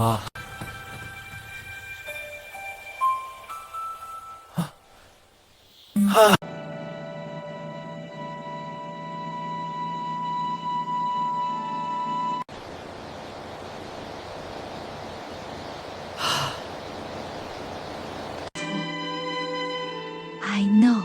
Ah, I know.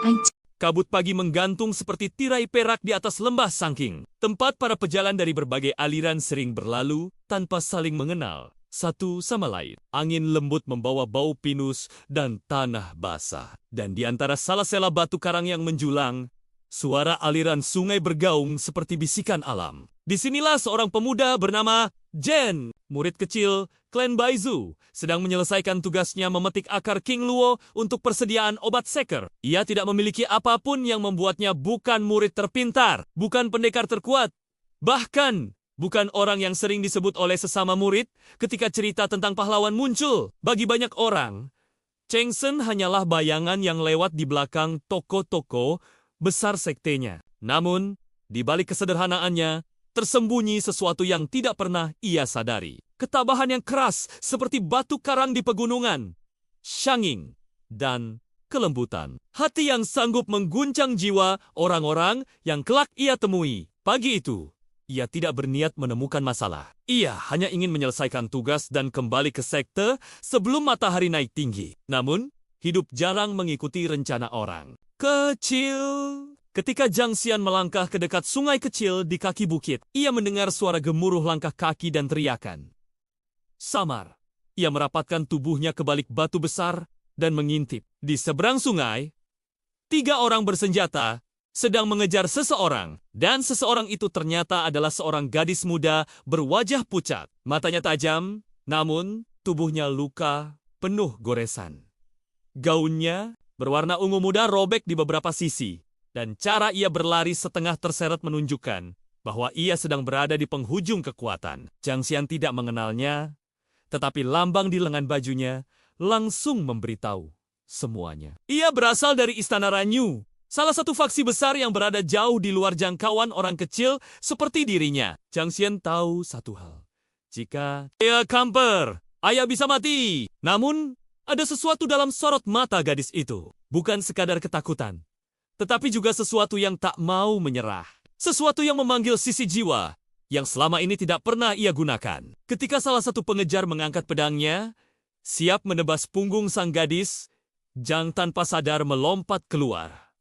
Anh Kabut pagi menggantung seperti tirai perak di atas lembah Sangking. Tempat para pejalan dari berbagai aliran sering berlalu tanpa saling mengenal satu sama lain. Angin lembut membawa bau pinus dan tanah basah. Dan di antara salah-sela batu karang yang menjulang, suara aliran sungai bergaung seperti bisikan alam. Disinilah seorang pemuda bernama Jen, murid kecil klan Baizu, sedang menyelesaikan tugasnya memetik akar King Luo untuk persediaan obat seker. Ia tidak memiliki apapun yang membuatnya bukan murid terpintar, bukan pendekar terkuat, bahkan bukan orang yang sering disebut oleh sesama murid ketika cerita tentang pahlawan muncul. Bagi banyak orang, Cheng Sen hanyalah bayangan yang lewat di belakang toko-toko besar sektenya. Namun, di balik kesederhanaannya, tersembunyi sesuatu yang tidak pernah ia sadari. Ketabahan yang keras seperti batu karang di pegunungan, syanging, dan kelembutan. Hati yang sanggup mengguncang jiwa orang-orang yang kelak ia temui. Pagi itu, ia tidak berniat menemukan masalah. Ia hanya ingin menyelesaikan tugas dan kembali ke sekte sebelum matahari naik tinggi. Namun, hidup jarang mengikuti rencana orang. Kecil. Ketika Zhang Xian melangkah ke dekat sungai kecil di kaki bukit, ia mendengar suara gemuruh langkah kaki dan teriakan. Samar, ia merapatkan tubuhnya ke balik batu besar dan mengintip. Di seberang sungai, 3 orang bersenjata sedang mengejar seseorang, dan seseorang itu ternyata adalah seorang gadis muda berwajah pucat. Matanya tajam, namun tubuhnya luka penuh goresan. Gaunnya berwarna ungu muda robek di beberapa sisi, dan cara ia berlari setengah terseret menunjukkan bahwa ia sedang berada di penghujung kekuatan. Zhang Xian tidak mengenalnya, tetapi lambang di lengan bajunya langsung memberitahu semuanya. Ia berasal dari Istana Ranyu, salah satu faksi besar yang berada jauh di luar jangkauan orang kecil seperti dirinya. Zhang Xian tahu satu hal. Jika ia kamper, ayah bisa mati. Namun, ada sesuatu dalam sorot mata gadis itu. Bukan sekadar ketakutan, tetapi juga sesuatu yang tak mau menyerah. Sesuatu yang memanggil sisi jiwa yang selama ini tidak pernah ia gunakan. Ketika salah satu pengejar mengangkat pedangnya, siap menebas punggung sang gadis, Zhang tanpa sadar melompat keluar.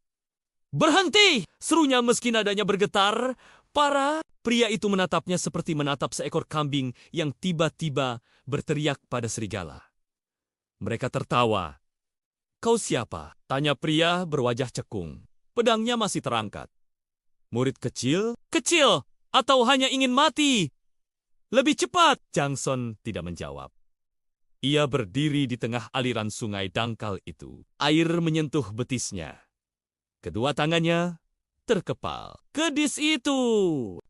"Berhenti!" serunya meski nadanya bergetar. Pria itu menatapnya seperti menatap seekor kambing yang tiba-tiba berteriak pada serigala. Mereka tertawa. "Kau siapa?" tanya pria berwajah cekung. Pedangnya masih terangkat. "Murid kecil?" "Kecil! Atau hanya ingin mati? Lebih cepat!" Zhang Son tidak menjawab. Ia berdiri di tengah aliran sungai dangkal itu. Air menyentuh betisnya. Kedua tangannya terkepal. "Gadis itu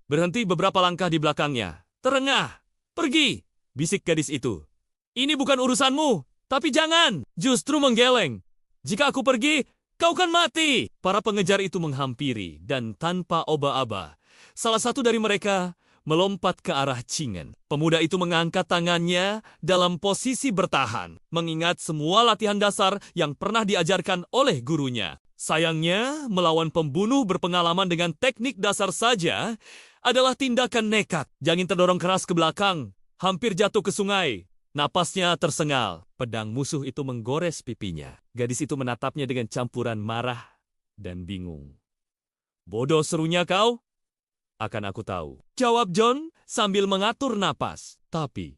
berhenti beberapa langkah di belakangnya. Terengah, pergi!" bisik gadis itu. "Ini bukan urusanmu, tapi jangan justru menggeleng. Jika aku pergi, kau kan mati." Para pengejar itu menghampiri, dan tanpa oba-aba, salah satu dari mereka melompat ke arah Cingen. Pemuda itu mengangkat tangannya dalam posisi bertahan, mengingat semua latihan dasar yang pernah diajarkan oleh gurunya. Sayangnya, melawan pembunuh berpengalaman dengan teknik dasar saja adalah tindakan nekat. Jangin terdorong keras ke belakang, hampir jatuh ke sungai. Napasnya tersengal. Pedang musuh itu menggores pipinya. Gadis itu menatapnya dengan campuran marah dan bingung. "Bodoh," serunya, "kau? Akan aku tahu," jawab John sambil mengatur napas. Tapi,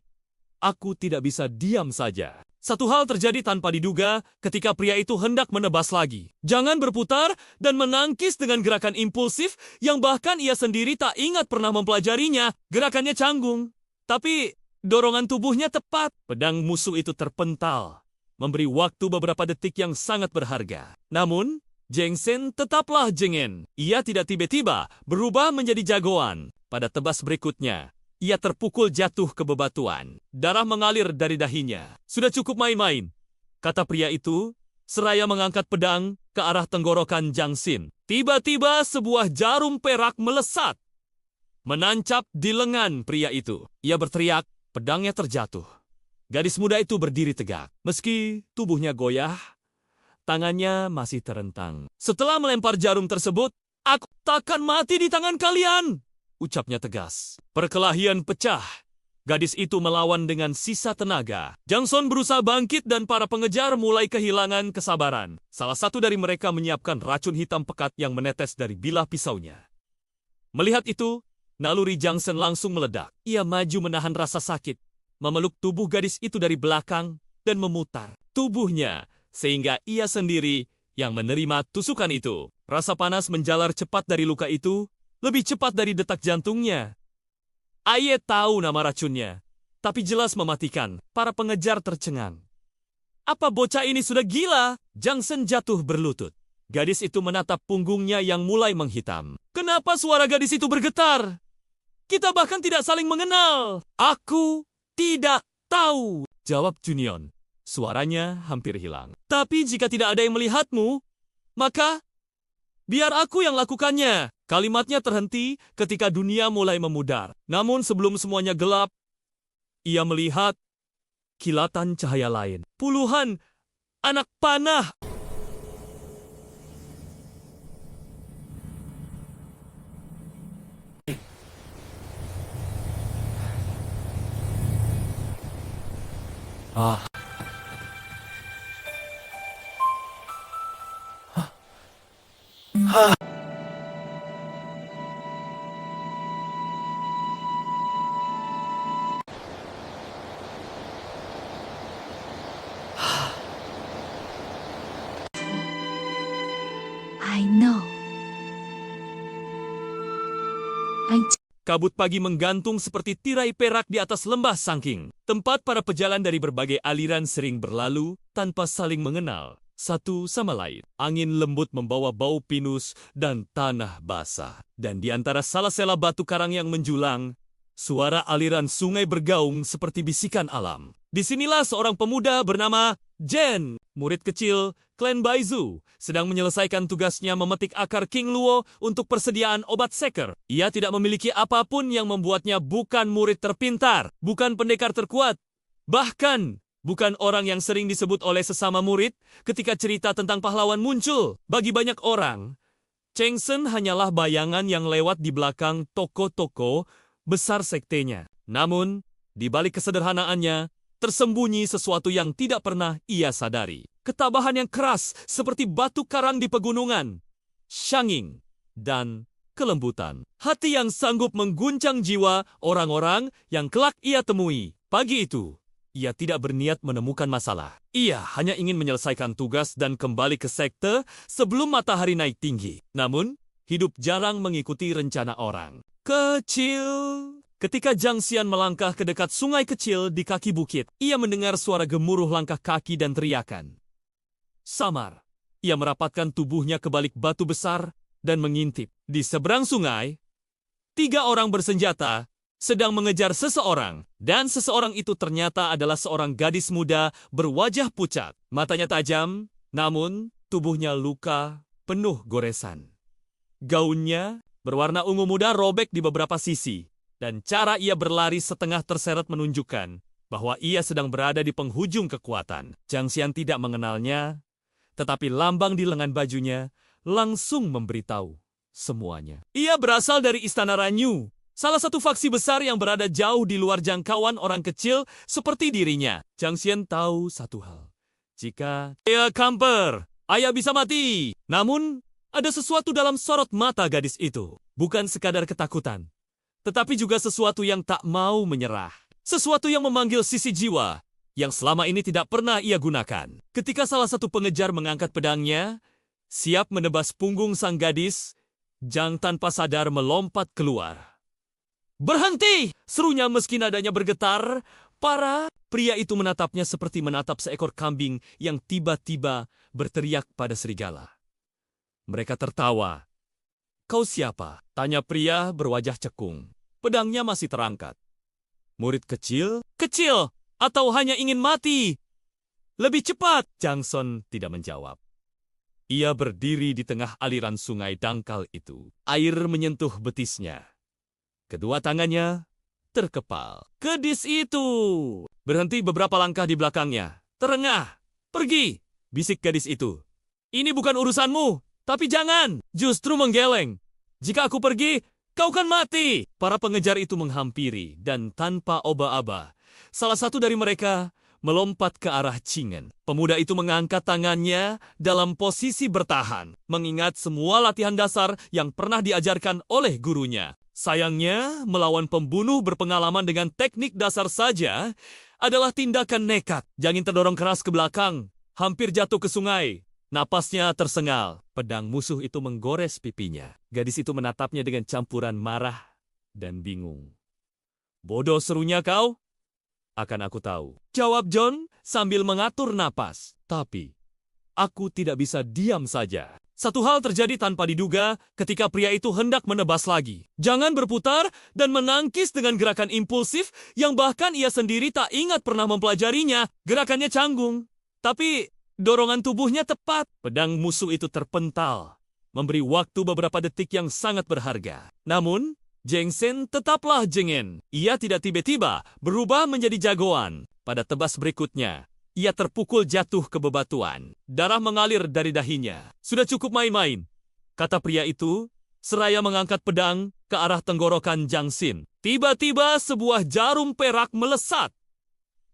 aku tidak bisa diam saja. Satu hal terjadi tanpa diduga ketika pria itu hendak menebas lagi. Jangan berputar dan menangkis dengan gerakan impulsif yang bahkan ia sendiri tak ingat pernah mempelajarinya. Gerakannya canggung, tapi dorongan tubuhnya tepat. Pedang musuh itu terpental, memberi waktu beberapa detik yang sangat berharga. Namun, Zhang Xian tetaplah jengeng. Ia tidak tiba-tiba berubah menjadi jagoan. Pada tebas berikutnya, ia terpukul jatuh ke bebatuan. Darah mengalir dari dahinya. "Sudah cukup main-main," kata pria itu, seraya mengangkat pedang ke arah tenggorokan Zhang Xian. Tiba-tiba sebuah jarum perak melesat, menancap di lengan pria itu. Ia berteriak, pedangnya terjatuh. Gadis muda itu berdiri tegak. Meski tubuhnya goyah, tangannya masih terentang. Setelah melempar jarum tersebut, "Aku takkan mati di tangan kalian," ucapnya tegas. Perkelahian pecah. Gadis itu melawan dengan sisa tenaga. Jangson berusaha bangkit dan para pengejar mulai kehilangan kesabaran. Salah satu dari mereka menyiapkan racun hitam pekat yang menetes dari bilah pisaunya. Melihat itu, naluri Jangson langsung meledak. Ia maju menahan rasa sakit, memeluk tubuh gadis itu dari belakang dan memutar tubuhnya sehingga ia sendiri yang menerima tusukan itu. Rasa panas menjalar cepat dari luka itu, lebih cepat dari detak jantungnya. Aye tahu nama racunnya, tapi jelas mematikan. Para pengejar tercengang. Apa bocah ini sudah gila? Jangson jatuh berlutut. Gadis itu menatap punggungnya yang mulai menghitam. Kenapa suara gadis itu bergetar? Kita bahkan tidak saling mengenal. Aku tidak tahu, jawab Junion. Suaranya hampir hilang. Tapi jika tidak ada yang melihatmu, maka biar aku yang lakukannya. Kalimatnya terhenti ketika dunia mulai memudar. Namun sebelum semuanya gelap, ia melihat kilatan cahaya lain. Puluhan anak panah. I know. Kabut pagi menggantung seperti tirai perak di atas lembah Sangking. Tempat para pejalan dari berbagai aliran sering berlalu tanpa saling mengenal satu sama lain. Angin lembut membawa bau pinus dan tanah basah. Dan di antara salah-sela batu karang yang menjulang, suara aliran sungai bergaung seperti bisikan alam. Disinilah seorang pemuda bernama Jen, murid kecil klan Baizu, sedang menyelesaikan tugasnya memetik akar King Luo untuk persediaan obat seker. Ia tidak memiliki apapun yang membuatnya bukan murid terpintar, bukan pendekar terkuat, bahkan bukan orang yang sering disebut oleh sesama murid ketika cerita tentang pahlawan muncul. Bagi banyak orang, Cheng Sen hanyalah bayangan yang lewat di belakang toko-toko besar sektenya. Namun, di balik kesederhanaannya, tersembunyi sesuatu yang tidak pernah ia sadari. Ketabahan yang keras seperti batu karang di pegunungan, syanging, dan kelembutan. Hati yang sanggup mengguncang jiwa orang-orang yang kelak ia temui. Pagi itu, ia tidak berniat menemukan masalah. Ia hanya ingin menyelesaikan tugas dan kembali ke sekte sebelum matahari naik tinggi. Namun, hidup jarang mengikuti rencana orang. Kecil. Ketika Zhang Xian melangkah ke dekat sungai kecil di kaki bukit, ia mendengar suara gemuruh langkah kaki dan teriakan. Samar. Ia merapatkan tubuhnya ke balik batu besar dan mengintip. Di seberang sungai, 3 orang bersenjata sedang mengejar seseorang. Dan seseorang itu ternyata adalah seorang gadis muda berwajah pucat. Matanya tajam, namun tubuhnya luka penuh goresan. Gaunnya berwarna ungu muda robek di beberapa sisi. Dan cara ia berlari setengah terseret menunjukkan bahwa ia sedang berada di penghujung kekuatan. Zhang Xian tidak mengenalnya, tetapi lambang di lengan bajunya langsung memberitahu semuanya. Ia berasal dari Istana Ranyu, salah satu faksi besar yang berada jauh di luar jangkauan orang kecil seperti dirinya. Zhang Xian tahu satu hal. Jika ia kamper, ayah bisa mati. Namun, ada sesuatu dalam sorot mata gadis itu. Bukan sekadar ketakutan, tetapi juga sesuatu yang tak mau menyerah. Sesuatu yang memanggil sisi jiwa yang selama ini tidak pernah ia gunakan. Ketika salah satu pengejar mengangkat pedangnya, siap menebas punggung sang gadis, Zhang tanpa sadar melompat keluar. "Berhenti!" serunya meski nadanya bergetar. Para pria itu menatapnya seperti menatap seekor kambing yang tiba-tiba berteriak pada serigala. Mereka tertawa. "Kau siapa?" tanya pria berwajah cekung. Pedangnya masih terangkat. "Murid kecil?" "Kecil! Atau hanya ingin mati?" "Lebih cepat!" Jangson tidak menjawab. Ia berdiri di tengah aliran sungai dangkal itu. Air menyentuh betisnya. Kedua tangannya terkepal. Gadis itu berhenti beberapa langkah di belakangnya. Terengah, pergi, bisik gadis itu. Ini bukan urusanmu, tapi jangan, justru menggeleng. Jika aku pergi, kau kan mati. Para pengejar itu menghampiri dan tanpa oba-aba, salah satu dari mereka melompat ke arah Chingen. Pemuda itu mengangkat tangannya dalam posisi bertahan, mengingat semua latihan dasar yang pernah diajarkan oleh gurunya. Sayangnya, melawan pembunuh berpengalaman dengan teknik dasar saja adalah tindakan nekat. Jangin terdorong keras ke belakang, hampir jatuh ke sungai. Napasnya tersengal. Pedang musuh itu menggores pipinya. Gadis itu menatapnya dengan campuran marah dan bingung. Bodoh, serunya kau? Akan aku tahu, jawab John sambil mengatur napas. Tapi, aku tidak bisa diam saja. Satu hal terjadi tanpa diduga ketika pria itu hendak menebas lagi. Jangan berputar dan menangkis dengan gerakan impulsif yang bahkan ia sendiri tak ingat pernah mempelajarinya. Gerakannya canggung, tapi dorongan tubuhnya tepat. Pedang musuh itu terpental, memberi waktu beberapa detik yang sangat berharga. Namun, Jengsen tetaplah jengen. Ia tidak tiba-tiba berubah menjadi jagoan. Pada tebas berikutnya, ia terpukul jatuh ke bebatuan. Darah mengalir dari dahinya. Sudah cukup main-main, kata pria itu, seraya mengangkat pedang ke arah tenggorokan Jangsin. Tiba-tiba sebuah jarum perak melesat,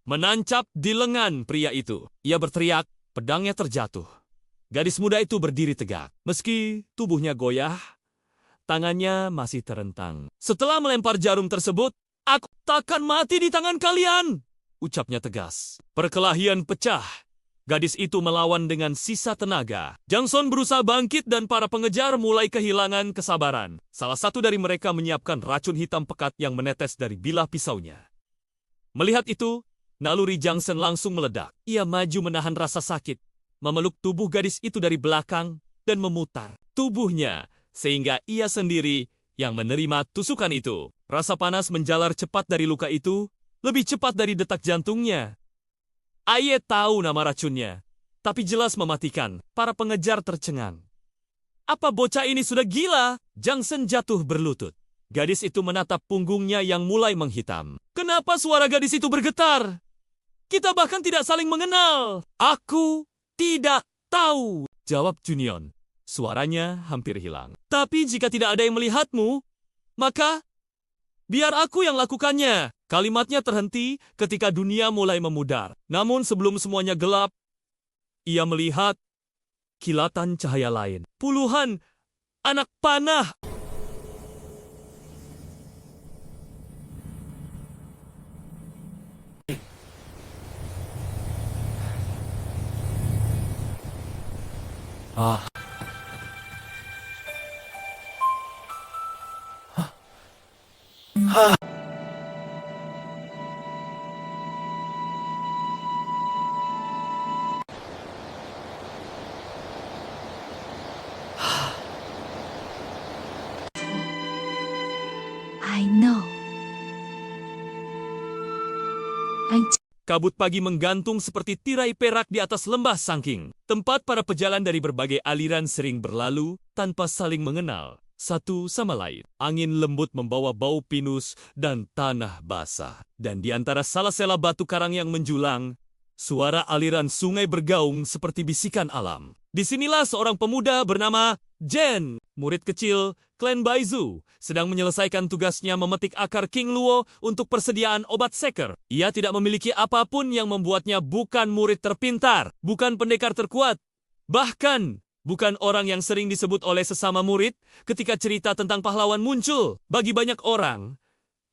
menancap di lengan pria itu. Ia berteriak, pedangnya terjatuh. Gadis muda itu berdiri tegak. Meski tubuhnya goyah, tangannya masih terentang. Setelah melempar jarum tersebut, aku takkan mati di tangan kalian, ucapnya tegas. Perkelahian pecah. Gadis itu melawan dengan sisa tenaga. Jangson berusaha bangkit dan para pengejar mulai kehilangan kesabaran. Salah satu dari mereka menyiapkan racun hitam pekat yang menetes dari bilah pisaunya. Melihat itu, naluri Jangsen langsung meledak. Ia maju menahan rasa sakit, memeluk tubuh gadis itu dari belakang dan memutar tubuhnya sehingga ia sendiri yang menerima tusukan itu. Rasa panas menjalar cepat dari luka itu, lebih cepat dari detak jantungnya. Aye tahu nama racunnya, tapi jelas mematikan. Para pengejar tercengang. Apa bocah ini sudah gila? Jangsen jatuh berlutut. Gadis itu menatap punggungnya yang mulai menghitam. Kenapa suara gadis itu bergetar? Kita bahkan tidak saling mengenal. Aku tidak tahu, jawab Junion. Suaranya hampir hilang. Tapi jika tidak ada yang melihatmu, maka biar aku yang lakukannya. Kalimatnya terhenti ketika dunia mulai memudar. Namun sebelum semuanya gelap, ia melihat kilatan cahaya lain. Puluhan anak panah. I know. Anh Kabut pagi menggantung seperti tirai perak di atas lembah Sangking. Tempat para pejalan dari berbagai aliran sering berlalu tanpa saling mengenal satu sama lain. Angin lembut membawa bau pinus dan tanah basah. Dan di antara sela-sela batu karang yang menjulang, suara aliran sungai bergaung seperti bisikan alam. Disinilah seorang pemuda bernama Jen, murid kecil klan Baizu, sedang menyelesaikan tugasnya memetik akar King Luo untuk persediaan obat seker. Ia tidak memiliki apapun yang membuatnya bukan murid terpintar, bukan pendekar terkuat, bahkan bukan orang yang sering disebut oleh sesama murid ketika cerita tentang pahlawan muncul. Bagi banyak orang,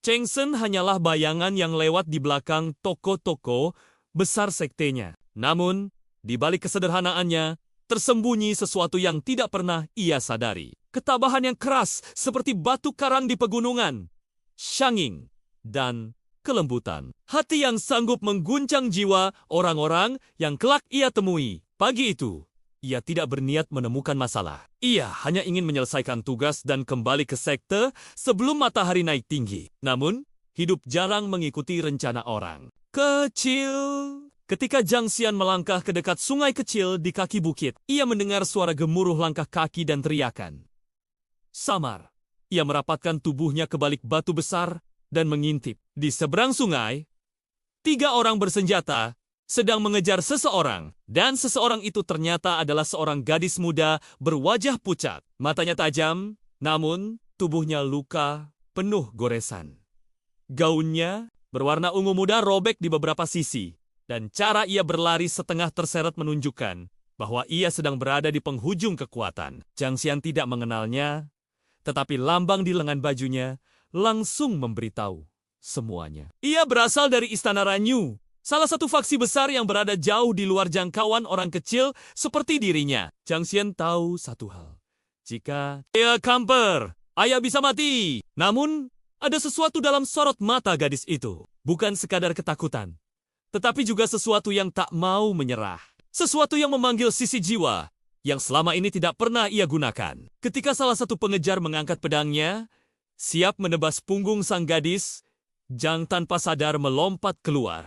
Chengsen hanyalah bayangan yang lewat di belakang toko-toko besar sektenya. Namun, di balik kesederhanaannya, tersembunyi sesuatu yang tidak pernah ia sadari. Ketabahan yang keras seperti batu karang di pegunungan, syanging, dan kelembutan. Hati yang sanggup mengguncang jiwa orang-orang yang kelak ia temui. Pagi itu, ia tidak berniat menemukan masalah. Ia hanya ingin menyelesaikan tugas dan kembali ke sekte sebelum matahari naik tinggi. Namun, hidup jarang mengikuti rencana orang. Kecil. Ketika Zhang Xian melangkah ke dekat sungai kecil di kaki bukit, ia mendengar suara gemuruh langkah kaki dan teriakan. Samar. ia merapatkan tubuhnya ke balik batu besar dan mengintip. Di seberang sungai, 3 orang bersenjata sedang mengejar seseorang, dan seseorang itu ternyata adalah seorang gadis muda berwajah pucat. Matanya tajam, namun tubuhnya luka penuh goresan. Gaunnya berwarna ungu muda robek di beberapa sisi, dan cara ia berlari setengah terseret menunjukkan bahwa ia sedang berada di penghujung kekuatan. Zhang Xian tidak mengenalnya, tetapi lambang di lengan bajunya langsung memberitahu semuanya. Ia berasal dari Istana Ranyu, salah satu faksi besar yang berada jauh di luar jangkauan orang kecil seperti dirinya. Zhang Xian tahu satu hal. Jika ia kamper, ayah bisa mati. Namun, ada sesuatu dalam sorot mata gadis itu. Bukan sekadar ketakutan, tetapi juga sesuatu yang tak mau menyerah. Sesuatu yang memanggil sisi jiwa yang selama ini tidak pernah ia gunakan. Ketika salah satu pengejar mengangkat pedangnya, siap menebas punggung sang gadis, Zhang tanpa sadar melompat keluar.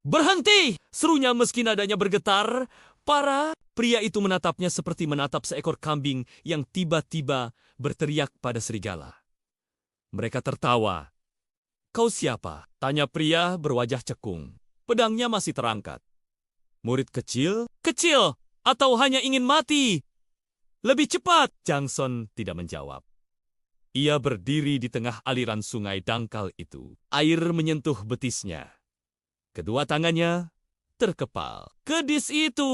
"Berhenti!" serunya meski nadanya bergetar. Pria itu menatapnya seperti menatap seekor kambing yang tiba-tiba berteriak pada serigala. Mereka tertawa. "Kau siapa?" tanya pria berwajah cekung. Pedangnya masih terangkat. "Murid kecil? Kecil! Atau hanya ingin mati? Lebih cepat!" Zhang Son tidak menjawab. Ia berdiri di tengah aliran sungai dangkal itu. Air menyentuh betisnya. Kedua tangannya terkepal. "Gadis itu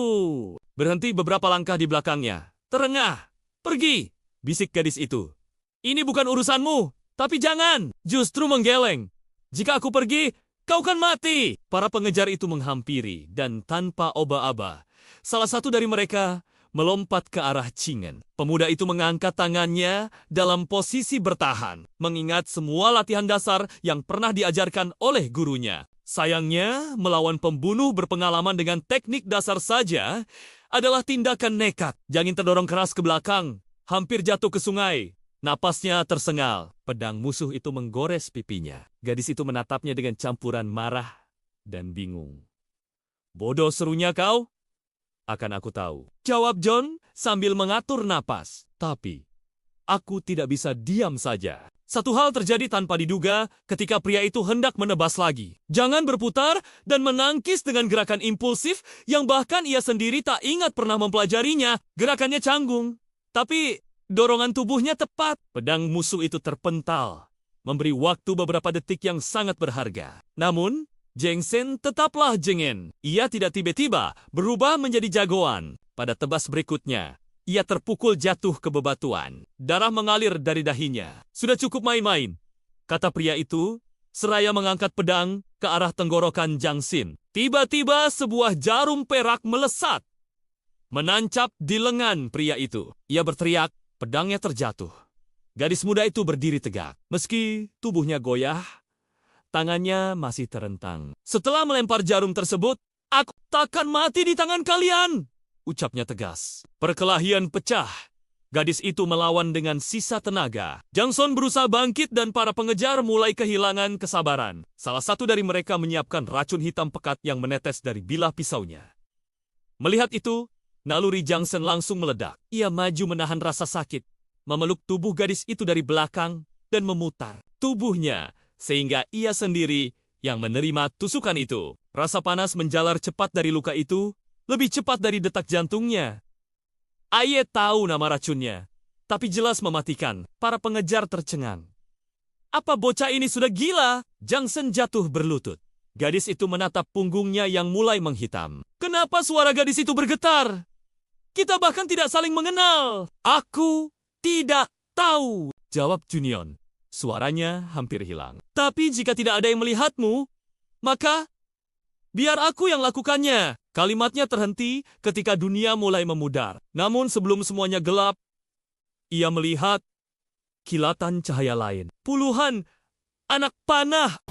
berhenti beberapa langkah di belakangnya. Terengah, pergi!" bisik gadis itu. "Ini bukan urusanmu, tapi jangan justru menggeleng. Jika aku pergi, kau kan mati." Para pengejar itu menghampiri dan tanpa oba-aba, salah satu dari mereka melompat ke arah Cingen. Pemuda itu mengangkat tangannya dalam posisi bertahan, mengingat semua latihan dasar yang pernah diajarkan oleh gurunya. Sayangnya, melawan pembunuh berpengalaman dengan teknik dasar saja adalah tindakan nekat. Jangin terdorong keras ke belakang, hampir jatuh ke sungai. Napasnya tersengal. Pedang musuh itu menggores pipinya. Gadis itu menatapnya dengan campuran marah dan bingung. "Bodoh," serunya, "kau? Akan aku tahu," jawab John sambil mengatur napas. Tapi, aku tidak bisa diam saja. Satu hal terjadi tanpa diduga ketika pria itu hendak menebas lagi. Jangan berputar dan menangkis dengan gerakan impulsif yang bahkan ia sendiri tak ingat pernah mempelajarinya. Gerakannya canggung, tapi dorongan tubuhnya tepat. Pedang musuh itu terpental, memberi waktu beberapa detik yang sangat berharga. Namun, Zhang Xian tetaplah jengeng. Ia tidak tiba-tiba berubah menjadi jagoan. Pada tebas berikutnya, ia terpukul jatuh ke bebatuan. Darah mengalir dari dahinya. "Sudah cukup main-main," kata pria itu, seraya mengangkat pedang ke arah tenggorokan Zhang Xian. Tiba-tiba sebuah jarum perak melesat, menancap di lengan pria itu. Ia berteriak, pedangnya terjatuh. Gadis muda itu berdiri tegak. Meski tubuhnya goyah, tangannya masih terentang. "Setelah melempar jarum tersebut, aku takkan mati di tangan kalian," ucapnya tegas. Perkelahian pecah. Gadis itu melawan dengan sisa tenaga. Zhang Son berusaha bangkit dan para pengejar mulai kehilangan kesabaran. Salah satu dari mereka menyiapkan racun hitam pekat yang menetes dari bilah pisaunya. Melihat itu, naluri Zhang Son langsung meledak. Ia maju menahan rasa sakit, memeluk tubuh gadis itu dari belakang dan memutar tubuhnya sehingga ia sendiri yang menerima tusukan itu. Rasa panas menjalar cepat dari luka itu, lebih cepat dari detak jantungnya. Aye tahu nama racunnya, tapi jelas mematikan. Para pengejar tercengang. "Apa bocah ini sudah gila?" Zhang Xian jatuh berlutut. Gadis itu menatap punggungnya yang mulai menghitam. "Kenapa suara gadis itu bergetar? Kita bahkan tidak saling mengenal." "Aku tidak tahu," jawab Junion. Suaranya hampir hilang. "Tapi jika tidak ada yang melihatmu, maka biar aku yang lakukannya." Kalimatnya terhenti ketika dunia mulai memudar. Namun sebelum semuanya gelap, ia melihat kilatan cahaya lain. Puluhan anak panah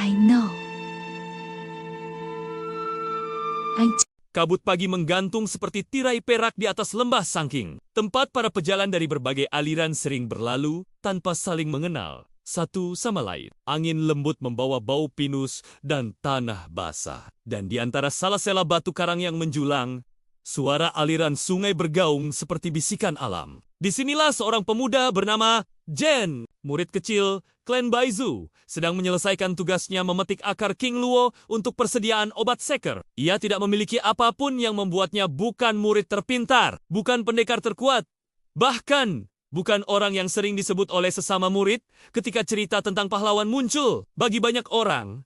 I know. Kabut pagi menggantung seperti tirai perak di atas lembah Sangking, tempat para pejalan dari berbagai aliran sering berlalu tanpa saling mengenal satu sama lain. Angin lembut membawa bau pinus dan tanah basah. Dan di antara salah-sela batu karang yang menjulang, suara aliran sungai bergaung seperti bisikan alam. Disinilah seorang pemuda bernama Jen, murid kecil klan Baizu, sedang menyelesaikan tugasnya memetik akar King Luo untuk persediaan obat seker. Ia tidak memiliki apapun yang membuatnya bukan murid terpintar, bukan pendekar terkuat, bahkan bukan orang yang sering disebut oleh sesama murid ketika cerita tentang pahlawan muncul. Bagi banyak orang,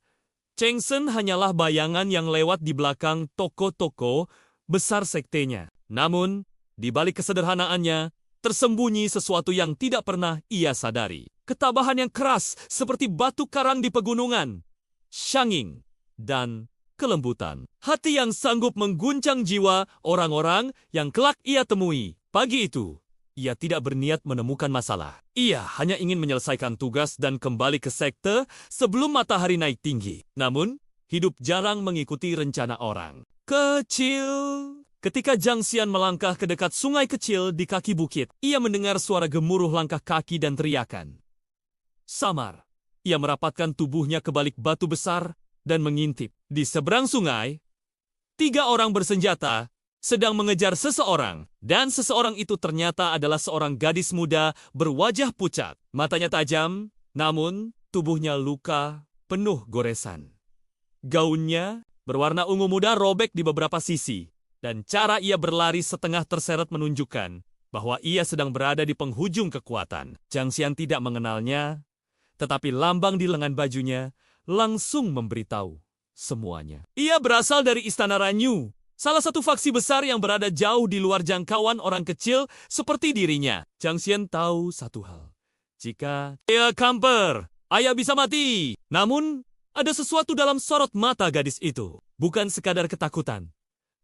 Cheng Sen hanyalah bayangan yang lewat di belakang toko-toko besar sektenya. Namun, di balik kesederhanaannya, tersembunyi sesuatu yang tidak pernah ia sadari. Ketabahan yang keras seperti batu karang di pegunungan, syanging, dan kelembutan. Hati yang sanggup mengguncang jiwa orang-orang yang kelak ia temui. Pagi itu, ia tidak berniat menemukan masalah. Ia hanya ingin menyelesaikan tugas dan kembali ke sekte sebelum matahari naik tinggi. Namun, hidup jarang mengikuti rencana orang. Kecil. Ketika Zhang Xian melangkah ke dekat sungai kecil di kaki bukit, ia mendengar suara gemuruh langkah kaki dan teriakan. Samar, ia merapatkan tubuhnya ke balik batu besar dan mengintip. Di seberang sungai, 3 orang bersenjata sedang mengejar seseorang, dan seseorang itu ternyata adalah seorang gadis muda berwajah pucat. Matanya tajam, namun tubuhnya luka penuh goresan. Gaunnya berwarna ungu muda robek di beberapa sisi. Dan cara ia berlari setengah terseret menunjukkan bahwa ia sedang berada di penghujung kekuatan. Zhang Xian tidak mengenalnya, tetapi lambang di lengan bajunya langsung memberitahu semuanya. Ia berasal dari Istana Ranyu, salah satu faksi besar yang berada jauh di luar jangkauan orang kecil seperti dirinya. Zhang Xian tahu satu hal. Jika ia kamper, ayah bisa mati. Namun, ada sesuatu dalam sorot mata gadis itu. Bukan sekadar ketakutan,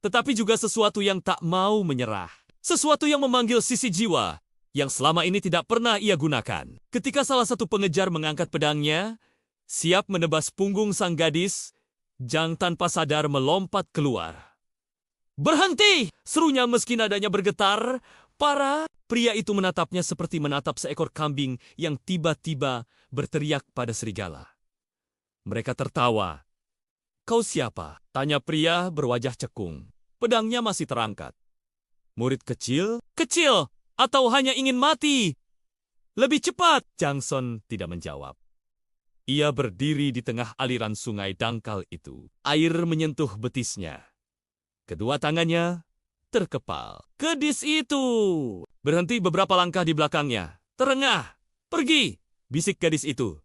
tetapi juga sesuatu yang tak mau menyerah. Sesuatu yang memanggil sisi jiwa yang selama ini tidak pernah ia gunakan. Ketika salah satu pengejar mengangkat pedangnya, siap menebas punggung sang gadis, Zhang tanpa sadar melompat keluar. "Berhenti!" serunya meski nadanya bergetar. Para pria itu menatapnya seperti menatap seekor kambing yang tiba-tiba berteriak pada serigala. Mereka tertawa. "Kau siapa?" tanya pria berwajah cekung. Pedangnya masih terangkat. "Murid kecil? Kecil! Atau hanya ingin mati? Lebih cepat!" Zhang Son tidak menjawab. Ia berdiri di tengah aliran sungai dangkal itu. Air menyentuh betisnya. Kedua tangannya terkepal. "Gadis itu!" berhenti beberapa langkah di belakangnya. "Terengah! Pergi!" bisik gadis itu.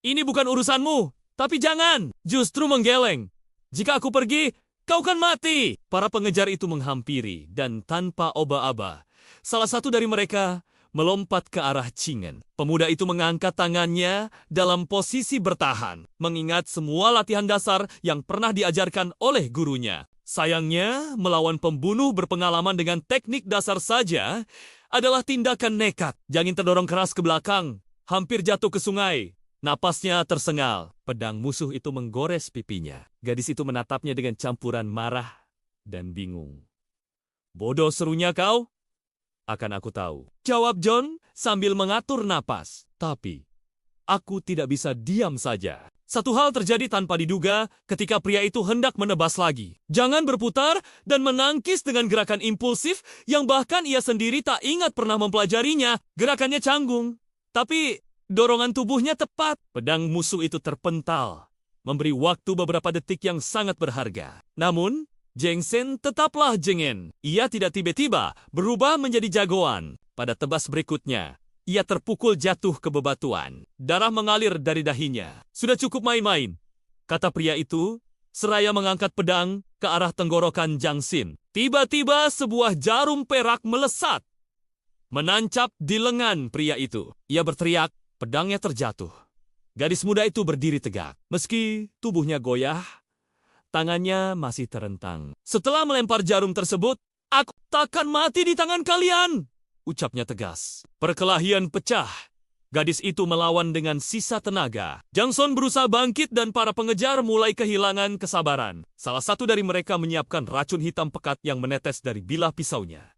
"Ini bukan urusanmu, tapi jangan! Justru menggeleng. Jika aku pergi, kau kan mati!" Para pengejar itu menghampiri, dan tanpa oba-aba, salah satu dari mereka melompat ke arah Cingen. Pemuda itu mengangkat tangannya dalam posisi bertahan, mengingat semua latihan dasar yang pernah diajarkan oleh gurunya. Sayangnya, melawan pembunuh berpengalaman dengan teknik dasar saja adalah tindakan nekat. Jangin terdorong keras ke belakang, hampir jatuh ke sungai. Napasnya tersengal. Pedang musuh itu menggores pipinya. Gadis itu menatapnya dengan campuran marah dan bingung. "Bodoh," serunya, "kau? Akan aku tahu," jawab John sambil mengatur napas. Tapi, aku tidak bisa diam saja. Satu hal terjadi tanpa diduga ketika pria itu hendak menebas lagi. Jangan berputar dan menangkis dengan gerakan impulsif yang bahkan ia sendiri tak ingat pernah mempelajarinya. Gerakannya canggung, tapi dorongan tubuhnya tepat. Pedang musuh itu terpental, memberi waktu beberapa detik yang sangat berharga. Namun, Zhang Xian tetaplah jengeng. Ia tidak tiba-tiba berubah menjadi jagoan. Pada tebas berikutnya, ia terpukul jatuh ke bebatuan. Darah mengalir dari dahinya. "Sudah cukup main-main," kata pria itu, seraya mengangkat pedang ke arah tenggorokan Zhang Xian. Tiba-tiba sebuah jarum perak melesat, menancap di lengan pria itu. Ia berteriak, pedangnya terjatuh. Gadis muda itu berdiri tegak. Meski tubuhnya goyah, tangannya masih terentang. "Setelah melempar jarum tersebut, aku takkan mati di tangan kalian," ucapnya tegas. Perkelahian pecah. Gadis itu melawan dengan sisa tenaga. Jangson berusaha bangkit dan para pengejar mulai kehilangan kesabaran. Salah satu dari mereka menyiapkan racun hitam pekat yang menetes dari bilah pisaunya.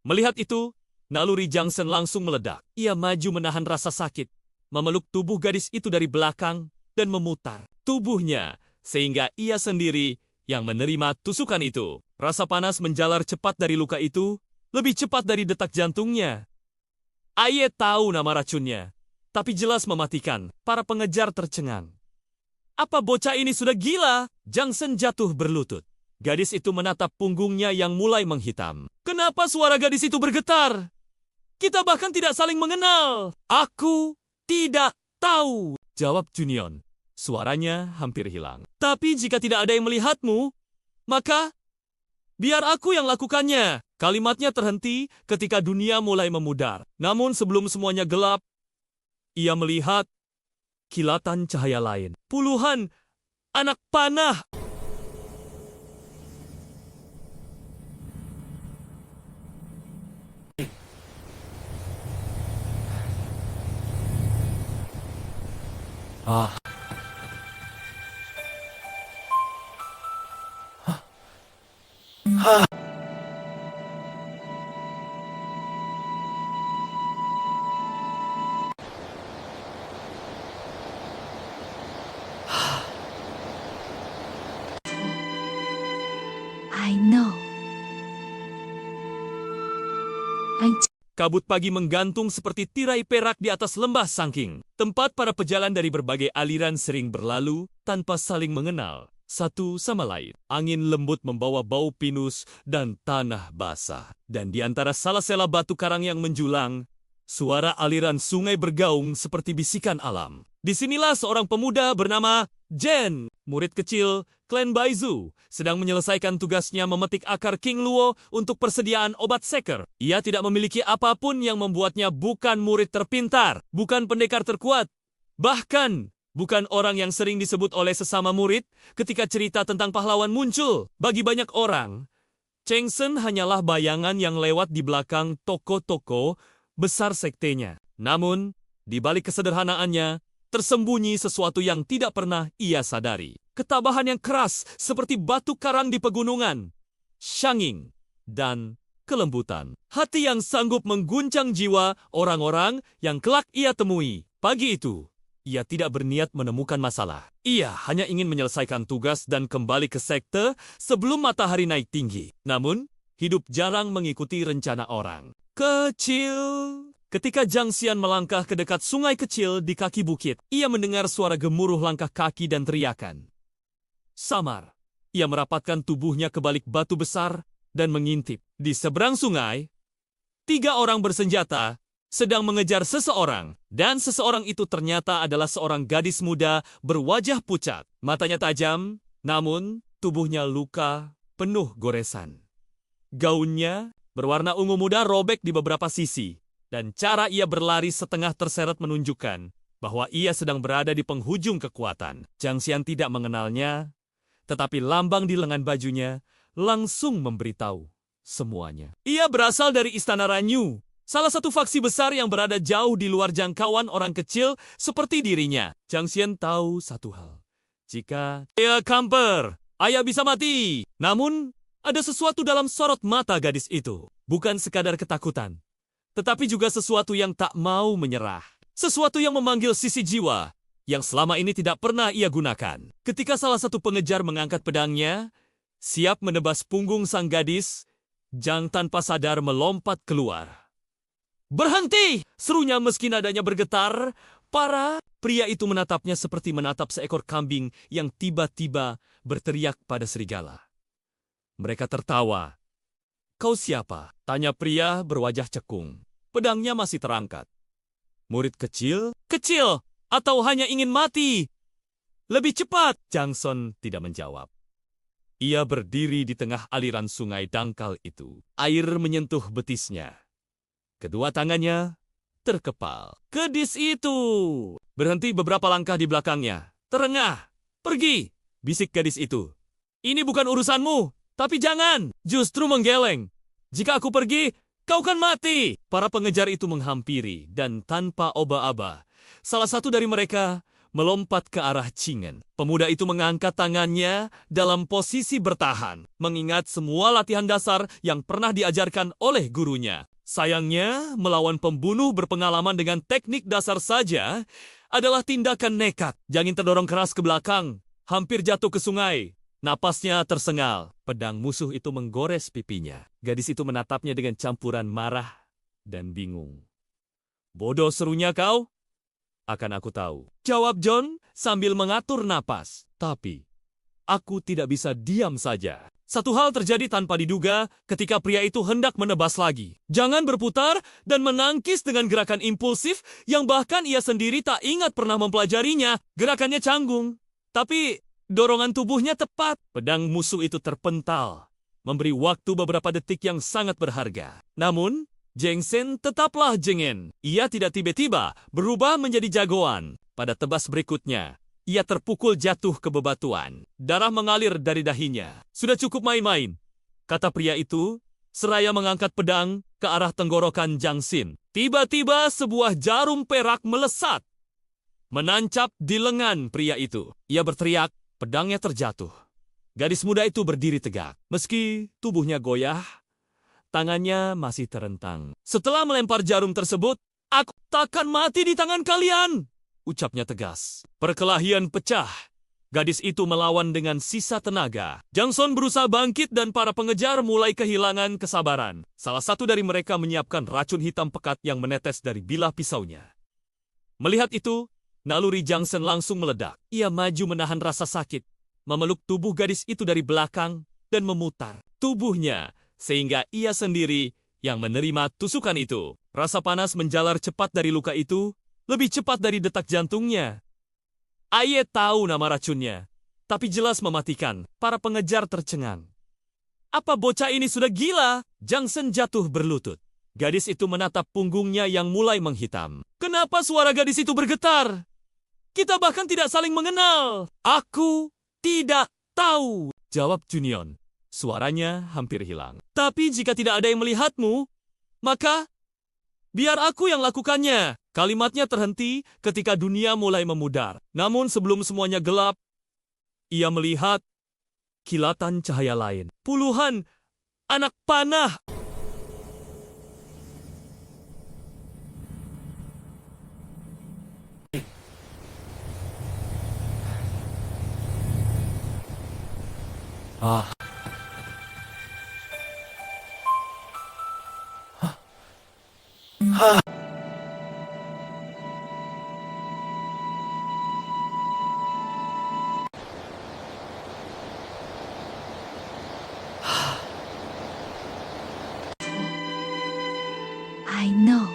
Melihat itu, naluri Jangson langsung meledak. Ia maju menahan rasa sakit, memeluk tubuh gadis itu dari belakang dan memutar tubuhnya sehingga ia sendiri yang menerima tusukan itu. Rasa panas menjalar cepat dari luka itu, lebih cepat dari detak jantungnya. Aye tahu nama racunnya, tapi jelas mematikan. Para pengejar tercengang. Apa bocah ini sudah gila? Jangson jatuh berlutut. Gadis itu menatap punggungnya yang mulai menghitam. Kenapa suara gadis itu bergetar? Kita bahkan tidak saling mengenal. Aku tidak tahu, jawab Junion. Suaranya hampir hilang. Tapi jika tidak ada yang melihatmu, maka biar aku yang lakukannya. Kalimatnya terhenti ketika dunia mulai memudar. Namun sebelum semuanya gelap, ia melihat kilatan cahaya lain. Puluhan anak panah. I know. Anh Kabut pagi menggantung seperti tirai perak di atas lembah Sangking. Tempat para pejalan dari berbagai aliran sering berlalu tanpa saling mengenal satu sama lain. Angin lembut membawa bau pinus dan tanah basah. Dan di antara salah-sela batu karang yang menjulang, suara aliran sungai bergaung seperti bisikan alam. Disinilah seorang pemuda bernama Jen, murid kecil klan Baizu, sedang menyelesaikan tugasnya memetik akar King Luo untuk persediaan obat seker. Ia tidak memiliki apapun yang membuatnya bukan murid terpintar, bukan pendekar terkuat, bahkan bukan orang yang sering disebut oleh sesama murid ketika cerita tentang pahlawan muncul. Bagi banyak orang, Changsen hanyalah bayangan yang lewat di belakang toko-toko besar sektenya. Namun, di balik kesederhanaannya, tersembunyi sesuatu yang tidak pernah ia sadari. Ketabahan yang keras seperti batu karang di pegunungan, syanging, dan kelembutan. Hati yang sanggup mengguncang jiwa orang-orang yang kelak ia temui. Pagi itu, ia tidak berniat menemukan masalah. Ia hanya ingin menyelesaikan tugas dan kembali ke sekte sebelum matahari naik tinggi. Namun, hidup jarang mengikuti rencana orang. Kecil. Ketika Zhang Xian melangkah ke dekat sungai kecil di kaki bukit, ia mendengar suara gemuruh langkah kaki dan teriakan. Samar. Ia merapatkan tubuhnya ke balik batu besar dan mengintip. Di seberang sungai, 3 orang bersenjata sedang mengejar seseorang, dan seseorang itu ternyata adalah seorang gadis muda berwajah pucat. Matanya tajam, namun tubuhnya luka penuh goresan. Gaunnya berwarna ungu muda robek di beberapa sisi, dan cara ia berlari setengah terseret menunjukkan bahwa ia sedang berada di penghujung kekuatan. Zhang Xian tidak mengenalnya, tetapi lambang di lengan bajunya langsung memberitahu semuanya. Ia berasal dari Istana Ranyu, salah satu faksi besar yang berada jauh di luar jangkauan orang kecil seperti dirinya. Zhang Xian tahu satu hal. Jika ia kamper, ayah bisa mati. Namun, ada sesuatu dalam sorot mata gadis itu. Bukan sekadar ketakutan, tetapi juga sesuatu yang tak mau menyerah. Sesuatu yang memanggil sisi jiwa yang selama ini tidak pernah ia gunakan. Ketika salah satu pengejar mengangkat pedangnya, siap menebas punggung sang gadis, Zhang tanpa sadar melompat keluar. "Berhenti!" serunya meski nadanya bergetar. Para pria itu menatapnya seperti menatap seekor kambing yang tiba-tiba berteriak pada serigala. Mereka tertawa. "Kau siapa?" tanya pria berwajah cekung. Pedangnya masih terangkat. "Murid kecil?" "Kecil! Atau hanya ingin mati? Lebih cepat!" Jangson tidak menjawab. Ia berdiri di tengah aliran sungai dangkal itu. Air menyentuh betisnya. Kedua tangannya terkepal. "Gadis itu berhenti beberapa langkah di belakangnya. Terengah, pergi!" bisik gadis itu. "Ini bukan urusanmu, tapi jangan justru menggeleng. Jika aku pergi, Kau kan mati! Para pengejar itu menghampiri, dan tanpa oba-aba, salah satu dari mereka melompat ke arah Cingen. Pemuda itu mengangkat tangannya dalam posisi bertahan, mengingat semua latihan dasar yang pernah diajarkan oleh gurunya. Sayangnya, melawan pembunuh berpengalaman dengan teknik dasar saja adalah tindakan nekat. Jangin terdorong keras ke belakang, hampir jatuh ke sungai. Napasnya tersengal. Pedang musuh itu menggores pipinya. Gadis itu menatapnya dengan campuran marah dan bingung. Bodoh, serunya kau? Akan aku tahu, jawab John sambil mengatur napas. Tapi, aku tidak bisa diam saja. Satu hal terjadi tanpa diduga ketika pria itu hendak menebas lagi. Jangan berputar dan menangkis dengan gerakan impulsif yang bahkan ia sendiri tak ingat pernah mempelajarinya. Gerakannya canggung, tapi dorongan tubuhnya tepat. Pedang musuh itu terpental, memberi waktu beberapa detik yang sangat berharga. Namun, Jengsen tetaplah jengen. Ia tidak tiba-tiba berubah menjadi jagoan. Pada tebas berikutnya, ia terpukul jatuh ke bebatuan. Darah mengalir dari dahinya. Sudah cukup main-main, kata pria itu, seraya mengangkat pedang ke arah tenggorokan Jangsin. Tiba-tiba sebuah jarum perak melesat, menancap di lengan pria itu. Ia berteriak, pedangnya terjatuh. Gadis muda itu berdiri tegak. Meski tubuhnya goyah, tangannya masih terentang. Setelah melempar jarum tersebut, aku takkan mati di tangan kalian, ucapnya tegas. Perkelahian pecah. Gadis itu melawan dengan sisa tenaga. Jangson berusaha bangkit dan para pengejar mulai kehilangan kesabaran. Salah satu dari mereka menyiapkan racun hitam pekat yang menetes dari bilah pisaunya. Melihat itu, naluri Jangsen langsung meledak. Ia maju menahan rasa sakit, memeluk tubuh gadis itu dari belakang dan memutar tubuhnya sehingga ia sendiri yang menerima tusukan itu. Rasa panas menjalar cepat dari luka itu, lebih cepat dari detak jantungnya. Aye tahu nama racunnya, tapi jelas mematikan. Para pengejar tercengang. Apa bocah ini sudah gila? Jangsen jatuh berlutut. Gadis itu menatap punggungnya yang mulai menghitam. Kenapa suara gadis itu bergetar? Kita bahkan tidak saling mengenal. Aku tidak tahu, jawab Junion. Suaranya hampir hilang. Tapi jika tidak ada yang melihatmu, maka biar aku yang lakukannya. Kalimatnya terhenti ketika dunia mulai memudar. Namun sebelum semuanya gelap, ia melihat kilatan cahaya lain. Puluhan anak panah. I know.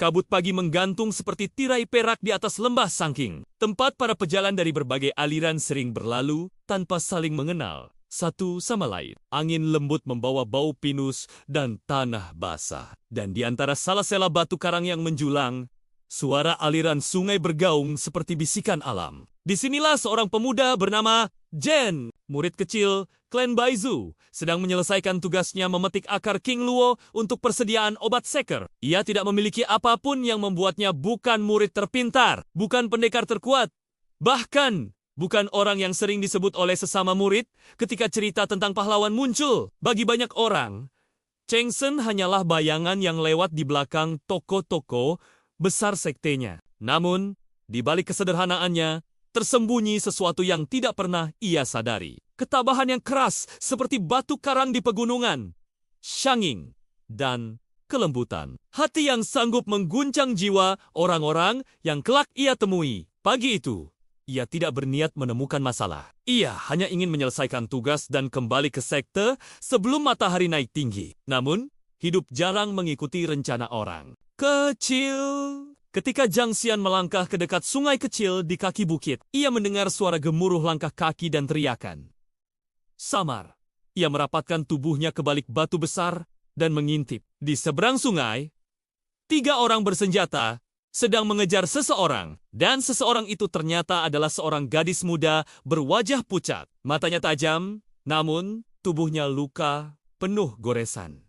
Kabut pagi menggantung seperti tirai perak di atas lembah Sangking. Tempat para pejalan dari berbagai aliran sering berlalu tanpa saling mengenal satu sama lain. Angin lembut membawa bau pinus dan tanah basah. Dan di antara salah-sela batu karang yang menjulang, suara aliran sungai bergaung seperti bisikan alam. Disinilah seorang pemuda bernama Jen, murid kecil klan Baizu, sedang menyelesaikan tugasnya memetik akar King Luo untuk persediaan obat seker. Ia tidak memiliki apapun yang membuatnya bukan murid terpintar, bukan pendekar terkuat, bahkan bukan orang yang sering disebut oleh sesama murid ketika cerita tentang pahlawan muncul. Bagi banyak orang, Cheng Sen hanyalah bayangan yang lewat di belakang toko-toko besar sektenya. Namun, di balik kesederhanaannya, tersembunyi sesuatu yang tidak pernah ia sadari. Ketabahan yang keras seperti batu karang di pegunungan, syanging, dan kelembutan. Hati yang sanggup mengguncang jiwa orang-orang yang kelak ia temui. Pagi itu, ia tidak berniat menemukan masalah. Ia hanya ingin menyelesaikan tugas dan kembali ke sekte sebelum matahari naik tinggi. Namun, hidup jarang mengikuti rencana orang. Kecil. Ketika Zhang Xian melangkah ke dekat sungai kecil di kaki bukit, ia mendengar suara gemuruh langkah kaki dan teriakan. Samar. Ia merapatkan tubuhnya ke balik batu besar dan mengintip. Di seberang sungai, 3 orang bersenjata sedang mengejar seseorang, dan seseorang itu ternyata adalah seorang gadis muda berwajah pucat. Matanya tajam, namun tubuhnya luka, penuh goresan.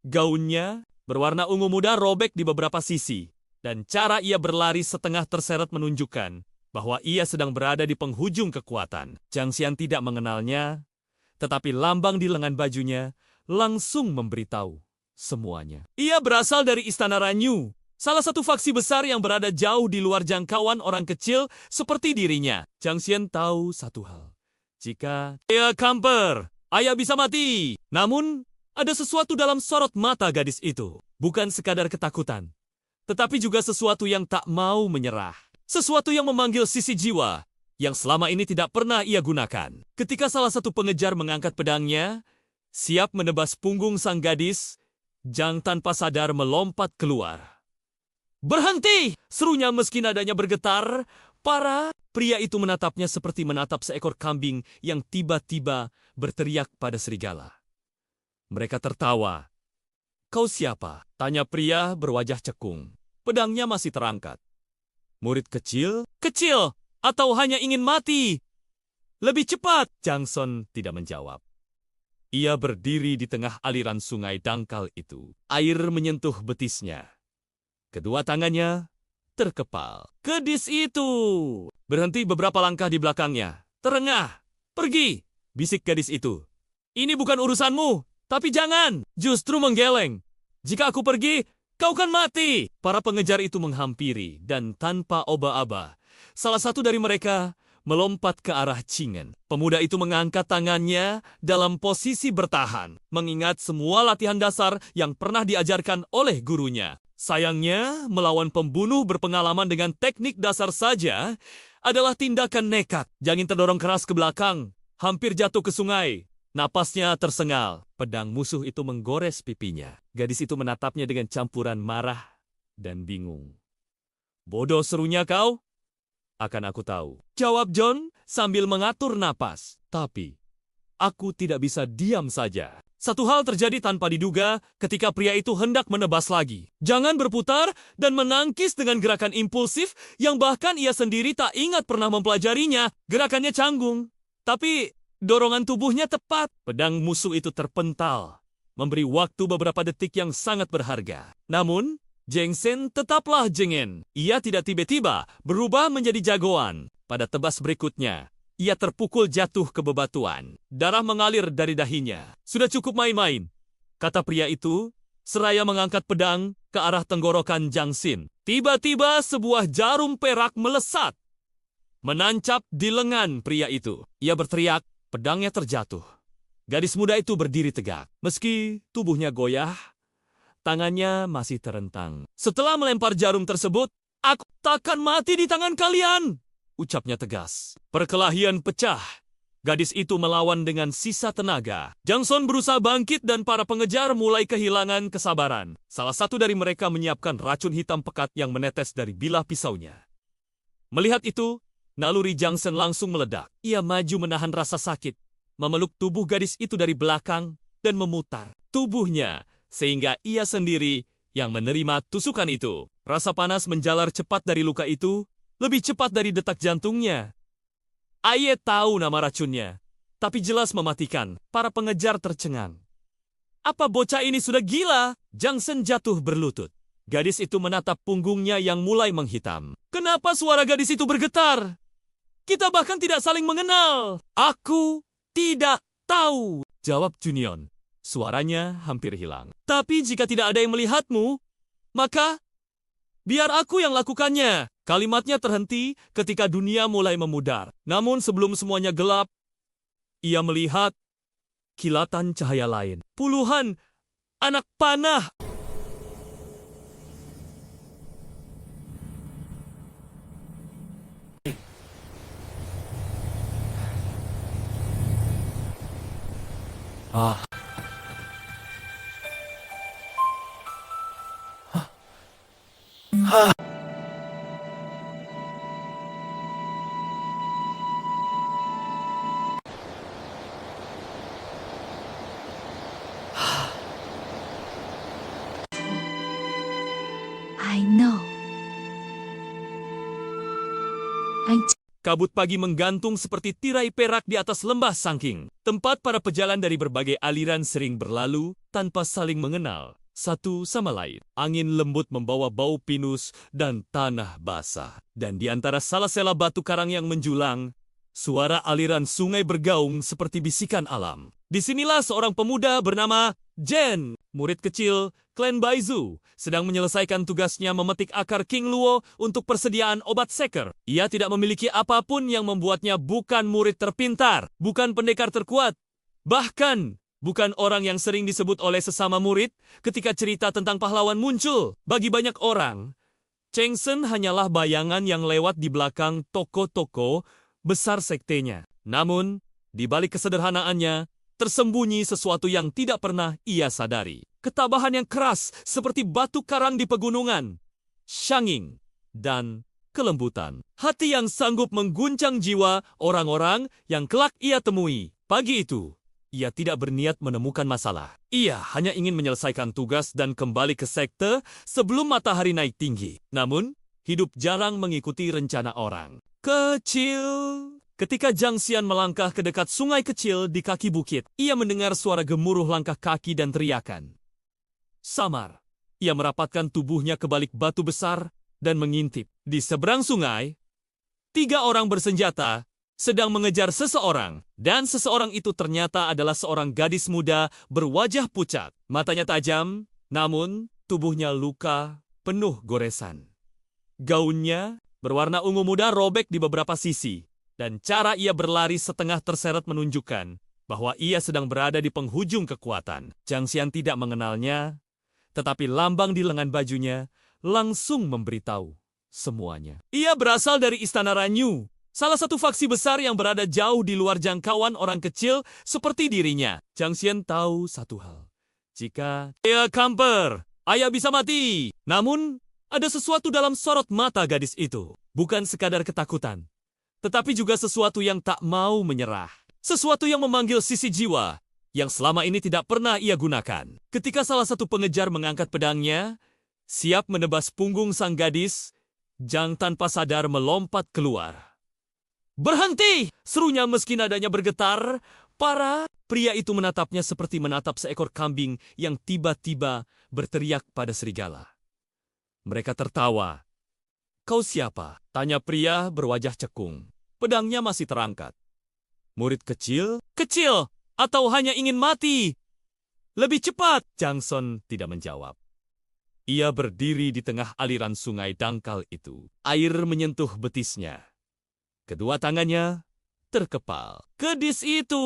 Gaunnya berwarna ungu muda robek di beberapa sisi, dan cara ia berlari setengah terseret menunjukkan bahwa ia sedang berada di penghujung kekuatan. Zhang Xian tidak mengenalnya, tetapi lambang di lengan bajunya langsung memberitahu semuanya. Ia berasal dari Istana Ranyu, salah satu faksi besar yang berada jauh di luar jangkauan orang kecil seperti dirinya. Zhang Xian tahu satu hal. Jika ia kamper, ayah bisa mati. Namun, ada sesuatu dalam sorot mata gadis itu. Bukan sekadar ketakutan, tetapi juga sesuatu yang tak mau menyerah. Sesuatu yang memanggil sisi jiwa yang selama ini tidak pernah ia gunakan. Ketika salah satu pengejar mengangkat pedangnya, siap menebas punggung sang gadis, Zhang tanpa sadar melompat keluar. "Berhenti!" serunya meski nadanya bergetar. Para pria itu menatapnya seperti menatap seekor kambing yang tiba-tiba berteriak pada serigala. Mereka tertawa. "Kau siapa?" tanya pria berwajah cekung. Pedangnya masih terangkat. "Murid kecil? Kecil! Atau hanya ingin mati? Lebih cepat!" Zhang Son tidak menjawab. Ia berdiri di tengah aliran sungai dangkal itu. Air menyentuh betisnya. Kedua tangannya terkepal. "Gadis itu berhenti beberapa langkah di belakangnya. Terengah, pergi!" bisik gadis itu. "Ini bukan urusanmu, tapi jangan justru menggeleng. Jika aku pergi, kau kan mati." Para pengejar itu menghampiri dan tanpa oba-aba, salah satu dari mereka melompat ke arah Cingen. Pemuda itu mengangkat tangannya dalam posisi bertahan, mengingat semua latihan dasar yang pernah diajarkan oleh gurunya. Sayangnya, melawan pembunuh berpengalaman dengan teknik dasar saja adalah tindakan nekat. Jangin terdorong keras ke belakang, hampir jatuh ke sungai. Napasnya tersengal. Pedang musuh itu menggores pipinya. Gadis itu menatapnya dengan campuran marah dan bingung. "Bodoh," serunya, "kau? Akan aku tahu," jawab John sambil mengatur napas. Tapi, aku tidak bisa diam saja. Satu hal terjadi tanpa diduga ketika pria itu hendak menebas lagi. Jangan berputar dan menangkis dengan gerakan impulsif yang bahkan ia sendiri tak ingat pernah mempelajarinya. Gerakannya canggung, tapi dorongan tubuhnya tepat. Pedang musuh itu terpental, memberi waktu beberapa detik yang sangat berharga. Namun, Zhang Xian tetaplah jengeng. Ia tidak tiba-tiba berubah menjadi jagoan. Pada tebas berikutnya, ia terpukul jatuh ke bebatuan. Darah mengalir dari dahinya. "Sudah cukup main-main," kata pria itu, seraya mengangkat pedang ke arah tenggorokan Zhang Xian. Tiba-tiba sebuah jarum perak melesat, menancap di lengan pria itu. Ia berteriak, pedangnya terjatuh. Gadis muda itu berdiri tegak. Meski tubuhnya goyah, tangannya masih terentang. "Setelah melempar jarum tersebut, aku takkan mati di tangan kalian," ucapnya tegas. Perkelahian pecah. Gadis itu melawan dengan sisa tenaga. Zhang Son berusaha bangkit dan para pengejar mulai kehilangan kesabaran. Salah satu dari mereka menyiapkan racun hitam pekat yang menetes dari bilah pisaunya. Melihat itu, naluri Zhang Son langsung meledak. Ia maju menahan rasa sakit, memeluk tubuh gadis itu dari belakang dan memutar tubuhnya sehingga ia sendiri yang menerima tusukan itu. Rasa panas menjalar cepat dari luka itu, lebih cepat dari detak jantungnya. Aye tahu nama racunnya, tapi jelas mematikan. Para pengejar tercengang. "Apa bocah ini sudah gila?" Zhang Xian jatuh berlutut. Gadis itu menatap punggungnya yang mulai menghitam. "Kenapa suara gadis itu bergetar? Kita bahkan tidak saling mengenal." "Aku tidak tahu," jawab Junion. Suaranya hampir hilang. "Tapi jika tidak ada yang melihatmu, maka biar aku yang lakukannya." Kalimatnya terhenti ketika dunia mulai memudar. Namun sebelum semuanya gelap, ia melihat kilatan cahaya lain. Puluhan anak panah. I know. Anh kabut pagi menggantung seperti tirai perak di atas lembah Sangking. Tempat para pejalan dari berbagai aliran sering berlalu tanpa saling mengenal satu sama lain. Angin lembut membawa bau pinus dan tanah basah. Dan di antara salah-sela batu karang yang menjulang, suara aliran sungai bergaung seperti bisikan alam. Disinilah seorang pemuda bernama Jen, murid kecil klan Baizu, sedang menyelesaikan tugasnya memetik akar King Luo untuk persediaan obat seker. Ia tidak memiliki apapun yang membuatnya bukan murid terpintar, bukan pendekar terkuat, bahkan bukan orang yang sering disebut oleh sesama murid ketika cerita tentang pahlawan muncul. Bagi banyak orang, Cheng Sen hanyalah bayangan yang lewat di belakang toko-toko besar sektenya. Namun, di balik kesederhanaannya, tersembunyi sesuatu yang tidak pernah ia sadari. Ketabahan yang keras seperti batu karang di pegunungan, syanging, dan kelembutan. Hati yang sanggup mengguncang jiwa orang-orang yang kelak ia temui. Pagi itu, ia tidak berniat menemukan masalah. Ia hanya ingin menyelesaikan tugas dan kembali ke sekte sebelum matahari naik tinggi. Namun, hidup jarang mengikuti rencana orang. Kecil. Ketika Zhang Xian melangkah ke dekat sungai kecil di kaki bukit, ia mendengar suara gemuruh langkah kaki dan teriakan. Samar, ia merapatkan tubuhnya ke balik batu besar dan mengintip. Di seberang sungai, 3 orang bersenjata sedang mengejar seseorang, dan seseorang itu ternyata adalah seorang gadis muda berwajah pucat. Matanya tajam, namun tubuhnya luka penuh goresan. Gaunnya berwarna ungu muda robek di beberapa sisi. Dan cara ia berlari setengah terseret menunjukkan bahwa ia sedang berada di penghujung kekuatan. Zhang Xian tidak mengenalnya, tetapi lambang di lengan bajunya langsung memberitahu semuanya. Ia berasal dari Istana Ranyu, salah satu faksi besar yang berada jauh di luar jangkauan orang kecil seperti dirinya. Zhang Xian tahu satu hal. Jika ia kamper, ayah bisa mati. Namun, ada sesuatu dalam sorot mata gadis itu. Bukan sekadar ketakutan, tetapi juga sesuatu yang tak mau menyerah. Sesuatu yang memanggil sisi jiwa yang selama ini tidak pernah ia gunakan. Ketika salah satu pengejar mengangkat pedangnya, siap menebas punggung sang gadis, Zhang tanpa sadar melompat keluar. "Berhenti!" serunya meski nadanya bergetar. Pria itu menatapnya seperti menatap seekor kambing yang tiba-tiba berteriak pada serigala. Mereka tertawa. "Kau siapa?" tanya pria berwajah cekung. Pedangnya masih terangkat. "Murid kecil? Kecil! Atau hanya ingin mati? Lebih cepat!" Zhang Son tidak menjawab. Ia berdiri di tengah aliran sungai dangkal itu. Air menyentuh betisnya. Kedua tangannya terkepal. "Gadis itu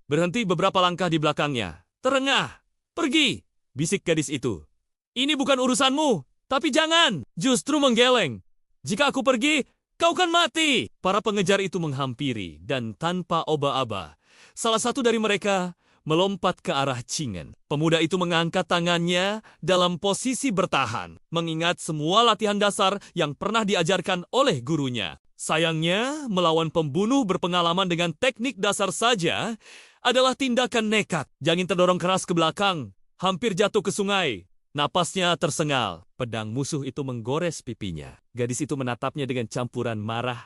berhenti beberapa langkah di belakangnya. Terengah! Pergi!" bisik gadis itu. "Ini bukan urusanmu, tapi jangan justru menggeleng. Jika aku pergi, kau kan mati." Para pengejar itu menghampiri, dan tanpa oba-aba, salah satu dari mereka melompat ke arah Cingen. Pemuda itu mengangkat tangannya dalam posisi bertahan, mengingat semua latihan dasar yang pernah diajarkan oleh gurunya. Sayangnya, melawan pembunuh berpengalaman dengan teknik dasar saja adalah tindakan nekat. Jangin terdorong keras ke belakang, hampir jatuh ke sungai. Napasnya tersengal. Pedang musuh itu menggores pipinya. Gadis itu menatapnya dengan campuran marah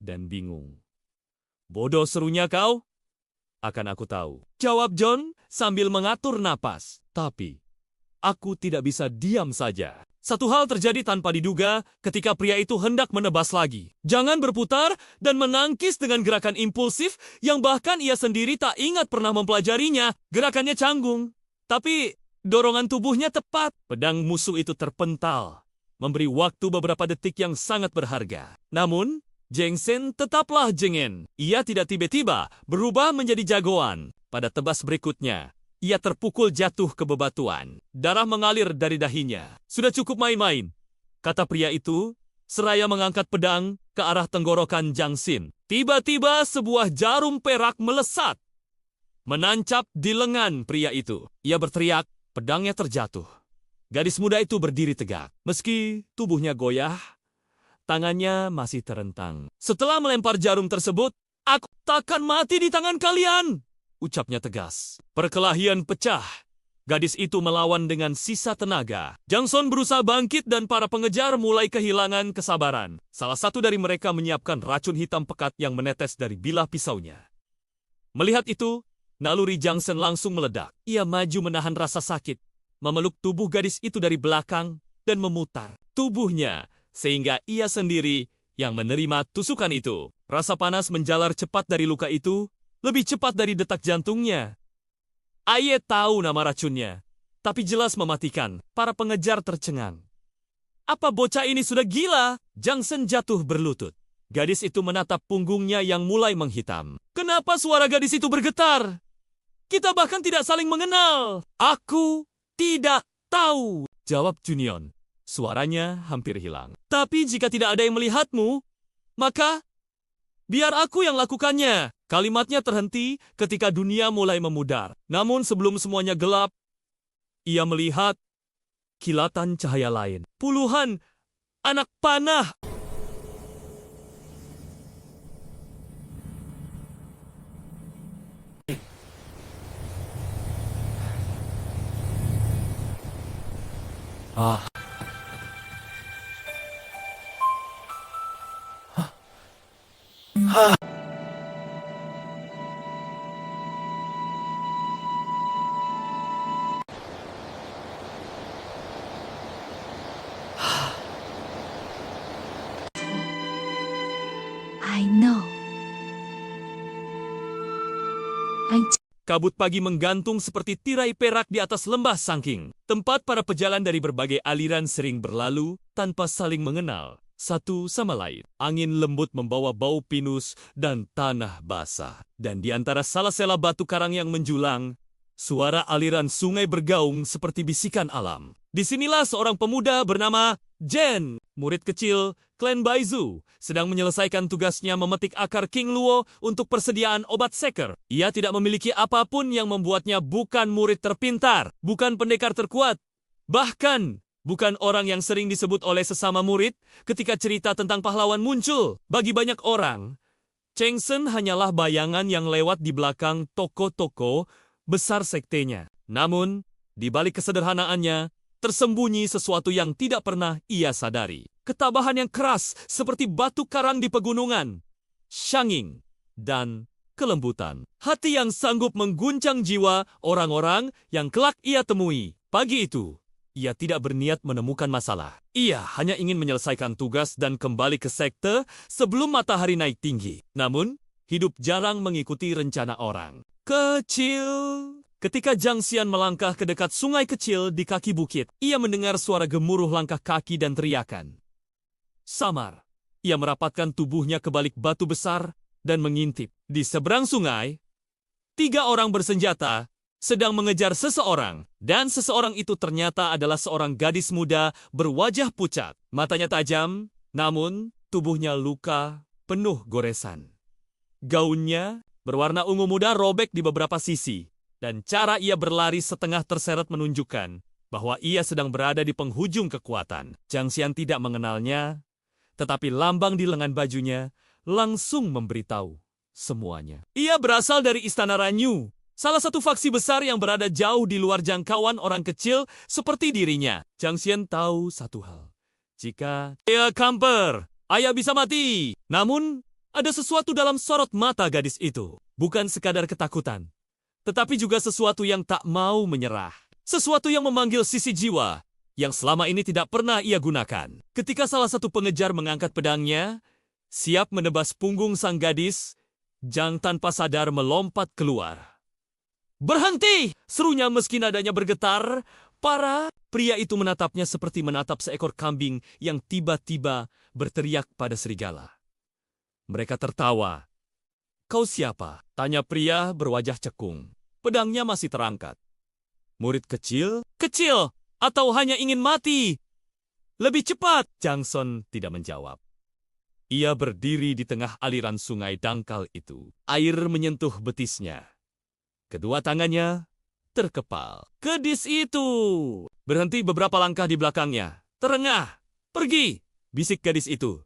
dan bingung. "Bodoh," serunya, "kau? Akan aku tahu," jawab John sambil mengatur napas. Tapi, aku tidak bisa diam saja. Satu hal terjadi tanpa diduga ketika pria itu hendak menebas lagi. Jangan berputar dan menangkis dengan gerakan impulsif yang bahkan ia sendiri tak ingat pernah mempelajarinya. Gerakannya canggung, tapi dorongan tubuhnya tepat. Pedang musuh itu terpental, memberi waktu beberapa detik yang sangat berharga. Namun, Zhang Xian tetaplah jengeng. Ia tidak tiba-tiba berubah menjadi jagoan. Pada tebas berikutnya, ia terpukul jatuh ke bebatuan. Darah mengalir dari dahinya. "Sudah cukup main-main," kata pria itu, seraya mengangkat pedang ke arah tenggorokan Zhang Xian. Tiba-tiba sebuah jarum perak melesat, menancap di lengan pria itu. Ia berteriak, pedangnya terjatuh. Gadis muda itu berdiri tegak. Meski tubuhnya goyah, tangannya masih terentang. "Setelah melempar jarum tersebut, aku takkan mati di tangan kalian," ucapnya tegas. Perkelahian pecah, Gadis itu melawan dengan sisa tenaga. Jangson berusaha bangkit dan para pengejar mulai kehilangan kesabaran. Salah satu dari mereka menyiapkan racun hitam pekat yang menetes dari bilah pisaunya. Melihat itu, naluri Jangson langsung meledak. Ia maju menahan rasa sakit, memeluk tubuh gadis itu dari belakang dan memutar tubuhnya sehingga ia sendiri yang menerima tusukan itu. Rasa panas menjalar cepat dari luka itu, lebih cepat dari detak jantungnya. Aye tahu nama racunnya, tapi jelas mematikan. Para pengejar tercengang. Apa bocah ini sudah gila? Jangson jatuh berlutut. Gadis itu menatap punggungnya yang mulai menghitam. Kenapa suara gadis itu bergetar? Kita bahkan tidak saling mengenal. Aku tidak tahu, jawab Junion. Suaranya hampir hilang. Tapi jika tidak ada yang melihatmu, maka biar aku yang lakukannya. Kalimatnya terhenti ketika dunia mulai memudar. Namun sebelum semuanya gelap, ia melihat kilatan cahaya lain. Puluhan anak panah. I know. Kabut pagi menggantung seperti tirai perak di atas lembah Sangking. Tempat para pejalan dari berbagai aliran sering berlalu tanpa saling mengenal satu sama lain. Angin lembut membawa bau pinus dan tanah basah. Dan di antara salah-sela batu karang yang menjulang, suara aliran sungai bergaung seperti bisikan alam. Disinilah seorang pemuda bernama Jen, murid kecil klan Baizu, sedang menyelesaikan tugasnya memetik akar King Luo untuk persediaan obat seker. Ia tidak memiliki apapun yang membuatnya bukan murid terpintar, bukan pendekar terkuat, bahkan bukan orang yang sering disebut oleh sesama murid ketika cerita tentang pahlawan muncul. Bagi banyak orang, Cheng Sen hanyalah bayangan yang lewat di belakang toko-toko besar sektenya. Namun, di balik kesederhanaannya, tersembunyi sesuatu yang tidak pernah ia sadari. Ketabahan yang keras seperti batu karang di pegunungan, syanging, dan kelembutan. Hati yang sanggup mengguncang jiwa orang-orang yang kelak ia temui. Pagi itu, ia tidak berniat menemukan masalah. Ia hanya ingin menyelesaikan tugas dan kembali ke sekte sebelum matahari naik tinggi. Namun, hidup jarang mengikuti rencana orang. Kecil. Ketika Zhang Xian melangkah ke dekat sungai kecil di kaki bukit, ia mendengar suara gemuruh langkah kaki dan teriakan. Samar. Ia merapatkan tubuhnya ke balik batu besar dan mengintip. Di seberang sungai, 3 orang bersenjata sedang mengejar seseorang. Dan seseorang itu ternyata adalah seorang gadis muda berwajah pucat. Matanya tajam, namun tubuhnya luka penuh goresan. Gaunnya berwarna ungu muda robek di beberapa sisi. Dan cara ia berlari setengah terseret menunjukkan bahwa ia sedang berada di penghujung kekuatan. Zhang Xian tidak mengenalnya, tetapi lambang di lengan bajunya langsung memberitahu semuanya. Ia berasal dari Istana Ranyu, salah satu faksi besar yang berada jauh di luar jangkauan orang kecil seperti dirinya. Zhang Xian tahu satu hal. Jika ia kamper, ayah bisa mati. Namun, ada sesuatu dalam sorot mata gadis itu. Bukan sekadar ketakutan, tetapi juga sesuatu yang tak mau menyerah. Sesuatu yang memanggil sisi jiwa yang selama ini tidak pernah ia gunakan. Ketika salah satu pengejar mengangkat pedangnya, siap menebas punggung sang gadis, Zhang tanpa sadar melompat keluar. "Berhenti!" serunya meski nadanya bergetar. Para pria itu menatapnya seperti menatap seekor kambing yang tiba-tiba berteriak pada serigala. Mereka tertawa. "Kau siapa?" tanya pria berwajah cekung. Pedangnya masih terangkat. "Murid kecil? Kecil! Atau hanya ingin mati? Lebih cepat!" Jangson tidak menjawab. Ia berdiri di tengah aliran sungai dangkal itu. Air menyentuh betisnya. Kedua tangannya terkepal. "Gadis itu!" berhenti beberapa langkah di belakangnya. "Terengah! Pergi!" bisik gadis itu.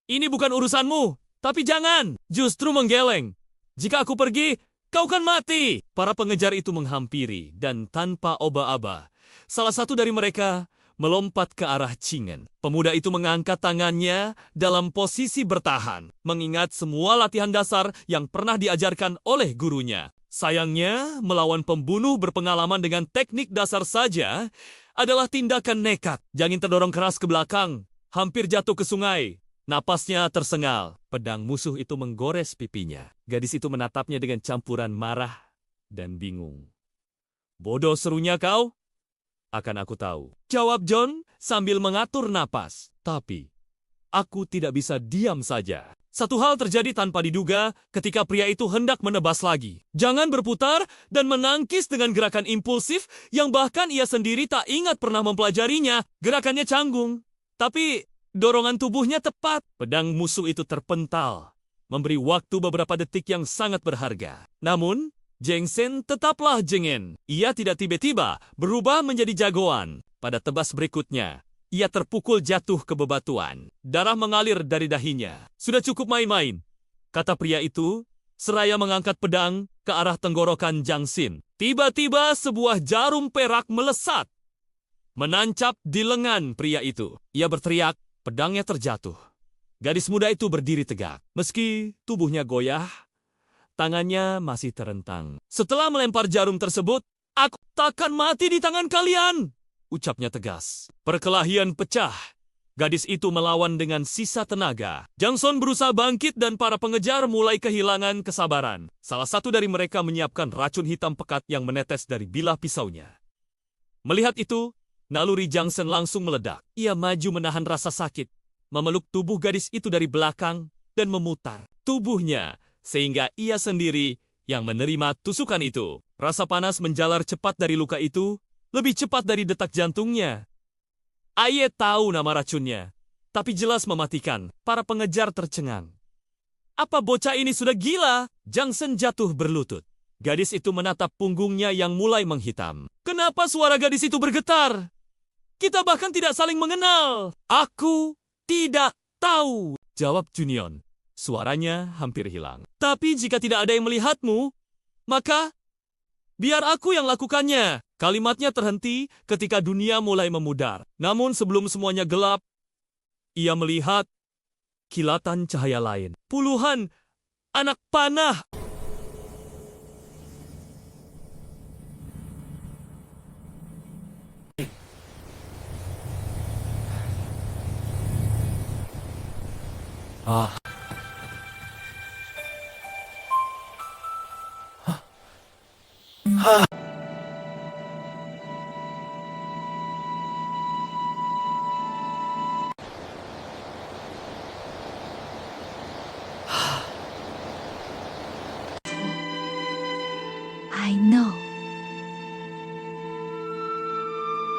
"Ini bukan urusanmu, tapi jangan! Justru menggeleng. Jika aku pergi, Kau kan mati! Para pengejar itu menghampiri dan tanpa oba-aba, salah satu dari mereka melompat ke arah Chingen. Pemuda itu mengangkat tangannya dalam posisi bertahan, mengingat semua latihan dasar yang pernah diajarkan oleh gurunya. Sayangnya, melawan pembunuh berpengalaman dengan teknik dasar saja adalah tindakan nekat. Jangin terdorong keras ke belakang, hampir jatuh ke sungai. Napasnya tersengal. Pedang musuh itu menggores pipinya. Gadis itu menatapnya dengan campuran marah dan bingung. Bodoh, serunya kau? Akan aku tahu, jawab John sambil mengatur napas. Tapi, aku tidak bisa diam saja. Satu hal terjadi tanpa diduga ketika pria itu hendak menebas lagi. Jangan berputar dan menangkis dengan gerakan impulsif yang bahkan ia sendiri tak ingat pernah mempelajarinya. Gerakannya canggung, tapi dorongan tubuhnya tepat. Pedang musuh itu terpental, memberi waktu beberapa detik yang sangat berharga. Namun, Jengsen tetaplah Jengen. Ia tidak tiba-tiba berubah menjadi jagoan. Pada tebas berikutnya, ia terpukul jatuh ke bebatuan. Darah mengalir dari dahinya. Sudah cukup main-main, kata pria itu, seraya mengangkat pedang ke arah tenggorokan Jangsin. Tiba-tiba sebuah jarum perak melesat, menancap di lengan pria itu. Ia berteriak, pedangnya terjatuh. Gadis muda itu berdiri tegak. Meski tubuhnya goyah, tangannya masih terentang. Setelah melempar jarum tersebut, aku takkan mati di tangan kalian, ucapnya tegas. Perkelahian pecah. Gadis itu melawan dengan sisa tenaga. Jangson berusaha bangkit dan para pengejar mulai kehilangan kesabaran. Salah satu dari mereka menyiapkan racun hitam pekat yang menetes dari bilah pisaunya. Melihat itu, naluri Jangsen langsung meledak. Ia maju menahan rasa sakit, memeluk tubuh gadis itu dari belakang dan memutar tubuhnya sehingga ia sendiri yang menerima tusukan itu. Rasa panas menjalar cepat dari luka itu, lebih cepat dari detak jantungnya. Aye tahu nama racunnya, tapi jelas mematikan. Para pengejar tercengang. Apa bocah ini sudah gila? Jangsen jatuh berlutut. Gadis itu menatap punggungnya yang mulai menghitam. Kenapa suara gadis itu bergetar? Kita bahkan tidak saling mengenal. Aku tidak tahu, jawab Junion. Suaranya hampir hilang. Tapi jika tidak ada yang melihatmu, maka biar aku yang lakukannya. Kalimatnya terhenti ketika dunia mulai memudar. Namun sebelum semuanya gelap, ia melihat kilatan cahaya lain. Puluhan anak panah. I know.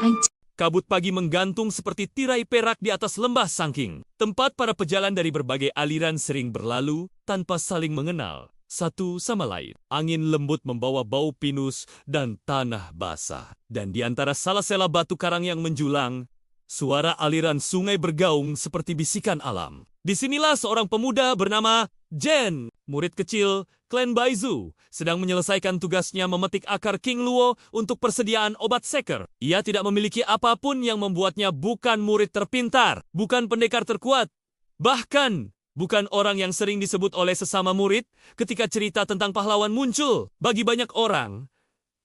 Anh Kabut pagi menggantung seperti tirai perak di atas lembah Sangking. Tempat para pejalan dari berbagai aliran sering berlalu tanpa saling mengenal satu sama lain. Angin lembut membawa bau pinus dan tanah basah. Dan di antara sela-sela batu karang yang menjulang, suara aliran sungai bergaung seperti bisikan alam. Disinilah seorang pemuda bernama Jen, murid kecil klan Baizu, sedang menyelesaikan tugasnya memetik akar King Luo untuk persediaan obat seker. Ia tidak memiliki apapun yang membuatnya bukan murid terpintar, bukan pendekar terkuat, bahkan bukan orang yang sering disebut oleh sesama murid ketika cerita tentang pahlawan muncul. Bagi banyak orang,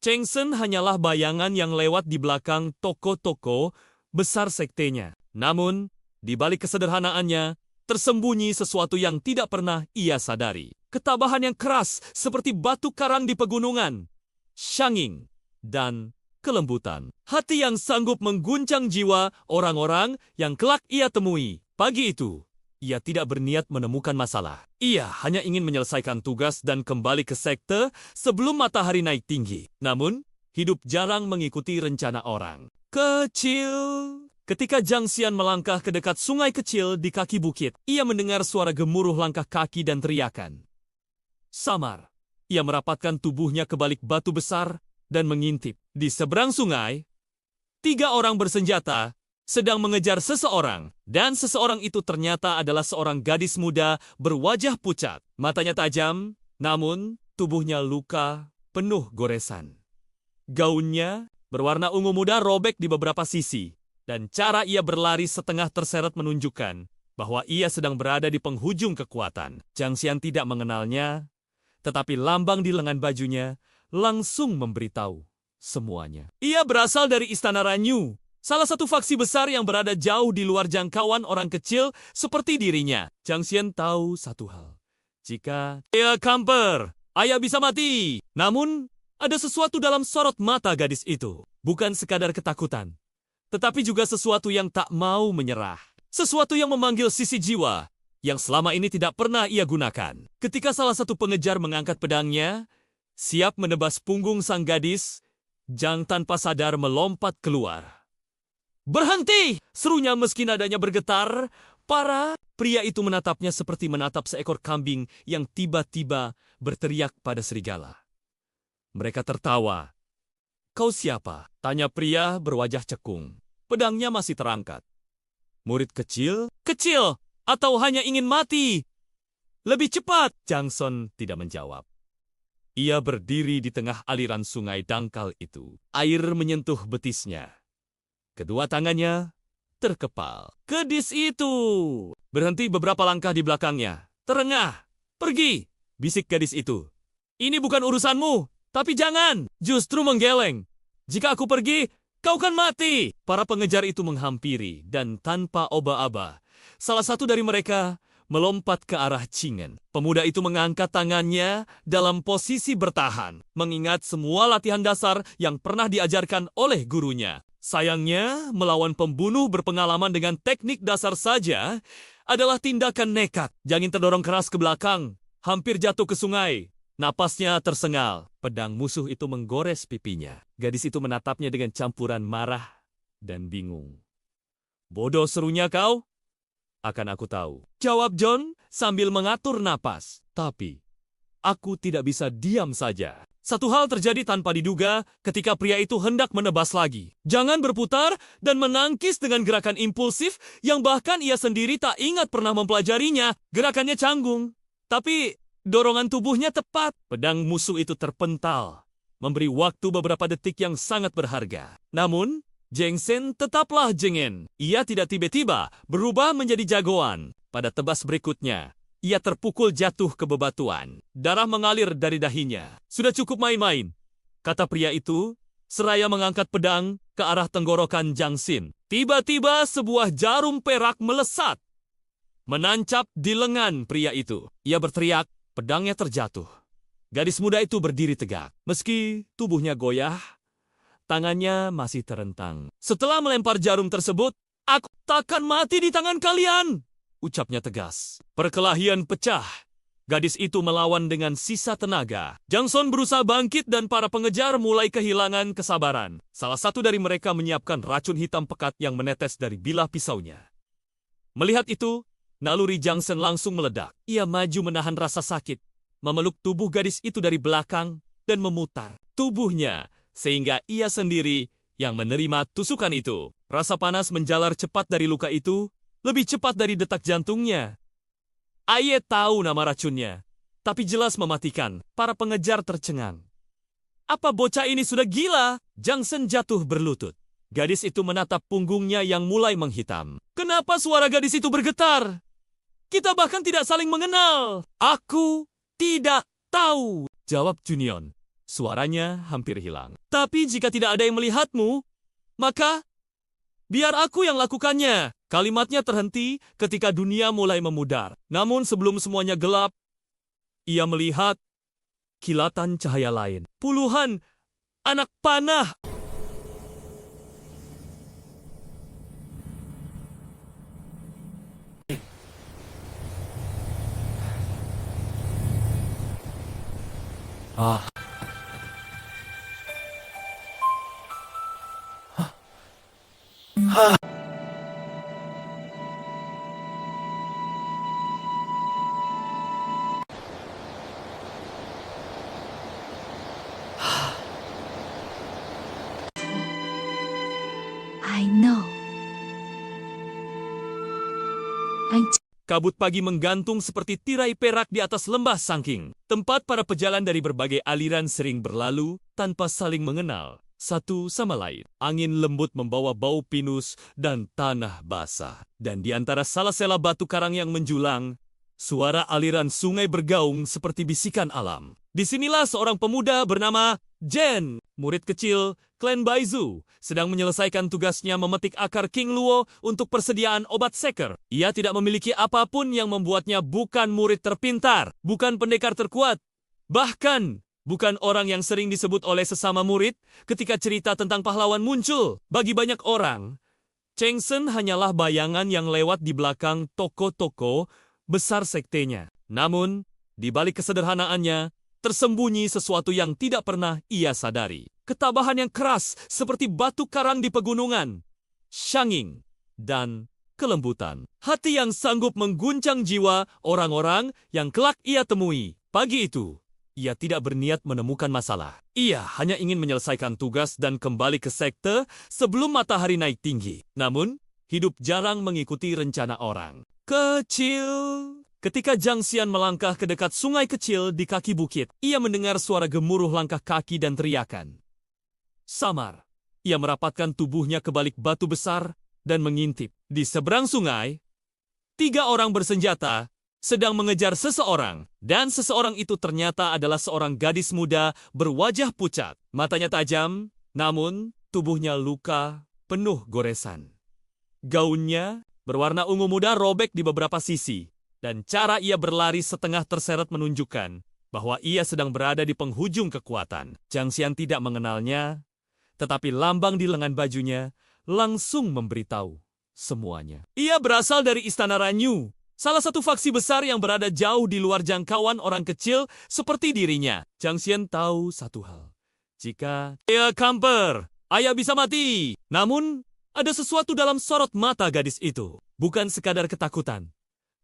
Chengsen hanyalah bayangan yang lewat di belakang toko-toko besar sektenya. Namun, di balik kesederhanaannya, tersembunyi sesuatu yang tidak pernah ia sadari. Ketabahan yang keras seperti batu karang di pegunungan, syanging, dan kelembutan. Hati yang sanggup mengguncang jiwa orang-orang yang kelak ia temui. Pagi itu, ia tidak berniat menemukan masalah. Ia hanya ingin menyelesaikan tugas dan kembali ke sekte sebelum matahari naik tinggi. Namun, hidup jarang mengikuti rencana orang. Kecil. Ketika Zhang Xian melangkah ke dekat sungai kecil di kaki bukit, ia mendengar suara gemuruh langkah kaki dan teriakan. Samar. Ia merapatkan tubuhnya ke balik batu besar dan mengintip. Di seberang sungai, 3 orang bersenjata sedang mengejar seseorang, dan seseorang itu ternyata adalah seorang gadis muda berwajah pucat. Matanya tajam, namun tubuhnya luka, penuh goresan. Gaunnya berwarna ungu muda robek di beberapa sisi, dan cara ia berlari setengah terseret menunjukkan bahwa ia sedang berada di penghujung kekuatan. Zhang Xian tidak mengenalnya, tetapi lambang di lengan bajunya langsung memberitahu semuanya. Ia berasal dari Istana Ranyu, salah satu faksi besar yang berada jauh di luar jangkauan orang kecil seperti dirinya. Zhang Xian tahu satu hal. Jika ia kamper, ayah bisa mati. Namun, ada sesuatu dalam sorot mata gadis itu. Bukan sekadar ketakutan, tetapi juga sesuatu yang tak mau menyerah. Sesuatu yang memanggil sisi jiwa yang selama ini tidak pernah ia gunakan. Ketika salah satu pengejar mengangkat pedangnya, siap menebas punggung sang gadis, Zhang tanpa sadar melompat keluar. "Berhenti!" serunya meski nadanya bergetar. Pria itu menatapnya seperti menatap seekor kambing yang tiba-tiba berteriak pada serigala. Mereka tertawa. "Kau siapa?" tanya pria berwajah cekung. Pedangnya masih terangkat. "Murid kecil? Kecil! Atau hanya ingin mati? Lebih cepat!" Zhang Son tidak menjawab. Ia berdiri di tengah aliran sungai dangkal itu. Air menyentuh betisnya. Kedua tangannya terkepal. "Gadis itu berhenti beberapa langkah di belakangnya. Terengah, pergi!" bisik gadis itu. "Ini bukan urusanmu, tapi jangan justru menggeleng. Jika aku pergi, kau kan mati." Para pengejar itu menghampiri dan tanpa oba-aba, salah satu dari mereka melompat ke arah Cingen. Pemuda itu mengangkat tangannya dalam posisi bertahan, mengingat semua latihan dasar yang pernah diajarkan oleh gurunya. Sayangnya, melawan pembunuh berpengalaman dengan teknik dasar saja adalah tindakan nekat. Jangin terdorong keras ke belakang, hampir jatuh ke sungai. Napasnya tersengal. Pedang musuh itu menggores pipinya. Gadis itu menatapnya dengan campuran marah dan bingung. "Bodoh," serunya, "kau? Akan aku tahu," jawab John sambil mengatur napas. Tapi, aku tidak bisa diam saja. Satu hal terjadi tanpa diduga ketika pria itu hendak menebas lagi. Jangan berputar dan menangkis dengan gerakan impulsif yang bahkan ia sendiri tak ingat pernah mempelajarinya. Gerakannya canggung, tapi dorongan tubuhnya tepat. Pedang musuh itu terpental, memberi waktu beberapa detik yang sangat berharga. Namun, Zhang Xian tetaplah jengeng. Ia tidak tiba-tiba berubah menjadi jagoan. Pada tebas berikutnya, ia terpukul jatuh ke bebatuan. Darah mengalir dari dahinya. "Sudah cukup main-main," kata pria itu, seraya mengangkat pedang ke arah tenggorokan Zhang Xian. Tiba-tiba sebuah jarum perak melesat, menancap di lengan pria itu. Ia berteriak, pedangnya terjatuh. Gadis muda itu berdiri tegak. Meski tubuhnya goyah, tangannya masih terentang. "Setelah melempar jarum tersebut, aku takkan mati di tangan kalian," ucapnya tegas. Perkelahian pecah. Gadis itu melawan dengan sisa tenaga. Zhang Son berusaha bangkit dan para pengejar mulai kehilangan kesabaran. Salah satu dari mereka menyiapkan racun hitam pekat yang menetes dari bilah pisaunya. Melihat itu, naluri Zhang Son langsung meledak. Ia maju menahan rasa sakit, memeluk tubuh gadis itu dari belakang dan memutar tubuhnya sehingga ia sendiri yang menerima tusukan itu. Rasa panas menjalar cepat dari luka itu, lebih cepat dari detak jantungnya. Aye tahu nama racunnya, tapi jelas mematikan. Para pengejar tercengang. "Apa bocah ini sudah gila?" Zhang Xian jatuh berlutut. Gadis itu menatap punggungnya yang mulai menghitam. "Kenapa suara gadis itu bergetar? Kita bahkan tidak saling mengenal." "Aku tidak tahu," jawab Junion. Suaranya hampir hilang. "Tapi jika tidak ada yang melihatmu, maka biar aku yang lakukannya." Kalimatnya terhenti ketika dunia mulai memudar. Namun sebelum semuanya gelap, ia melihat kilatan cahaya lain. Puluhan anak panah. I know. Anh Kabut pagi menggantung seperti tirai perak di atas lembah Sangking, tempat para pejalan dari berbagai aliran sering berlalu tanpa saling mengenal satu sama lain. Angin lembut membawa bau pinus dan tanah basah. Dan di antara sela-sela batu karang yang menjulang, suara aliran sungai bergaung seperti bisikan alam. Disinilah seorang pemuda bernama Jen, murid kecil klan Baizu, sedang menyelesaikan tugasnya memetik akar King Luo untuk persediaan obat seker. Ia tidak memiliki apapun yang membuatnya bukan murid terpintar, bukan pendekar terkuat, bahkan bukan orang yang sering disebut oleh sesama murid ketika cerita tentang pahlawan muncul. Bagi banyak orang, Cheng Sen hanyalah bayangan yang lewat di belakang toko-toko besar sektenya. Namun, di balik kesederhanaannya, tersembunyi sesuatu yang tidak pernah ia sadari. Ketabahan yang keras seperti batu karang di pegunungan, syanging, dan kelembutan. Hati yang sanggup mengguncang jiwa orang-orang yang kelak ia temui. Pagi itu, ia tidak berniat menemukan masalah. Ia hanya ingin menyelesaikan tugas dan kembali ke sekte sebelum matahari naik tinggi. Namun, hidup jarang mengikuti rencana orang. Kecil. Ketika Zhang Xian melangkah ke dekat sungai kecil di kaki bukit, ia mendengar suara gemuruh langkah kaki dan teriakan. Samar. Ia merapatkan tubuhnya ke balik batu besar dan mengintip. Di seberang sungai, 3 orang bersenjata sedang mengejar seseorang, dan seseorang itu ternyata adalah seorang gadis muda berwajah pucat. Matanya tajam, namun tubuhnya luka penuh goresan. Gaunnya berwarna ungu muda robek di beberapa sisi, dan cara ia berlari setengah terseret menunjukkan bahwa ia sedang berada di penghujung kekuatan. Zhang Xian tidak mengenalnya, tetapi lambang di lengan bajunya langsung memberitahu semuanya. Ia berasal dari Istana Ranyu, salah satu faksi besar yang berada jauh di luar jangkauan orang kecil seperti dirinya. Zhang Xian tahu satu hal. Jika ia kamper, ayah bisa mati. Namun, ada sesuatu dalam sorot mata gadis itu. Bukan sekadar ketakutan,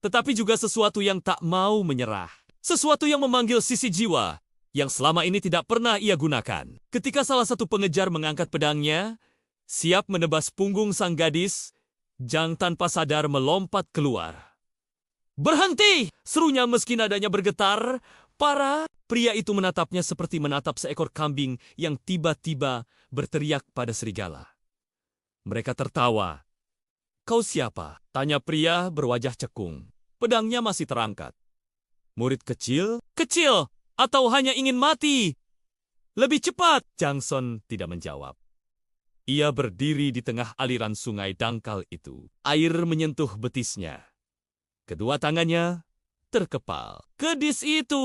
tetapi juga sesuatu yang tak mau menyerah. Sesuatu yang memanggil sisi jiwa yang selama ini tidak pernah ia gunakan. Ketika salah satu pengejar mengangkat pedangnya, siap menebas punggung sang gadis, Zhang tanpa sadar melompat keluar. "Berhenti!" serunya meski nadanya bergetar. Para pria itu menatapnya seperti menatap seekor kambing yang tiba-tiba berteriak pada serigala. Mereka tertawa. "Kau siapa?" tanya pria berwajah cekung. Pedangnya masih terangkat. "Murid kecil? Kecil! Atau hanya ingin mati? Lebih cepat!" Zhang Son tidak menjawab. Ia berdiri di tengah aliran sungai dangkal itu. Air menyentuh betisnya. Kedua tangannya terkepal. "Gadis itu!"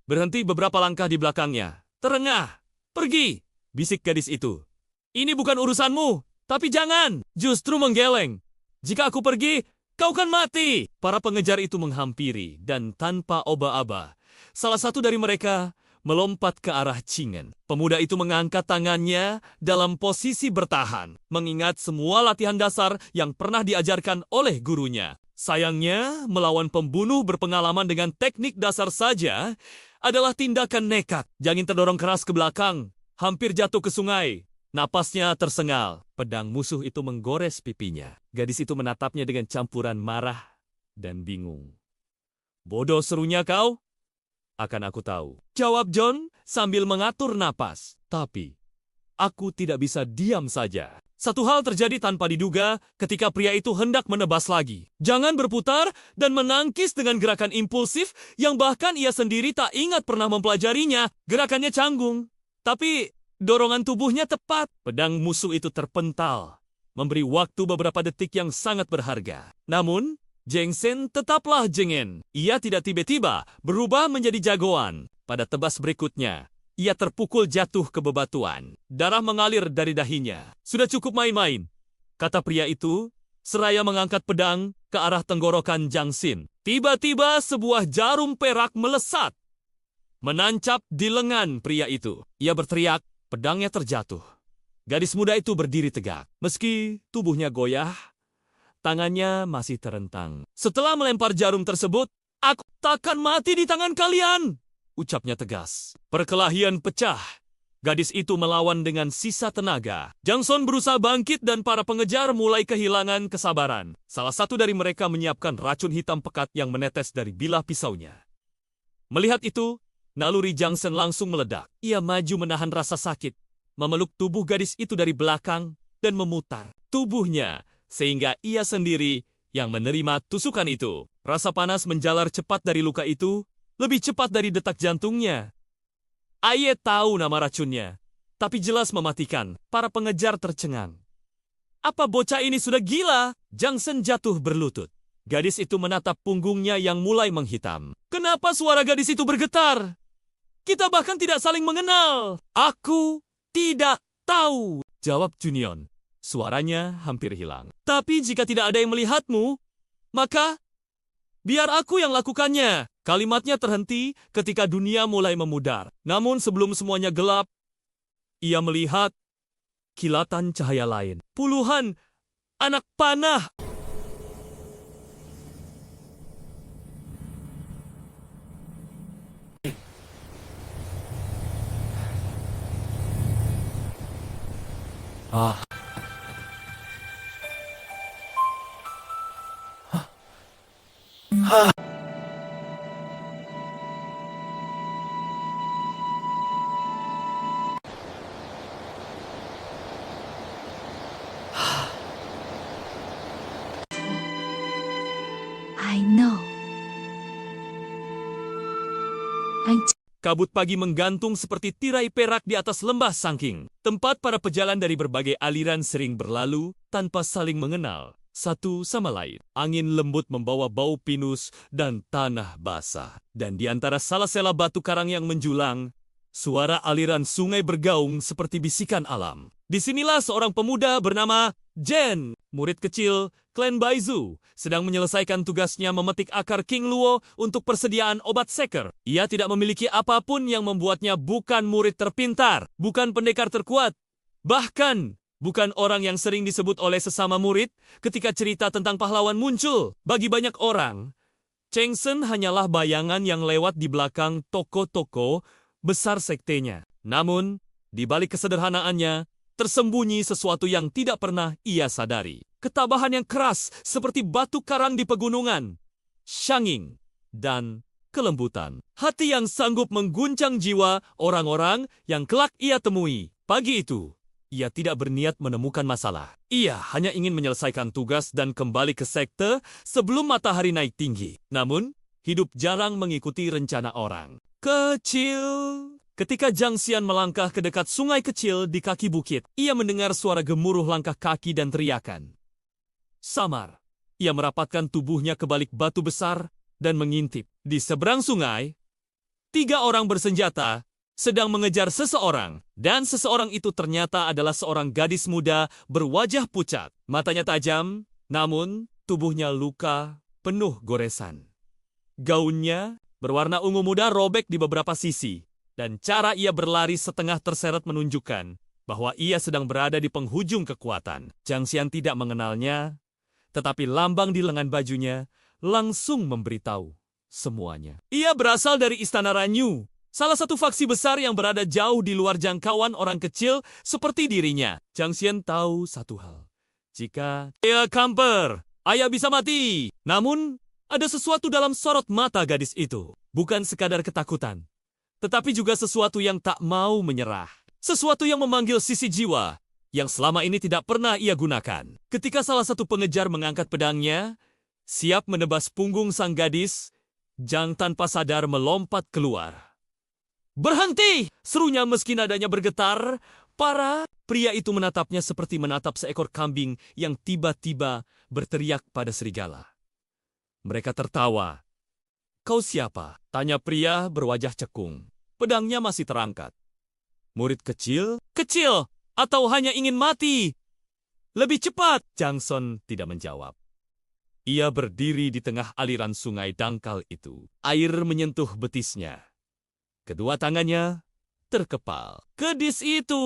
berhenti beberapa langkah di belakangnya. "Terengah! Pergi!" bisik gadis itu. "Ini bukan urusanmu, tapi jangan! Justru menggeleng. Jika aku pergi, kau kan mati!" Para pengejar itu menghampiri, dan tanpa oba-aba, salah satu dari mereka melompat ke arah Cingen. Pemuda itu mengangkat tangannya dalam posisi bertahan, mengingat semua latihan dasar yang pernah diajarkan oleh gurunya. Sayangnya, melawan pembunuh berpengalaman dengan teknik dasar saja adalah tindakan nekat. Jangin terdorong keras ke belakang, hampir jatuh ke sungai. Napasnya tersengal. Pedang musuh itu menggores pipinya. Gadis itu menatapnya dengan campuran marah dan bingung. "Bodoh," serunya, "kau? Akan aku tahu," jawab John sambil mengatur napas. Tapi, aku tidak bisa diam saja. Satu hal terjadi tanpa diduga ketika pria itu hendak menebas lagi. Jangan berputar dan menangkis dengan gerakan impulsif yang bahkan ia sendiri tak ingat pernah mempelajarinya. Gerakannya canggung, tapi dorongan tubuhnya tepat. Pedang musuh itu terpental, memberi waktu beberapa detik yang sangat berharga. Namun, Zhang Xian tetaplah jengeng. Ia tidak tiba-tiba berubah menjadi jagoan. Pada tebas berikutnya, ia terpukul jatuh ke bebatuan. Darah mengalir dari dahinya. "Sudah cukup main-main," kata pria itu, seraya mengangkat pedang ke arah tenggorokan Zhang Xian. Tiba-tiba sebuah jarum perak melesat, menancap di lengan pria itu. Ia berteriak, pedangnya terjatuh. Gadis muda itu berdiri tegak. Meski tubuhnya goyah, tangannya masih terentang. "Setelah melempar jarum tersebut, aku takkan mati di tangan kalian," ucapnya tegas. Perkelahian pecah. Gadis itu melawan dengan sisa tenaga. Jangson berusaha bangkit dan para pengejar mulai kehilangan kesabaran. Salah satu dari mereka menyiapkan racun hitam pekat yang menetes dari bilah pisaunya. Melihat itu, naluri Jangson langsung meledak. Ia maju menahan rasa sakit, memeluk tubuh gadis itu dari belakang dan memutar tubuhnya sehingga ia sendiri yang menerima tusukan itu. Rasa panas menjalar cepat dari luka itu, lebih cepat dari detak jantungnya. Aye tahu nama racunnya, tapi jelas mematikan. Para pengejar tercengang. Apa bocah ini sudah gila? Jangson jatuh berlutut. Gadis itu menatap punggungnya yang mulai menghitam. Kenapa suara gadis itu bergetar? Kita bahkan tidak saling mengenal. Aku tidak tahu, jawab Junion. Suaranya hampir hilang. Tapi jika tidak ada yang melihatmu, maka biar aku yang lakukannya. Kalimatnya terhenti ketika dunia mulai memudar. Namun sebelum semuanya gelap, ia melihat kilatan cahaya lain. Puluhan anak panah. I know. Anh Kabut pagi menggantung seperti tirai perak di atas lembah Sangking. Tempat para pejalan dari berbagai aliran sering berlalu tanpa saling mengenal satu sama lain. Angin lembut membawa bau pinus dan tanah basah. Dan di antara sela-sela batu karang yang menjulang, suara aliran sungai bergaung seperti bisikan alam. Disinilah seorang pemuda bernama Jen, murid kecil klan Baizu, sedang menyelesaikan tugasnya memetik akar King Luo untuk persediaan obat seker. Ia tidak memiliki apapun yang membuatnya bukan murid terpintar, bukan pendekar terkuat, bahkan bukan orang yang sering disebut oleh sesama murid ketika cerita tentang pahlawan muncul. Bagi banyak orang, Changsen hanyalah bayangan yang lewat di belakang toko-toko besar sektenya. Namun, di balik kesederhanaannya, tersembunyi sesuatu yang tidak pernah ia sadari. Ketabahan yang keras seperti batu karang di pegunungan, syanging, dan kelembutan. Hati yang sanggup mengguncang jiwa orang-orang yang kelak ia temui. Pagi itu, ia tidak berniat menemukan masalah. Ia hanya ingin menyelesaikan tugas dan kembali ke sekte sebelum matahari naik tinggi. Namun, hidup jarang mengikuti rencana orang. Kecil. Ketika Zhang Xian melangkah ke dekat sungai kecil di kaki bukit, ia mendengar suara gemuruh langkah kaki dan teriakan. Samar. Ia merapatkan tubuhnya ke balik batu besar dan mengintip. Di seberang sungai, 3 orang bersenjata sedang mengejar seseorang, dan seseorang itu ternyata adalah seorang gadis muda berwajah pucat. Matanya tajam, namun tubuhnya luka penuh goresan. Gaunnya berwarna ungu muda robek di beberapa sisi, dan cara ia berlari setengah terseret menunjukkan bahwa ia sedang berada di penghujung kekuatan. Zhang Xian tidak mengenalnya, tetapi lambang di lengan bajunya langsung memberitahu semuanya. Ia berasal dari Istana Ranyu, salah satu faksi besar yang berada jauh di luar jangkauan orang kecil seperti dirinya. Zhang Xian tahu satu hal. Jika ia kamper, ayah bisa mati. Namun, ada sesuatu dalam sorot mata gadis itu. Bukan sekadar ketakutan, tetapi juga sesuatu yang tak mau menyerah. Sesuatu yang memanggil sisi jiwa yang selama ini tidak pernah ia gunakan. Ketika salah satu pengejar mengangkat pedangnya, siap menebas punggung sang gadis, Zhang tanpa sadar melompat keluar. "Berhenti!" serunya meski nadanya bergetar. Para pria itu menatapnya seperti menatap seekor kambing yang tiba-tiba berteriak pada serigala. Mereka tertawa. "Kau siapa?" tanya pria berwajah cekung. Pedangnya masih terangkat. "Murid kecil?" "Kecil! Atau hanya ingin mati?" "Lebih cepat!" Jangson tidak menjawab. Ia berdiri di tengah aliran sungai dangkal itu. Air menyentuh betisnya. Kedua tangannya terkepal. "Gadis itu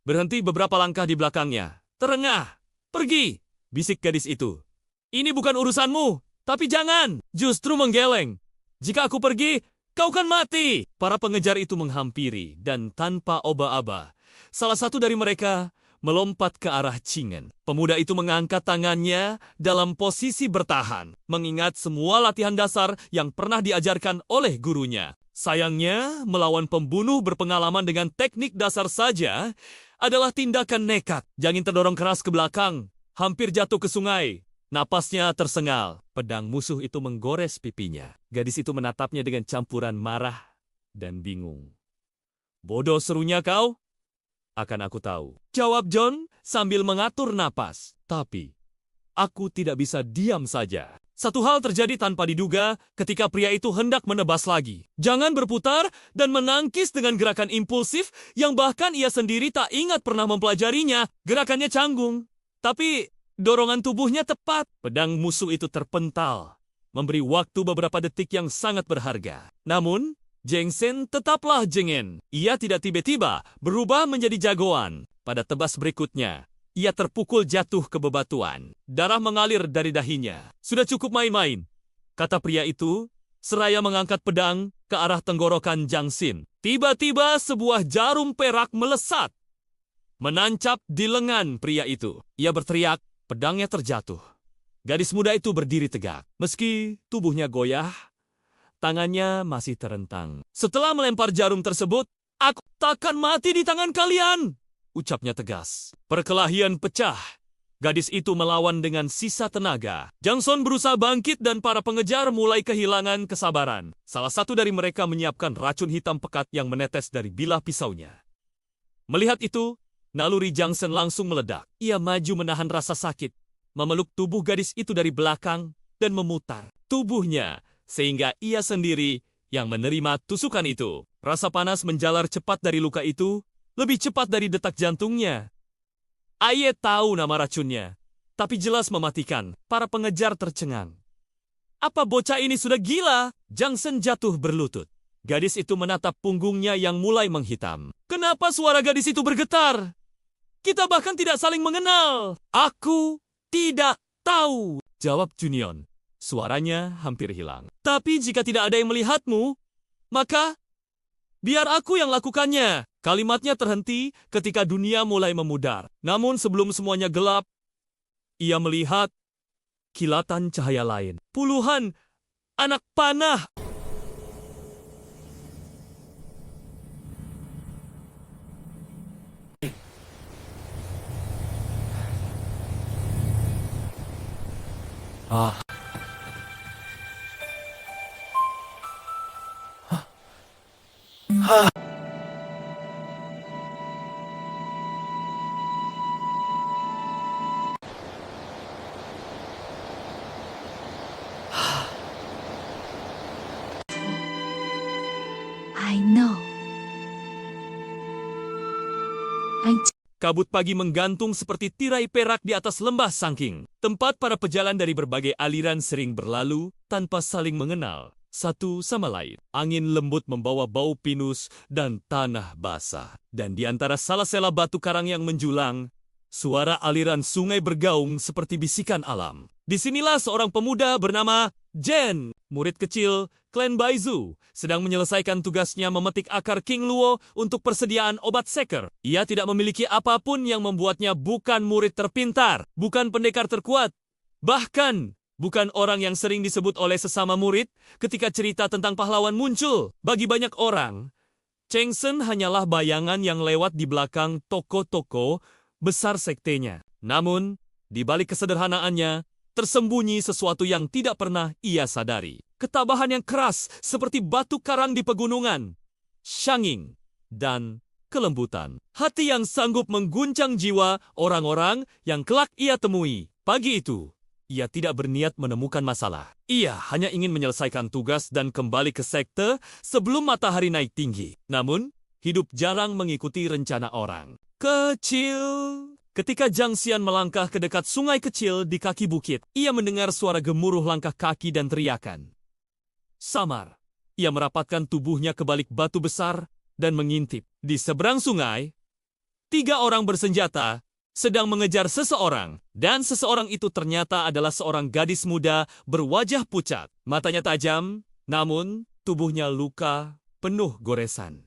berhenti beberapa langkah di belakangnya. Terengah, pergi!" bisik gadis itu. "Ini bukan urusanmu, tapi jangan justru menggeleng. Jika aku pergi, Kau kan mati! Para pengejar itu menghampiri, dan tanpa oba-aba, salah satu dari mereka melompat ke arah Cingen. Pemuda itu mengangkat tangannya dalam posisi bertahan, mengingat semua latihan dasar yang pernah diajarkan oleh gurunya. Sayangnya, melawan pembunuh berpengalaman dengan teknik dasar saja adalah tindakan nekat. Jangin terdorong keras ke belakang, hampir jatuh ke sungai. Napasnya tersengal. Pedang musuh itu menggores pipinya. Gadis itu menatapnya dengan campuran marah dan bingung. Bodoh, serunya kau? Akan aku tahu, jawab John sambil mengatur napas. Tapi, aku tidak bisa diam saja. Satu hal terjadi tanpa diduga ketika pria itu hendak menebas lagi. Jangan berputar dan menangkis dengan gerakan impulsif yang bahkan ia sendiri tak ingat pernah mempelajarinya. Gerakannya canggung, tapi dorongan tubuhnya tepat. Pedang musuh itu terpental, memberi waktu beberapa detik yang sangat berharga. Namun, Jengsen tetaplah jengen. Ia tidak tiba-tiba berubah menjadi jagoan. Pada tebas berikutnya, ia terpukul jatuh ke bebatuan. Darah mengalir dari dahinya. Sudah cukup main-main, kata pria itu, seraya mengangkat pedang ke arah tenggorokan Jangsin. Tiba-tiba sebuah jarum perak melesat, menancap di lengan pria itu. Ia berteriak, pedangnya terjatuh. Gadis muda itu berdiri tegak. Meski tubuhnya goyah, tangannya masih terentang. Setelah melempar jarum tersebut, aku takkan mati di tangan kalian, ucapnya tegas. Perkelahian pecah. Gadis itu melawan dengan sisa tenaga. Jangson berusaha bangkit dan para pengejar mulai kehilangan kesabaran. Salah satu dari mereka menyiapkan racun hitam pekat yang menetes dari bilah pisaunya. Melihat itu, naluri Jangsen langsung meledak. Ia maju menahan rasa sakit, memeluk tubuh gadis itu dari belakang dan memutar tubuhnya sehingga ia sendiri yang menerima tusukan itu. Rasa panas menjalar cepat dari luka itu, lebih cepat dari detak jantungnya. Aye tahu nama racunnya, tapi jelas mematikan. Para pengejar tercengang. Apa bocah ini sudah gila? Jangsen jatuh berlutut. Gadis itu menatap punggungnya yang mulai menghitam. Kenapa suara gadis itu bergetar? Kita bahkan tidak saling mengenal. Aku tidak tahu, jawab Junion. Suaranya hampir hilang. Tapi jika tidak ada yang melihatmu, maka biar aku yang lakukannya. Kalimatnya terhenti ketika dunia mulai memudar. Namun sebelum semuanya gelap, ia melihat kilatan cahaya lain. Puluhan anak panah. I know. Kabut pagi menggantung seperti tirai perak di atas lembah Sangking. Tempat para pejalan dari berbagai aliran sering berlalu tanpa saling mengenal satu sama lain. Angin lembut membawa bau pinus dan tanah basah. Dan di antara salah-sela batu karang yang menjulang, suara aliran sungai bergaung seperti bisikan alam. Disinilah seorang pemuda bernama Jen, murid kecil klan Baizu, sedang menyelesaikan tugasnya memetik akar King Luo untuk persediaan obat seker. Ia tidak memiliki apapun yang membuatnya bukan murid terpintar, bukan pendekar terkuat, bahkan bukan orang yang sering disebut oleh sesama murid ketika cerita tentang pahlawan muncul. Bagi banyak orang, Cheng Sen hanyalah bayangan yang lewat di belakang toko-toko besar sektenya. Namun, di balik kesederhanaannya, tersembunyi sesuatu yang tidak pernah ia sadari. Ketabahan yang keras seperti batu karang di pegunungan, syanging, dan kelembutan. Hati yang sanggup mengguncang jiwa orang-orang yang kelak ia temui. Pagi itu, ia tidak berniat menemukan masalah. Ia hanya ingin menyelesaikan tugas dan kembali ke sekte sebelum matahari naik tinggi. Namun, hidup jarang mengikuti rencana orang. Kecil. Ketika Zhang Xian melangkah ke dekat sungai kecil di kaki bukit, ia mendengar suara gemuruh langkah kaki dan teriakan. Samar. Ia merapatkan tubuhnya ke balik batu besar dan mengintip. Di seberang sungai, 3 orang bersenjata sedang mengejar seseorang. Dan seseorang itu ternyata adalah seorang gadis muda berwajah pucat. Matanya tajam, namun tubuhnya luka, penuh goresan.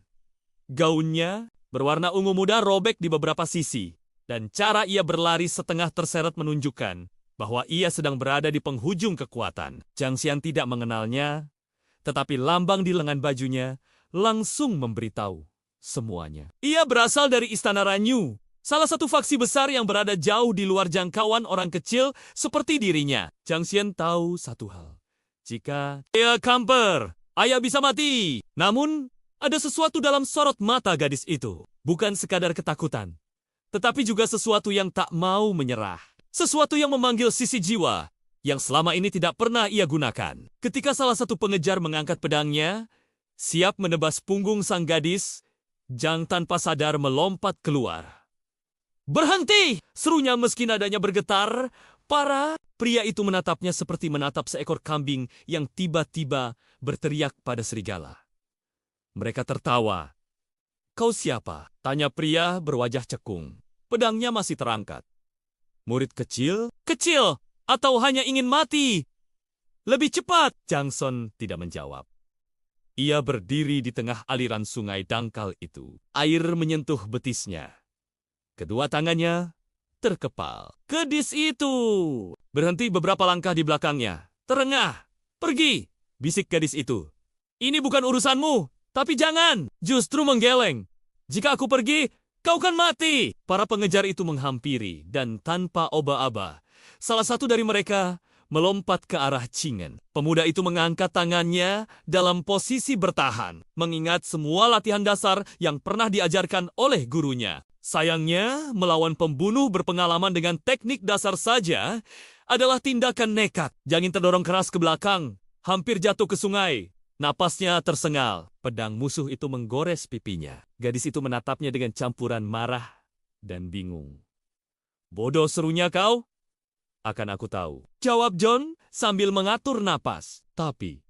Gaunnya berwarna ungu muda robek di beberapa sisi, dan cara ia berlari setengah terseret menunjukkan bahwa ia sedang berada di penghujung kekuatan. Zhang Xian tidak mengenalnya, tetapi lambang di lengan bajunya langsung memberitahu semuanya. Ia berasal dari Istana Ranyu, salah satu faksi besar yang berada jauh di luar jangkauan orang kecil seperti dirinya. Zhang Xian tahu satu hal. Jika ia kamper, ayah bisa mati. Namun, ada sesuatu dalam sorot mata gadis itu. Bukan sekadar ketakutan, tetapi juga sesuatu yang tak mau menyerah. Sesuatu yang memanggil sisi jiwa yang selama ini tidak pernah ia gunakan. Ketika salah satu pengejar mengangkat pedangnya, siap menebas punggung sang gadis, Zhang tanpa sadar melompat keluar. "Berhenti!" serunya meski nadanya bergetar. Para pria itu menatapnya seperti menatap seekor kambing yang tiba-tiba berteriak pada serigala. Mereka tertawa. "Kau siapa?" tanya pria berwajah cekung. Pedangnya masih terangkat. "Murid kecil? Kecil! Atau hanya ingin mati? Lebih cepat!" Zhang Son tidak menjawab. Ia berdiri di tengah aliran sungai dangkal itu. Air menyentuh betisnya. Kedua tangannya terkepal. "Gadis itu berhenti beberapa langkah di belakangnya. Terengah! Pergi!" bisik gadis itu. "Ini bukan urusanmu. Tapi jangan, justru menggeleng. Jika aku pergi, kau kan mati." Para pengejar itu menghampiri dan tanpa oba-aba, salah satu dari mereka melompat ke arah Cingen. Pemuda itu mengangkat tangannya dalam posisi bertahan, mengingat semua latihan dasar yang pernah diajarkan oleh gurunya. Sayangnya, melawan pembunuh berpengalaman dengan teknik dasar saja adalah tindakan nekat. Jangin terdorong keras ke belakang, hampir jatuh ke sungai. Napasnya tersengal. Pedang musuh itu menggores pipinya. Gadis itu menatapnya dengan campuran marah dan bingung. "Bodoh," serunya, "kau? Akan aku tahu," jawab John sambil mengatur napas. Tapi,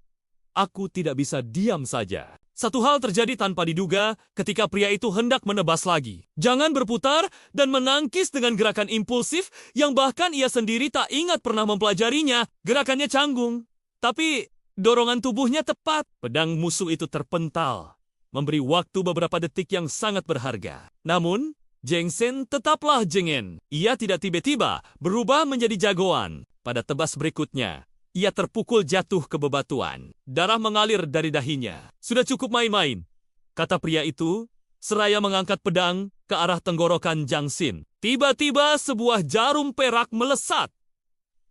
aku tidak bisa diam saja. Satu hal terjadi tanpa diduga ketika pria itu hendak menebas lagi. Jangan berputar dan menangkis dengan gerakan impulsif yang bahkan ia sendiri tak ingat pernah mempelajarinya. Gerakannya canggung. Tapi dorongan tubuhnya tepat. Pedang musuh itu terpental, memberi waktu beberapa detik yang sangat berharga. Namun, Zhang Xian tetaplah jengeng. Ia tidak tiba-tiba berubah menjadi jagoan. Pada tebas berikutnya, ia terpukul jatuh ke bebatuan. Darah mengalir dari dahinya. "Sudah cukup main-main," kata pria itu, seraya mengangkat pedang ke arah tenggorokan Zhang Xian. Tiba-tiba sebuah jarum perak melesat,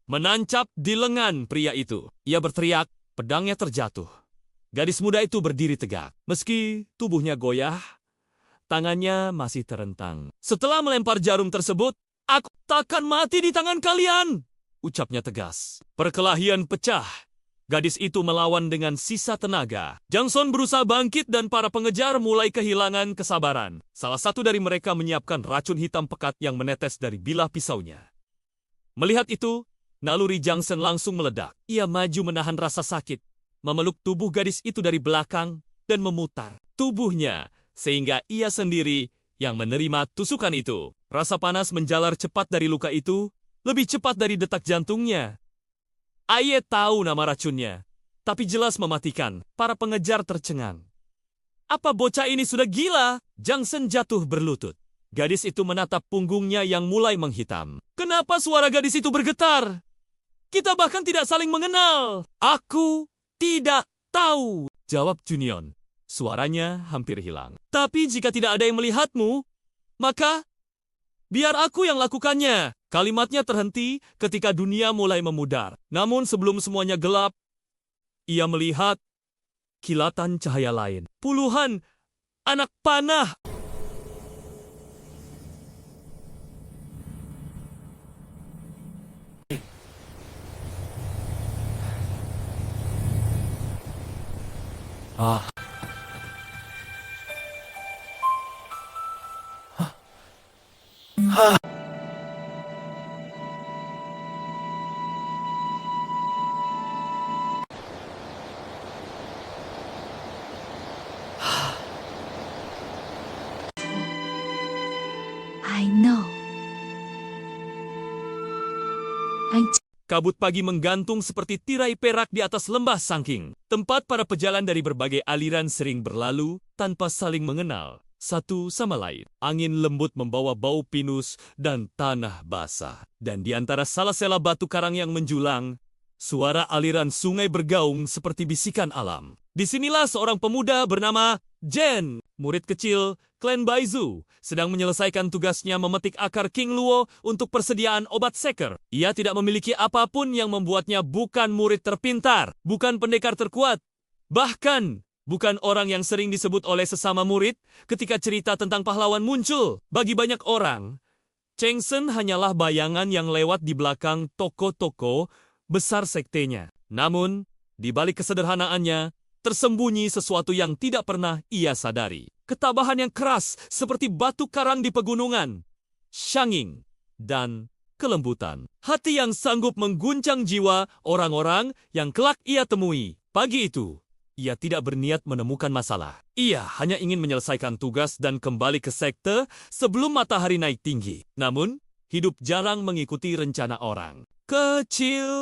menancap di lengan pria itu. Ia berteriak. Pedangnya terjatuh. Gadis muda itu berdiri tegak. Meski tubuhnya goyah, tangannya masih terentang. "Setelah melempar jarum tersebut, aku takkan mati di tangan kalian," ucapnya tegas. Perkelahian pecah. Gadis itu melawan dengan sisa tenaga. Zhang Son berusaha bangkit dan para pengejar mulai kehilangan kesabaran. Salah satu dari mereka menyiapkan racun hitam pekat yang menetes dari bilah pisaunya. Melihat itu, naluri Zhang Son langsung meledak. Ia maju menahan rasa sakit, memeluk tubuh gadis itu dari belakang dan memutar tubuhnya sehingga ia sendiri yang menerima tusukan itu. Rasa panas menjalar cepat dari luka itu, lebih cepat dari detak jantungnya. Aye tahu nama racunnya, tapi jelas mematikan. Para pengejar tercengang. "Apa bocah ini sudah gila?" Zhang Son jatuh berlutut. Gadis itu menatap punggungnya yang mulai menghitam. "Kenapa suara gadis itu bergetar? Kita bahkan tidak saling mengenal." "Aku tidak tahu," jawab Junion. Suaranya hampir hilang. "Tapi jika tidak ada yang melihatmu, maka biar aku yang lakukannya." Kalimatnya terhenti ketika dunia mulai memudar. Namun sebelum semuanya gelap, ia melihat kilatan cahaya lain. Puluhan anak panah I know. Anh Kabut pagi menggantung seperti tirai perak di atas lembah Sangking, tempat para pejalan dari berbagai aliran sering berlalu tanpa saling mengenal satu sama lain. Angin lembut membawa bau pinus dan tanah basah. Dan di antara salah-sela batu karang yang menjulang, suara aliran sungai bergaung seperti bisikan alam. Disinilah seorang pemuda bernama Jen, murid kecil klan Baizu, sedang menyelesaikan tugasnya memetik akar King Luo untuk persediaan obat seker. Ia tidak memiliki apapun yang membuatnya bukan murid terpintar, bukan pendekar terkuat, bahkan bukan orang yang sering disebut oleh sesama murid ketika cerita tentang pahlawan muncul. Bagi banyak orang, Cheng Sen hanyalah bayangan yang lewat di belakang toko-toko besar sektenya. Namun, di balik kesederhanaannya, tersembunyi sesuatu yang tidak pernah ia sadari. Ketabahan yang keras seperti batu karang di pegunungan, syanging, dan kelembutan. Hati yang sanggup mengguncang jiwa orang-orang yang kelak ia temui. Pagi itu, ia tidak berniat menemukan masalah. Ia hanya ingin menyelesaikan tugas dan kembali ke sekte sebelum matahari naik tinggi. Namun, hidup jarang mengikuti rencana orang. Kecil.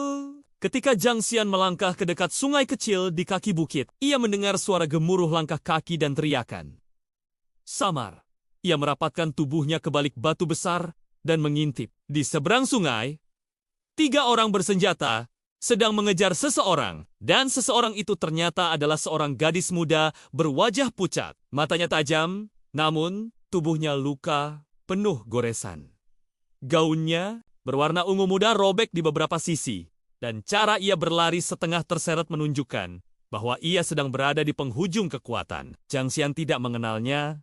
Ketika Zhang Xian melangkah ke dekat sungai kecil di kaki bukit, ia mendengar suara gemuruh langkah kaki dan teriakan. Samar. Ia merapatkan tubuhnya ke balik batu besar dan mengintip. Di seberang sungai, 3 orang bersenjata sedang mengejar seseorang, dan seseorang itu ternyata adalah seorang gadis muda berwajah pucat. Matanya tajam, namun tubuhnya luka penuh goresan. Gaunnya berwarna ungu muda robek di beberapa sisi, dan cara ia berlari setengah terseret menunjukkan bahwa ia sedang berada di penghujung kekuatan. Zhang Xian tidak mengenalnya,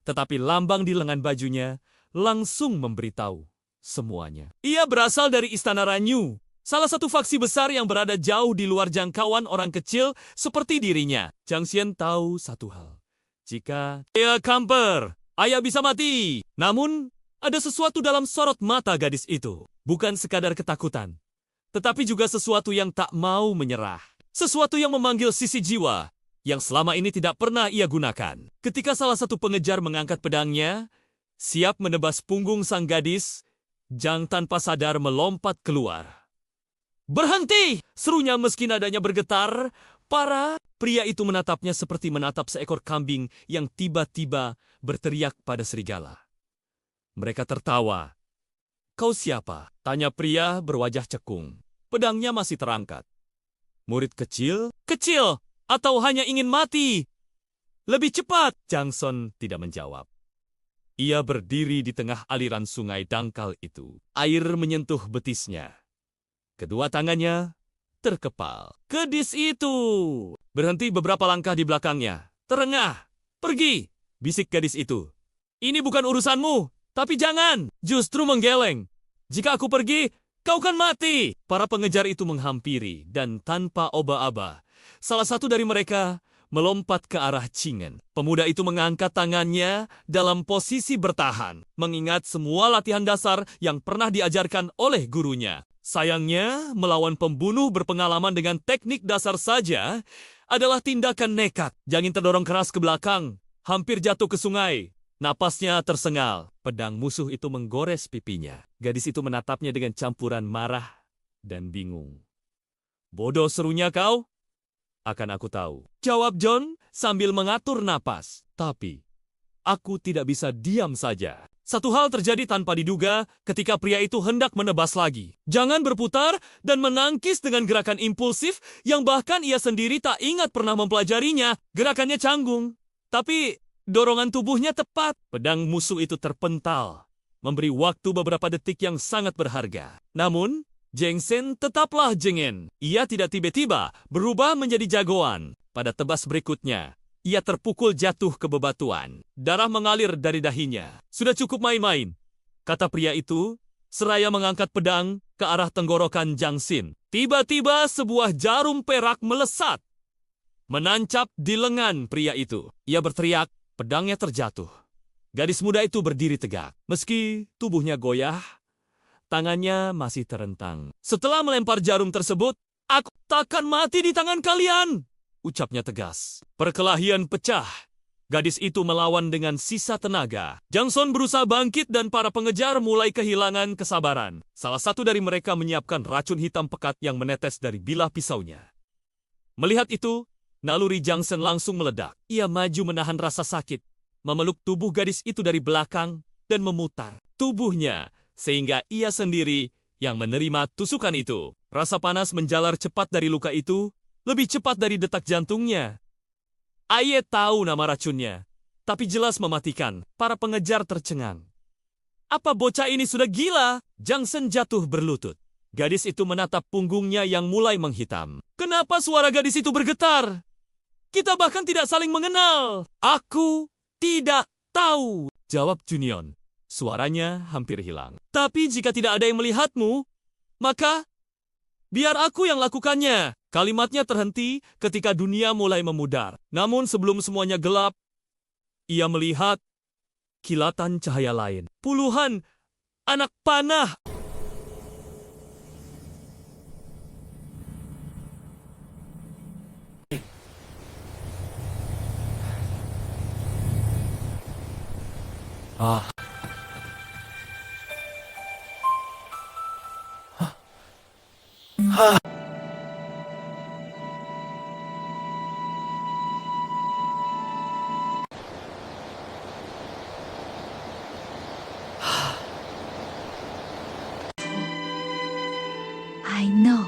tetapi lambang di lengan bajunya langsung memberitahu semuanya. Ia berasal dari Istana Ranyu, salah satu faksi besar yang berada jauh di luar jangkauan orang kecil seperti dirinya. Zhang Xian tahu satu hal. Jika ia kamper, ayah bisa mati. Namun, ada sesuatu dalam sorot mata gadis itu. Bukan sekadar ketakutan, tetapi juga sesuatu yang tak mau menyerah. Sesuatu yang memanggil sisi jiwa yang selama ini tidak pernah ia gunakan. Ketika salah satu pengejar mengangkat pedangnya, siap menebas punggung sang gadis, Zhang tanpa sadar melompat keluar. "Berhenti!" serunya meski nadanya bergetar. Pria itu menatapnya seperti menatap seekor kambing yang tiba-tiba berteriak pada serigala. Mereka tertawa. "Kau siapa?" tanya pria berwajah cekung. Pedangnya masih terangkat. "Murid kecil?" "Kecil! Atau hanya ingin mati? Lebih cepat!" Zhang Son tidak menjawab. Ia berdiri di tengah aliran sungai dangkal itu. Air menyentuh betisnya. Kedua tangannya terkepal. "Gadis itu berhenti beberapa langkah di belakangnya. Terengah, pergi!" bisik gadis itu. "Ini bukan urusanmu, tapi jangan justru menggeleng. Jika aku pergi, kau kan mati." Para pengejar itu menghampiri, dan tanpa oba-aba, salah satu dari mereka melompat ke arah Cingen. Pemuda itu mengangkat tangannya dalam posisi bertahan, mengingat semua latihan dasar yang pernah diajarkan oleh gurunya. Sayangnya, melawan pembunuh berpengalaman dengan teknik dasar saja adalah tindakan nekat. Jangin terdorong keras ke belakang, hampir jatuh ke sungai. Napasnya tersengal. Pedang musuh itu menggores pipinya. Gadis itu menatapnya dengan campuran marah dan bingung. "Bodoh," serunya, "kau? Akan aku tahu," jawab John sambil mengatur napas. Tapi, aku tidak bisa diam saja. Satu hal terjadi tanpa diduga ketika pria itu hendak menebas lagi. Jangan berputar dan menangkis dengan gerakan impulsif yang bahkan ia sendiri tak ingat pernah mempelajarinya. Gerakannya canggung, tapi dorongan tubuhnya tepat. Pedang musuh itu terpental, memberi waktu beberapa detik yang sangat berharga. Namun, Zhang Xian tetaplah jengeng. Ia tidak tiba-tiba berubah menjadi jagoan. Pada tebas berikutnya, ia terpukul jatuh ke bebatuan. Darah mengalir dari dahinya. "Sudah cukup main-main," kata pria itu, seraya mengangkat pedang ke arah tenggorokan Zhang Xian. Tiba-tiba sebuah jarum perak melesat, menancap di lengan pria itu. Ia berteriak, pedangnya terjatuh. Gadis muda itu berdiri tegak. Meski tubuhnya goyah, tangannya masih terentang. "Setelah melempar jarum tersebut, aku takkan mati di tangan kalian," ucapnya tegas. Perkelahian pecah, Gadis itu melawan dengan sisa tenaga. Jangson berusaha bangkit dan para pengejar mulai kehilangan kesabaran. Salah satu dari mereka menyiapkan racun hitam pekat yang menetes dari bilah pisaunya. Melihat itu, naluri Jangson langsung meledak. Ia maju menahan rasa sakit, memeluk tubuh gadis itu dari belakang dan memutar tubuhnya sehingga ia sendiri yang menerima tusukan itu. Rasa panas menjalar cepat dari luka itu, lebih cepat dari detak jantungnya. Aye tahu nama racunnya, tapi jelas mematikan. Para pengejar tercengang. Apa bocah ini sudah gila? Jangson jatuh berlutut. Gadis itu menatap punggungnya yang mulai menghitam. Kenapa suara gadis itu bergetar? Kita bahkan tidak saling mengenal. Aku tidak tahu, jawab Junion. Suaranya hampir hilang. Tapi jika tidak ada yang melihatmu, maka biar aku yang lakukannya. Kalimatnya terhenti ketika dunia mulai memudar. Namun sebelum semuanya gelap, ia melihat kilatan cahaya lain. Puluhan anak panah. I know.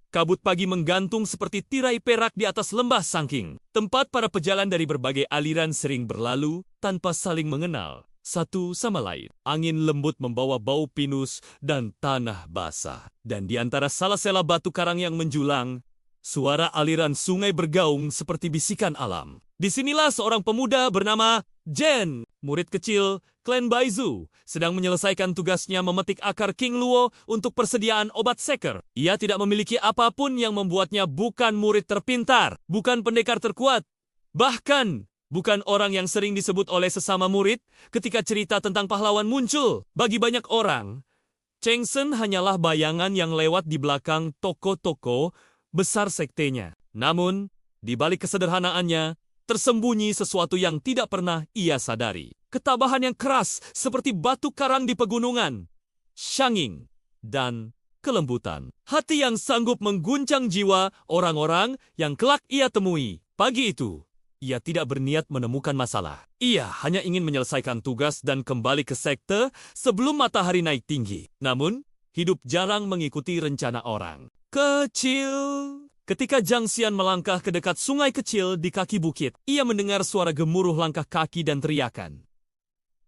Kabut pagi menggantung seperti tirai perak di atas lembah Sangking. Tempat para pejalan dari berbagai aliran sering berlalu tanpa saling mengenal satu sama lain. Angin lembut membawa bau pinus dan tanah basah. Dan di antara salah-sela batu karang yang menjulang, suara aliran sungai bergaung seperti bisikan alam. Disinilah seorang pemuda bernama Jen, murid kecil klan Baizu, sedang menyelesaikan tugasnya memetik akar King Luo untuk persediaan obat seker. Ia tidak memiliki apapun yang membuatnya bukan murid terpintar, bukan pendekar terkuat, bahkan bukan orang yang sering disebut oleh sesama murid ketika cerita tentang pahlawan muncul. Bagi banyak orang, Cheng Sen hanyalah bayangan yang lewat di belakang toko-toko besar sektenya. Namun, di balik kesederhanaannya, tersembunyi sesuatu yang tidak pernah ia sadari. Ketabahan yang keras seperti batu karang di pegunungan, syanging, dan kelembutan. Hati yang sanggup mengguncang jiwa orang-orang yang kelak ia temui. Pagi itu, ia tidak berniat menemukan masalah. Ia hanya ingin menyelesaikan tugas dan kembali ke sekte sebelum matahari naik tinggi. Namun, hidup jarang mengikuti rencana orang. Kecil. Ketika Zhang Xian melangkah ke dekat sungai kecil di kaki bukit, ia mendengar suara gemuruh langkah kaki dan teriakan.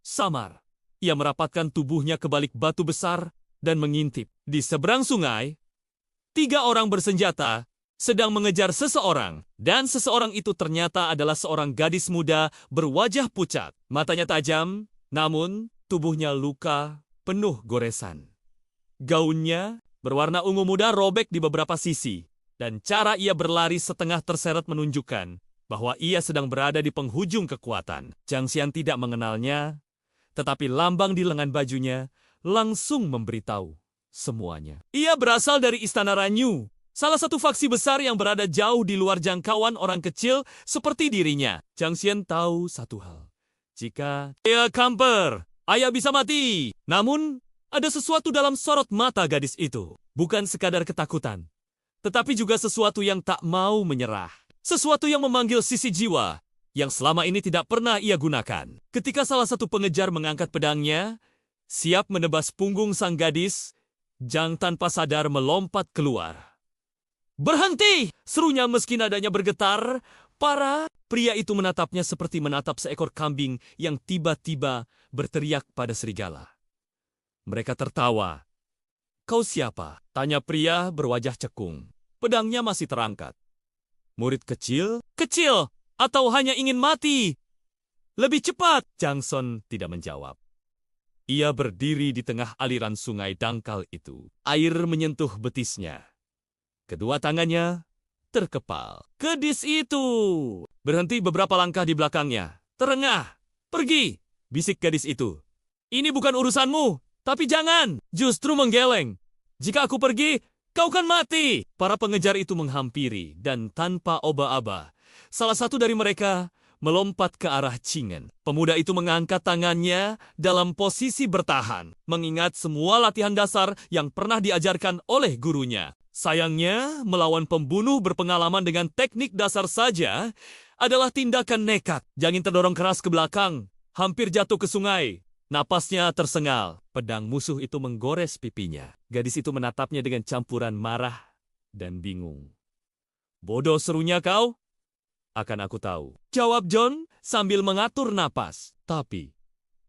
Samar. Ia merapatkan tubuhnya ke balik batu besar dan mengintip. Di seberang sungai, 3 orang bersenjata sedang mengejar seseorang. Dan seseorang itu ternyata adalah seorang gadis muda berwajah pucat. Matanya tajam, namun tubuhnya luka penuh goresan. Gaunnya berwarna ungu muda robek di beberapa sisi. Dan cara ia berlari setengah terseret menunjukkan bahwa ia sedang berada di penghujung kekuatan. Zhang Xian tidak mengenalnya, tetapi lambang di lengan bajunya langsung memberitahu semuanya. Ia berasal dari Istana Ranyu, salah satu faksi besar yang berada jauh di luar jangkauan orang kecil seperti dirinya. Zhang Xian tahu satu hal. Jika ia kamper, ayah bisa mati. Namun, ada sesuatu dalam sorot mata gadis itu. Bukan sekadar ketakutan, tetapi juga sesuatu yang tak mau menyerah. Sesuatu yang memanggil sisi jiwa yang selama ini tidak pernah ia gunakan. Ketika salah satu pengejar mengangkat pedangnya, siap menebas punggung sang gadis, Zhang tanpa sadar melompat keluar. "Berhenti!" serunya meski nadanya bergetar. Para pria itu menatapnya seperti menatap seekor kambing yang tiba-tiba berteriak pada serigala. Mereka tertawa. "Kau siapa?" tanya pria berwajah cekung. Pedangnya masih terangkat. "Murid kecil? Kecil! Atau hanya ingin mati? Lebih cepat!" Jangson tidak menjawab. Ia berdiri di tengah aliran sungai dangkal itu. Air menyentuh betisnya. Kedua tangannya terkepal. "Gadis itu!" berhenti beberapa langkah di belakangnya. "Terengah! Pergi!" bisik gadis itu. "Ini bukan urusanmu, tapi jangan! Justru menggeleng. Jika aku pergi, Kau kan mati! Para pengejar itu menghampiri dan tanpa oba-aba, salah satu dari mereka melompat ke arah Chingen. Pemuda itu mengangkat tangannya dalam posisi bertahan, mengingat semua latihan dasar yang pernah diajarkan oleh gurunya. Sayangnya, melawan pembunuh berpengalaman dengan teknik dasar saja adalah tindakan nekat. Jangin terdorong keras ke belakang, hampir jatuh ke sungai. Napasnya tersengal. Pedang musuh itu menggores pipinya. Gadis itu menatapnya dengan campuran marah dan bingung. Bodoh, serunya kau? Akan aku tahu, jawab John sambil mengatur napas. Tapi,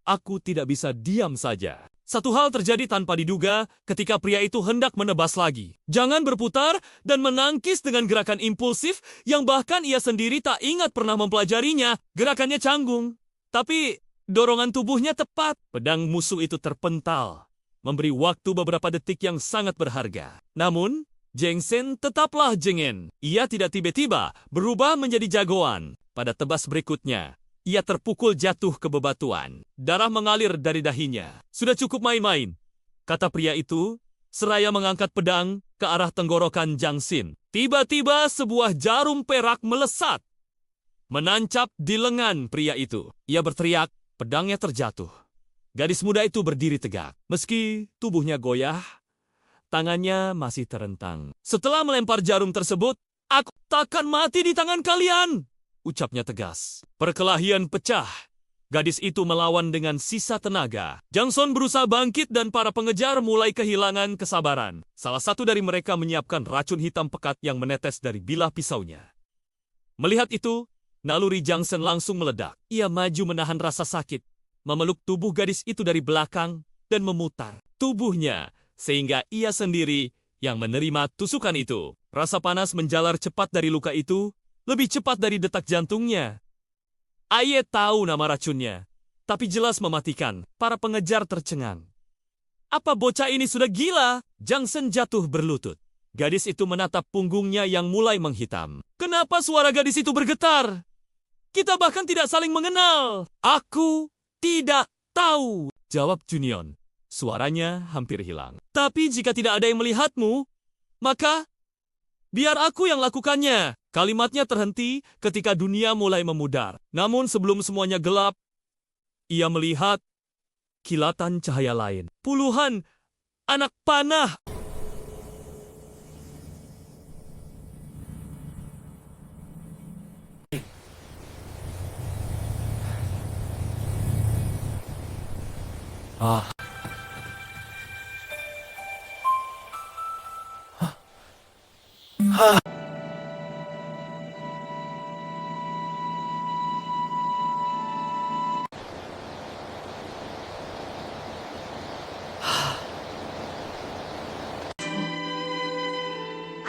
aku tidak bisa diam saja. Satu hal terjadi tanpa diduga ketika pria itu hendak menebas lagi. Jangan berputar dan menangkis dengan gerakan impulsif yang bahkan ia sendiri tak ingat pernah mempelajarinya. Gerakannya canggung, tapi dorongan tubuhnya tepat. Pedang musuh itu terpental, memberi waktu beberapa detik yang sangat berharga. Namun, Jengsen tetaplah Jengen. Ia tidak tiba-tiba berubah menjadi jagoan. Pada tebas berikutnya, ia terpukul jatuh ke bebatuan. Darah mengalir dari dahinya. Sudah cukup main-main, kata pria itu, seraya mengangkat pedang ke arah tenggorokan Jangsin. Tiba-tiba sebuah jarum perak melesat, menancap di lengan pria itu. Ia berteriak, pedangnya terjatuh. Gadis muda itu berdiri tegak. Meski tubuhnya goyah, tangannya masih terentang. Setelah melempar jarum tersebut, aku takkan mati di tangan kalian, ucapnya tegas. Perkelahian pecah. Gadis itu melawan dengan sisa tenaga. Jangson berusaha bangkit dan para pengejar mulai kehilangan kesabaran. Salah satu dari mereka menyiapkan racun hitam pekat yang menetes dari bilah pisaunya. Melihat itu, naluri Jangsen langsung meledak. Ia maju menahan rasa sakit, memeluk tubuh gadis itu dari belakang dan memutar tubuhnya sehingga ia sendiri yang menerima tusukan itu. Rasa panas menjalar cepat dari luka itu, lebih cepat dari detak jantungnya. Aye tahu nama racunnya, tapi jelas mematikan. Para pengejar tercengang. Apa bocah ini sudah gila? Jangsen jatuh berlutut. Gadis itu menatap punggungnya yang mulai menghitam. Kenapa suara gadis itu bergetar? Kita bahkan tidak saling mengenal. Aku tidak tahu, jawab Junion. Suaranya hampir hilang. Tapi jika tidak ada yang melihatmu, maka biar aku yang lakukannya. Kalimatnya terhenti ketika dunia mulai memudar. Namun sebelum semuanya gelap, ia melihat kilatan cahaya lain. Puluhan anak panah.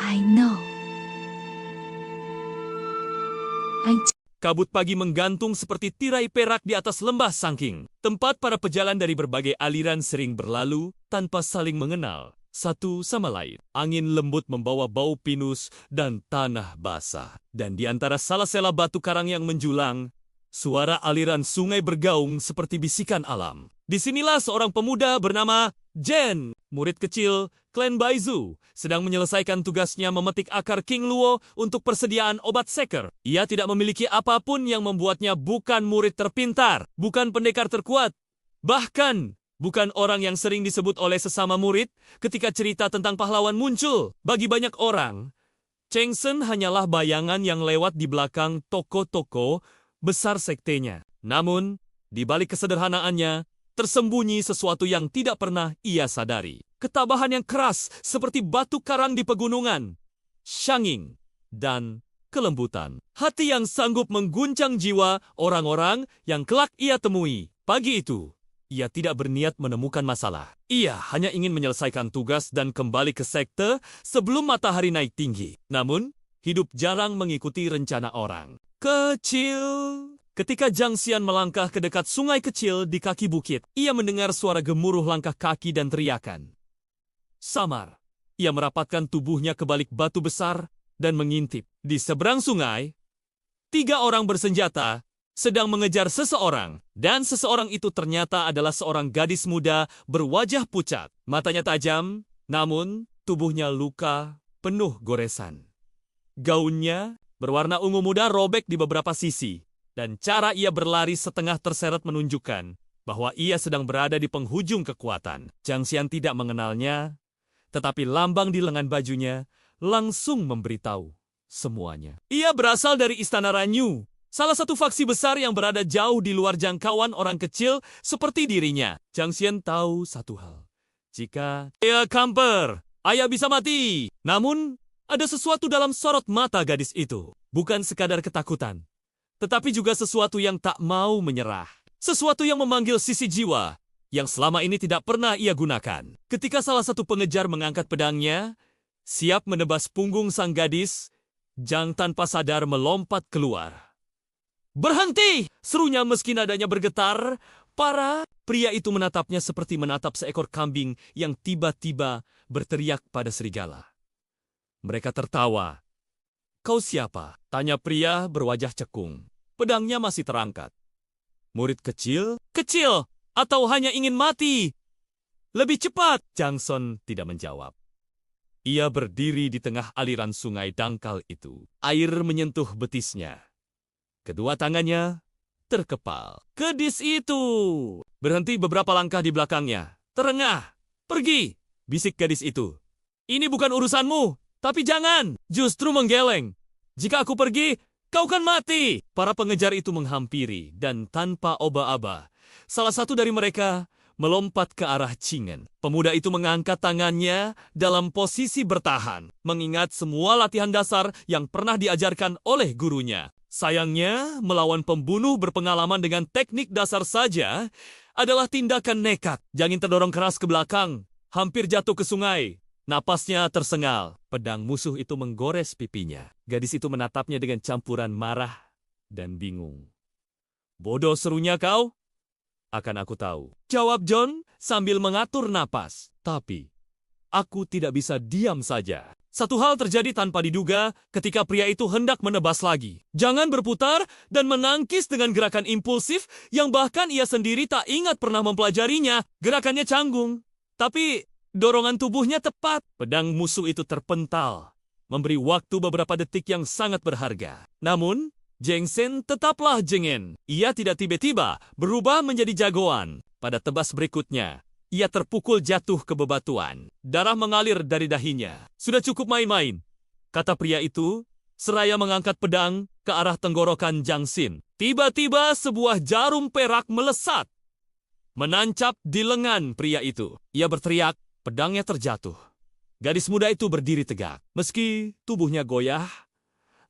I know. Anh Kabut pagi menggantung seperti tirai perak di atas lembah Sangking. Tempat para pejalan dari berbagai aliran sering berlalu tanpa saling mengenal satu sama lain. Angin lembut membawa bau pinus dan tanah basah. Dan di antara sela-sela batu karang yang menjulang, suara aliran sungai bergaung seperti bisikan alam. Disinilah seorang pemuda bernama Jen, murid kecil klan Baizu, sedang menyelesaikan tugasnya memetik akar King Luo untuk persediaan obat seker. Ia tidak memiliki apapun yang membuatnya bukan murid terpintar, bukan pendekar terkuat, bahkan bukan orang yang sering disebut oleh sesama murid ketika cerita tentang pahlawan muncul. Bagi banyak orang, Chengsen hanyalah bayangan yang lewat di belakang toko-toko besar sektenya. Namun, di balik kesederhanaannya, tersembunyi sesuatu yang tidak pernah ia sadari. Ketabahan yang keras seperti batu karang di pegunungan, syanging, dan kelembutan. Hati yang sanggup mengguncang jiwa orang-orang yang kelak ia temui. Pagi itu, ia tidak berniat menemukan masalah. Ia hanya ingin menyelesaikan tugas dan kembali ke sekte sebelum matahari naik tinggi. Namun, hidup jarang mengikuti rencana orang. Kecil. Ketika Zhang Xian melangkah ke dekat sungai kecil di kaki bukit, ia mendengar suara gemuruh langkah kaki dan teriakan. Samar. Ia merapatkan tubuhnya ke balik batu besar dan mengintip. Di seberang sungai, 3 orang bersenjata sedang mengejar seseorang, dan seseorang itu ternyata adalah seorang gadis muda berwajah pucat. Matanya tajam, namun tubuhnya luka, penuh goresan. Gaunnya berwarna ungu muda robek di beberapa sisi, dan cara ia berlari setengah terseret menunjukkan bahwa ia sedang berada di penghujung kekuatan. Zhang Xian tidak mengenalnya, tetapi lambang di lengan bajunya langsung memberitahu semuanya. Ia berasal dari Istana Ranyu, salah satu faksi besar yang berada jauh di luar jangkauan orang kecil seperti dirinya. Zhang Xian tahu satu hal. Jika ia kamper, ayah bisa mati. Namun, ada sesuatu dalam sorot mata gadis itu. Bukan sekadar ketakutan, tetapi juga sesuatu yang tak mau menyerah. Sesuatu yang memanggil sisi jiwa yang selama ini tidak pernah ia gunakan. Ketika salah satu pengejar mengangkat pedangnya, siap menebas punggung sang gadis, Zhang tanpa sadar melompat keluar. "Berhenti!" serunya meski nadanya bergetar. Pria itu menatapnya seperti menatap seekor kambing yang tiba-tiba berteriak pada serigala. Mereka tertawa. "Kau siapa?" tanya pria berwajah cekung. Pedangnya masih terangkat. "Murid kecil? Kecil! Atau hanya ingin mati? Lebih cepat!" Zhang Son tidak menjawab. Ia berdiri di tengah aliran sungai dangkal itu. Air menyentuh betisnya. Kedua tangannya terkepal. "Gadis itu berhenti beberapa langkah di belakangnya. Terengah, pergi!" bisik gadis itu. "Ini bukan urusanmu, tapi jangan justru menggeleng. Jika aku pergi, kau kan mati." Para pengejar itu menghampiri dan tanpa oba-aba, salah satu dari mereka melompat ke arah Cingen. Pemuda itu mengangkat tangannya dalam posisi bertahan, mengingat semua latihan dasar yang pernah diajarkan oleh gurunya. Sayangnya, melawan pembunuh berpengalaman dengan teknik dasar saja adalah tindakan nekat. Jangin terdorong keras ke belakang, hampir jatuh ke sungai. Napasnya tersengal. Pedang musuh itu menggores pipinya. Gadis itu menatapnya dengan campuran marah dan bingung. "Bodoh," serunya, "kau? Akan aku tahu," jawab John sambil mengatur napas. Tapi, aku tidak bisa diam saja. Satu hal terjadi tanpa diduga ketika pria itu hendak menebas lagi. Jangan berputar dan menangkis dengan gerakan impulsif yang bahkan ia sendiri tak ingat pernah mempelajarinya. Gerakannya canggung, tapi dorongan tubuhnya tepat. Pedang musuh itu terpental, memberi waktu beberapa detik yang sangat berharga. Namun, Zhang Xian tetaplah jengeng. Ia tidak tiba-tiba berubah menjadi jagoan. Pada tebas berikutnya, ia terpukul jatuh ke bebatuan. Darah mengalir dari dahinya. "Sudah cukup main-main," kata pria itu, seraya mengangkat pedang ke arah tenggorokan Zhang Xian. Tiba-tiba sebuah jarum perak melesat, menancap di lengan pria itu. Ia berteriak, pedangnya terjatuh. Gadis muda itu berdiri tegak. Meski tubuhnya goyah,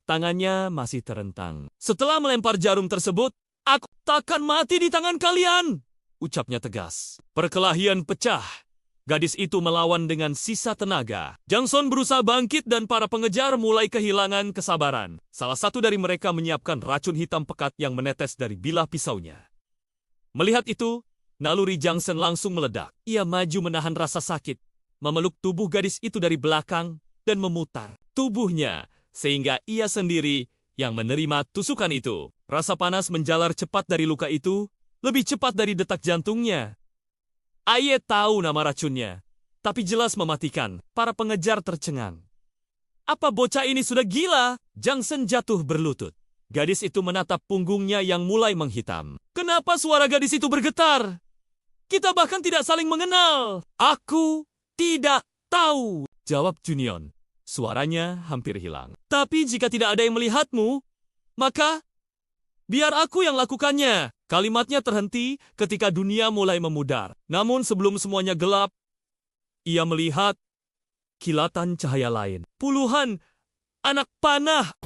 tangannya masih terentang. "Setelah melempar jarum tersebut, aku takkan mati di tangan kalian," ucapnya tegas. Perkelahian pecah. Gadis itu melawan dengan sisa tenaga. Zhang Son berusaha bangkit dan para pengejar mulai kehilangan kesabaran. Salah satu dari mereka menyiapkan racun hitam pekat yang menetes dari bilah pisaunya. Melihat itu, naluri Zhang Son langsung meledak. Ia maju menahan rasa sakit, memeluk tubuh gadis itu dari belakang dan memutar tubuhnya sehingga ia sendiri yang menerima tusukan itu. Rasa panas menjalar cepat dari luka itu, lebih cepat dari detak jantungnya. Aye tahu nama racunnya, tapi jelas mematikan. Para pengejar tercengang. "Apa bocah ini sudah gila?" Zhang Xian jatuh berlutut. Gadis itu menatap punggungnya yang mulai menghitam. "Kenapa suara gadis itu bergetar? Kita bahkan tidak saling mengenal." "Aku tidak tahu," jawab Junion. Suaranya hampir hilang. "Tapi jika tidak ada yang melihatmu, maka biar aku yang lakukannya." Kalimatnya terhenti ketika dunia mulai memudar. Namun sebelum semuanya gelap, ia melihat kilatan cahaya lain. Puluhan anak panah.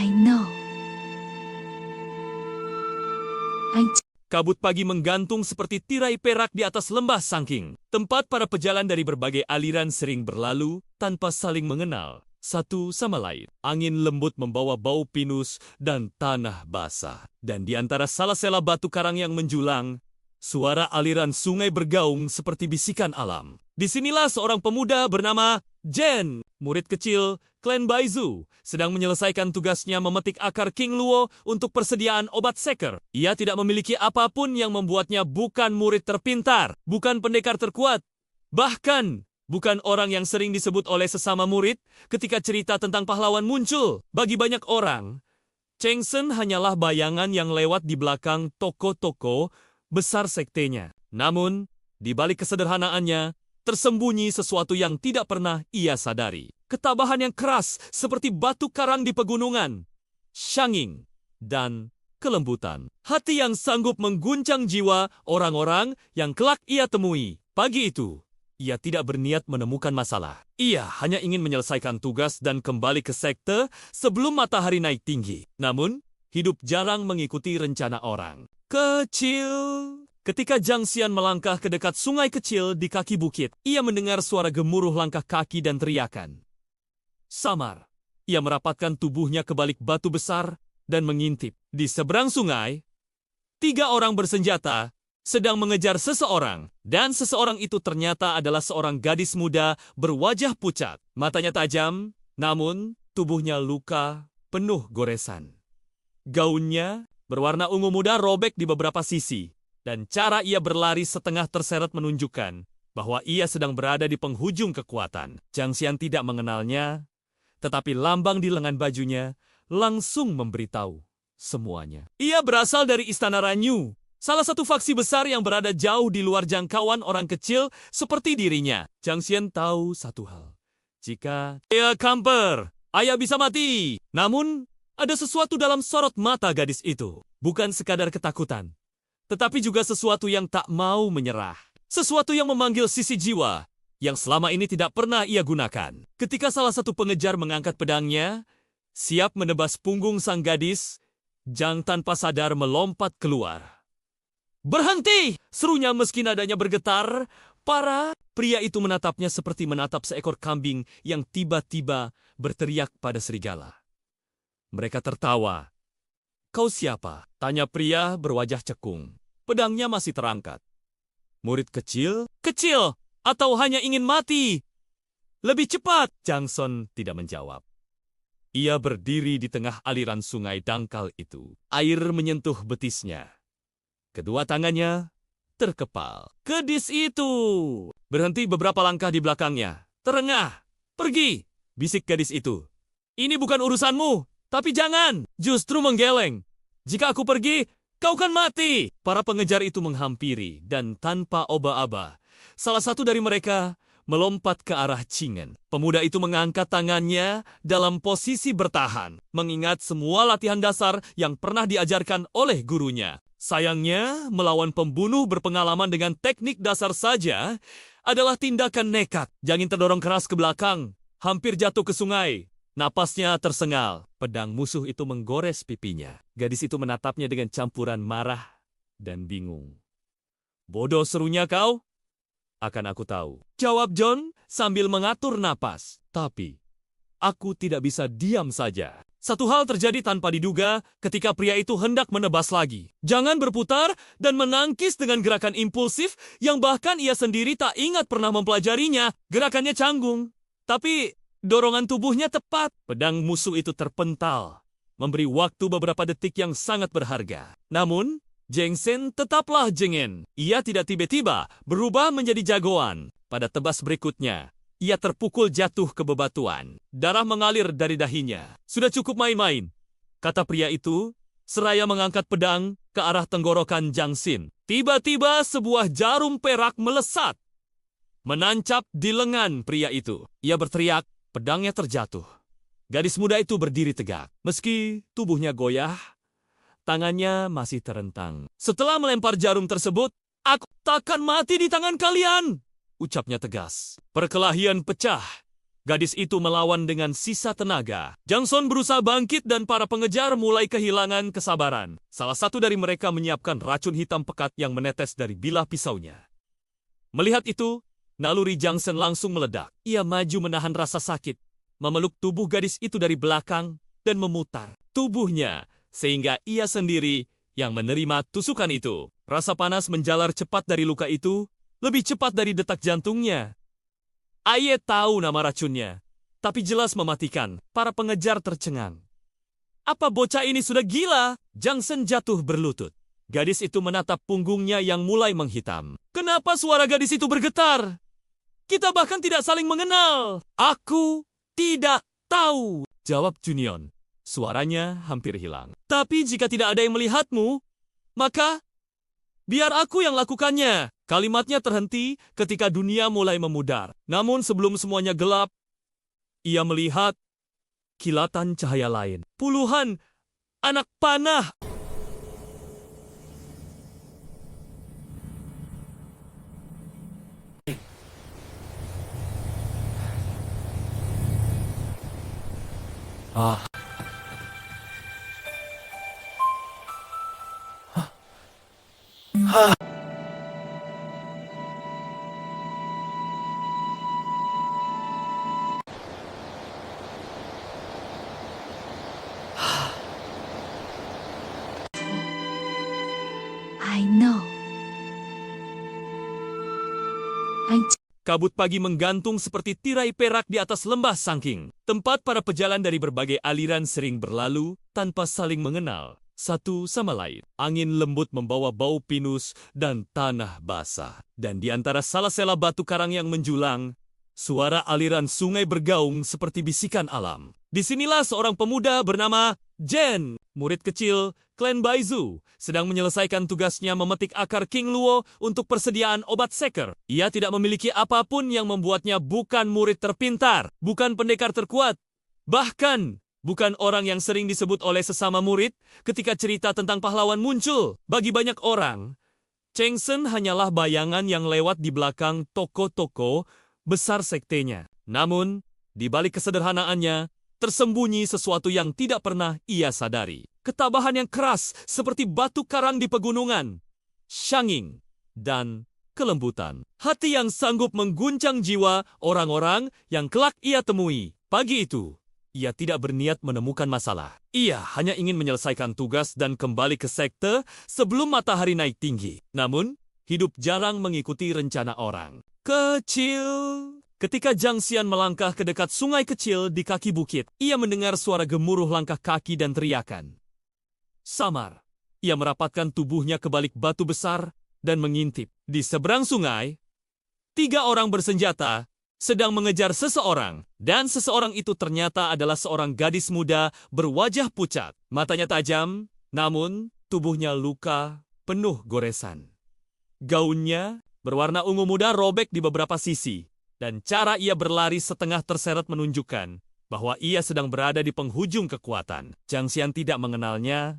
I know. Anh Kabut pagi menggantung seperti tirai perak di atas lembah Sangking, tempat para pejalan dari berbagai aliran sering berlalu tanpa saling mengenal satu sama lain. Angin lembut membawa bau pinus dan tanah basah. Dan di antara salah-sela batu karang yang menjulang, suara aliran sungai bergaung seperti bisikan alam. Disinilah seorang pemuda bernama Jen, murid kecil klan Baizu, sedang menyelesaikan tugasnya memetik akar King Luo untuk persediaan obat seker. Ia tidak memiliki apapun yang membuatnya bukan murid terpintar, bukan pendekar terkuat, bahkan bukan orang yang sering disebut oleh sesama murid ketika cerita tentang pahlawan muncul. Bagi banyak orang, Cheng Sen hanyalah bayangan yang lewat di belakang toko-toko besar sektenya. Namun, di balik kesederhanaannya, tersembunyi sesuatu yang tidak pernah ia sadari. Ketabahan yang keras seperti batu karang di pegunungan, syanging, dan kelembutan. Hati yang sanggup mengguncang jiwa orang-orang yang kelak ia temui. Pagi itu, ia tidak berniat menemukan masalah. Ia hanya ingin menyelesaikan tugas dan kembali ke sekte sebelum matahari naik tinggi. Namun, hidup jarang mengikuti rencana orang. Kecil. Ketika Zhang Xian melangkah ke dekat sungai kecil di kaki bukit, ia mendengar suara gemuruh langkah kaki dan teriakan. Samar. Ia merapatkan tubuhnya ke balik batu besar dan mengintip. Di seberang sungai, 3 orang bersenjata sedang mengejar seseorang, dan seseorang itu ternyata adalah seorang gadis muda berwajah pucat. Matanya tajam, namun tubuhnya luka penuh goresan. Gaunnya berwarna ungu muda robek di beberapa sisi, dan cara ia berlari setengah terseret menunjukkan bahwa ia sedang berada di penghujung kekuatan. Zhang Xian tidak mengenalnya, tetapi lambang di lengan bajunya langsung memberitahu semuanya. Ia berasal dari Istana Ranyu, salah satu faksi besar yang berada jauh di luar jangkauan orang kecil seperti dirinya. Zhang Xian tahu satu hal. Jika ia kamper, ayah bisa mati. Namun, ada sesuatu dalam sorot mata gadis itu. Bukan sekadar ketakutan, tetapi juga sesuatu yang tak mau menyerah. Sesuatu yang memanggil sisi jiwa yang selama ini tidak pernah ia gunakan. Ketika salah satu pengejar mengangkat pedangnya, siap menebas punggung sang gadis, Zhang tanpa sadar melompat keluar. "Berhenti!" serunya meski nadanya bergetar. Para pria itu menatapnya seperti menatap seekor kambing yang tiba-tiba berteriak pada serigala. Mereka tertawa. "Kau siapa?" tanya pria berwajah cekung. Pedangnya masih terangkat. "Murid kecil?" "Kecil! Atau hanya ingin mati?" "Lebih cepat!" Zhang Son tidak menjawab. Ia berdiri di tengah aliran sungai dangkal itu. Air menyentuh betisnya. Kedua tangannya terkepal. "Gadis itu!" Berhenti beberapa langkah di belakangnya. "Terengah! Pergi!" bisik gadis itu. "Ini bukan urusanmu! Tapi jangan, justru menggeleng. Jika aku pergi, kau kan mati." Para pengejar itu menghampiri, dan tanpa oba-aba, salah satu dari mereka melompat ke arah Cingen. Pemuda itu mengangkat tangannya dalam posisi bertahan, mengingat semua latihan dasar yang pernah diajarkan oleh gurunya. Sayangnya, melawan pembunuh berpengalaman dengan teknik dasar saja adalah tindakan nekat. Jangin terdorong keras ke belakang, hampir jatuh ke sungai. Napasnya tersengal. Pedang musuh itu menggores pipinya. Gadis itu menatapnya dengan campuran marah dan bingung. "Bodoh," serunya, "kau? Akan aku tahu," jawab John sambil mengatur napas. "Tapi, aku tidak bisa diam saja." Satu hal terjadi tanpa diduga ketika pria itu hendak menebas lagi. Jangan berputar dan menangkis dengan gerakan impulsif yang bahkan ia sendiri tak ingat pernah mempelajarinya. Gerakannya canggung, tapi dorongan tubuhnya tepat. Pedang musuh itu terpental, memberi waktu beberapa detik yang sangat berharga. Namun, Zhang Sen tetaplah jengeng. Ia tidak tiba-tiba berubah menjadi jagoan. Pada tebas berikutnya, ia terpukul jatuh ke bebatuan. Darah mengalir dari dahinya. "Sudah cukup main-main," kata pria itu, seraya mengangkat pedang ke arah tenggorokan Zhang Xin. Tiba-tiba sebuah jarum perak melesat, menancap di lengan pria itu. Ia berteriak, pedangnya terjatuh. Gadis muda itu berdiri tegak. Meski tubuhnya goyah, tangannya masih terentang. "Setelah melempar jarum tersebut, aku takkan mati di tangan kalian," ucapnya tegas. Perkelahian pecah. Gadis itu melawan dengan sisa tenaga. Jangson berusaha bangkit dan para pengejar mulai kehilangan kesabaran. Salah satu dari mereka menyiapkan racun hitam pekat yang menetes dari bilah pisaunya. Melihat itu, naluri Jangson langsung meledak. Ia maju menahan rasa sakit, memeluk tubuh gadis itu dari belakang dan memutar tubuhnya sehingga ia sendiri yang menerima tusukan itu. Rasa panas menjalar cepat dari luka itu, lebih cepat dari detak jantungnya. Aye tahu nama racunnya, tapi jelas mematikan. Para pengejar tercengang. Apa bocah ini sudah gila? Jangson jatuh berlutut. Gadis itu menatap punggungnya yang mulai menghitam. Kenapa suara gadis itu bergetar? Kita bahkan tidak saling mengenal. Aku tidak tahu, jawab Junion. Suaranya hampir hilang. Tapi jika tidak ada yang melihatmu, maka biar aku yang lakukannya. Kalimatnya terhenti ketika dunia mulai memudar. Namun sebelum semuanya gelap, ia melihat kilatan cahaya lain. Puluhan anak panah. I know. Kabut pagi menggantung seperti tirai perak di atas lembah Sangking. Tempat para pejalan dari berbagai aliran sering berlalu tanpa saling mengenal satu sama lain. Angin lembut membawa bau pinus dan tanah basah. Dan di antara salah-sela batu karang yang menjulang, suara aliran sungai bergaung seperti bisikan alam. Disinilah seorang pemuda bernama Jen, murid kecil klan Baizu, sedang menyelesaikan tugasnya memetik akar King Luo untuk persediaan obat seker. Ia tidak memiliki apapun yang membuatnya bukan murid terpintar, bukan pendekar terkuat, bahkan bukan orang yang sering disebut oleh sesama murid ketika cerita tentang pahlawan muncul. Bagi banyak orang, Changsen hanyalah bayangan yang lewat di belakang toko-toko besar sektenya. Namun, di balik kesederhanaannya, tersembunyi sesuatu yang tidak pernah ia sadari. Ketabahan yang keras seperti batu karang di pegunungan, syanging, dan kelembutan. Hati yang sanggup mengguncang jiwa orang-orang yang kelak ia temui. Pagi itu, ia tidak berniat menemukan masalah. Ia hanya ingin menyelesaikan tugas dan kembali ke sekte sebelum matahari naik tinggi. Namun, hidup jarang mengikuti rencana orang. Kecil. Ketika Zhang Xian melangkah ke dekat sungai kecil di kaki bukit, ia mendengar suara gemuruh langkah kaki dan teriakan. Samar. Ia merapatkan tubuhnya ke balik batu besar dan mengintip. Di seberang sungai, 3 orang bersenjata sedang mengejar seseorang, dan seseorang itu ternyata adalah seorang gadis muda berwajah pucat. Matanya tajam, namun tubuhnya luka penuh goresan. Gaunnya berwarna ungu muda robek di beberapa sisi, dan cara ia berlari setengah terseret menunjukkan bahwa ia sedang berada di penghujung kekuatan. Zhang Xian tidak mengenalnya,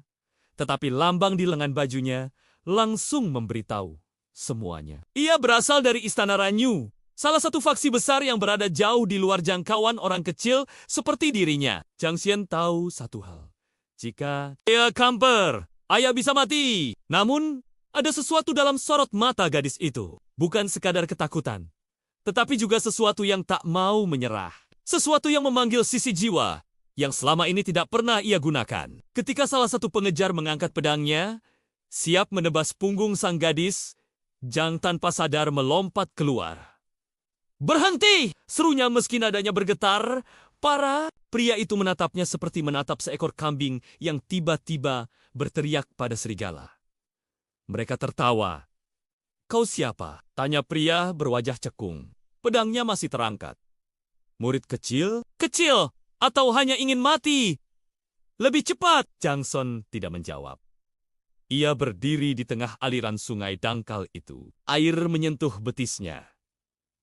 tetapi lambang di lengan bajunya langsung memberitahu semuanya. Ia berasal dari Istana Ranyu, salah satu faksi besar yang berada jauh di luar jangkauan orang kecil seperti dirinya. Zhang Xian tahu satu hal. Jika ia kamper, ayah bisa mati. Namun, ada sesuatu dalam sorot mata gadis itu. Bukan sekadar ketakutan, tetapi juga sesuatu yang tak mau menyerah. Sesuatu yang memanggil sisi jiwa yang selama ini tidak pernah ia gunakan. Ketika salah satu pengejar mengangkat pedangnya, siap menebas punggung sang gadis, Zhang tanpa sadar melompat keluar. "Berhenti!" serunya meski nadanya bergetar. Para pria itu menatapnya seperti menatap seekor kambing yang tiba-tiba berteriak pada serigala. Mereka tertawa. "Kau siapa?" tanya pria berwajah cekung. Pedangnya masih terangkat. "Murid kecil?" "Kecil! Atau hanya ingin mati? Lebih cepat!" Jangson tidak menjawab. Ia berdiri di tengah aliran sungai dangkal itu. Air menyentuh betisnya.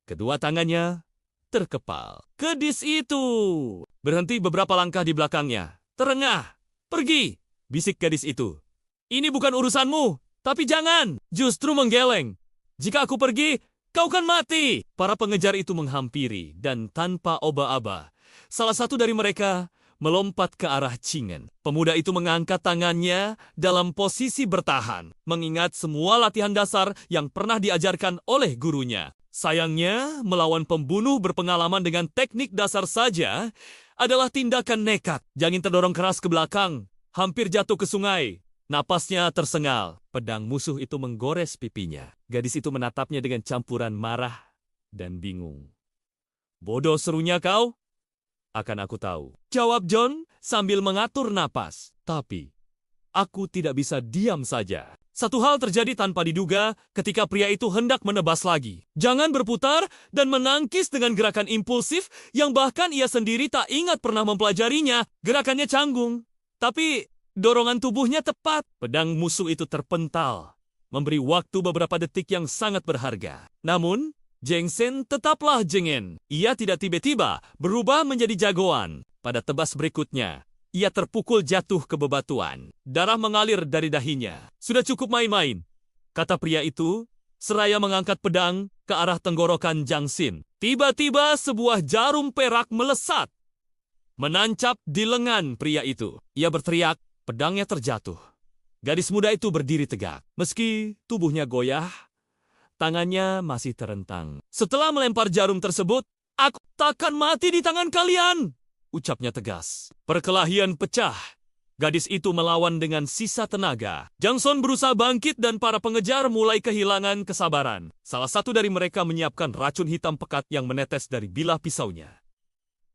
Kedua tangannya terkepal. "Gadis itu berhenti beberapa langkah di belakangnya. Terengah, pergi!" bisik gadis itu. "Ini bukan urusanmu, tapi jangan justru menggeleng. Jika aku pergi, Kau kan mati! Para pengejar itu menghampiri, dan tanpa oba-aba, salah satu dari mereka melompat ke arah Cingen. Pemuda itu mengangkat tangannya dalam posisi bertahan, mengingat semua latihan dasar yang pernah diajarkan oleh gurunya. Sayangnya, melawan pembunuh berpengalaman dengan teknik dasar saja adalah tindakan nekat. Jangin terdorong keras ke belakang, hampir jatuh ke sungai. Napasnya tersengal. Pedang musuh itu menggores pipinya. Gadis itu menatapnya dengan campuran marah dan bingung. Bodoh, serunya kau? Akan aku tahu, jawab John sambil mengatur napas. Tapi, aku tidak bisa diam saja. Satu hal terjadi tanpa diduga ketika pria itu hendak menebas lagi. Jangan berputar dan menangkis dengan gerakan impulsif yang bahkan ia sendiri tak ingat pernah mempelajarinya. Gerakannya canggung, tapi dorongan tubuhnya tepat. Pedang musuh itu terpental, memberi waktu beberapa detik yang sangat berharga. Namun, Jengsen tetaplah jengen. Ia tidak tiba-tiba berubah menjadi jagoan. Pada tebas berikutnya, ia terpukul jatuh ke bebatuan. Darah mengalir dari dahinya. Sudah cukup main-main, kata pria itu, seraya mengangkat pedang ke arah tenggorokan Jangsin. Tiba-tiba sebuah jarum perak melesat, menancap di lengan pria itu. Ia berteriak, pedangnya terjatuh. Gadis muda itu berdiri tegak. Meski tubuhnya goyah, tangannya masih terentang. Setelah melempar jarum tersebut, aku takkan mati di tangan kalian, ucapnya tegas. Perkelahian pecah. Gadis itu melawan dengan sisa tenaga. Jangson berusaha bangkit dan para pengejar mulai kehilangan kesabaran. Salah satu dari mereka menyiapkan racun hitam pekat yang menetes dari bilah pisaunya.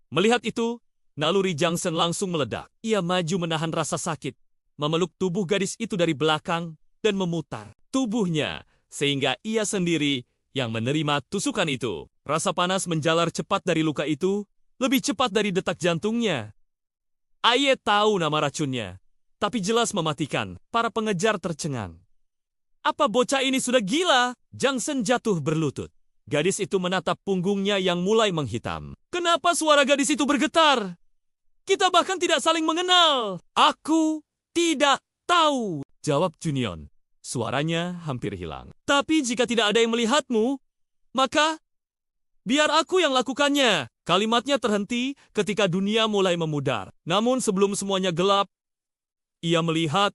Melihat itu, naluri Jangsen langsung meledak. Ia maju menahan rasa sakit, memeluk tubuh gadis itu dari belakang dan memutar tubuhnya sehingga ia sendiri yang menerima tusukan itu. Rasa panas menjalar cepat dari luka itu, lebih cepat dari detak jantungnya. Aye tahu nama racunnya, tapi jelas mematikan. Para pengejar tercengang. Apa bocah ini sudah gila? Jangsen jatuh berlutut. Gadis itu menatap punggungnya yang mulai menghitam. Kenapa suara gadis itu bergetar? Kita bahkan tidak saling mengenal. Aku tidak tahu, jawab Junion. Suaranya hampir hilang. Tapi jika tidak ada yang melihatmu, maka biar aku yang lakukannya. Kalimatnya terhenti ketika dunia mulai memudar. Namun sebelum semuanya gelap, ia melihat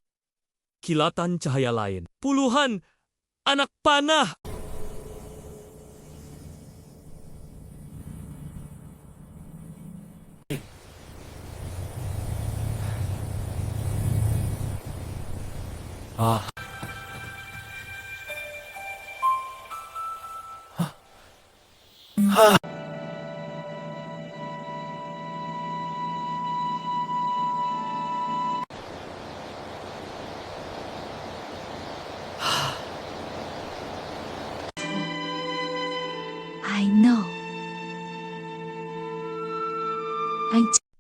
kilatan cahaya lain. Puluhan anak panah. I know.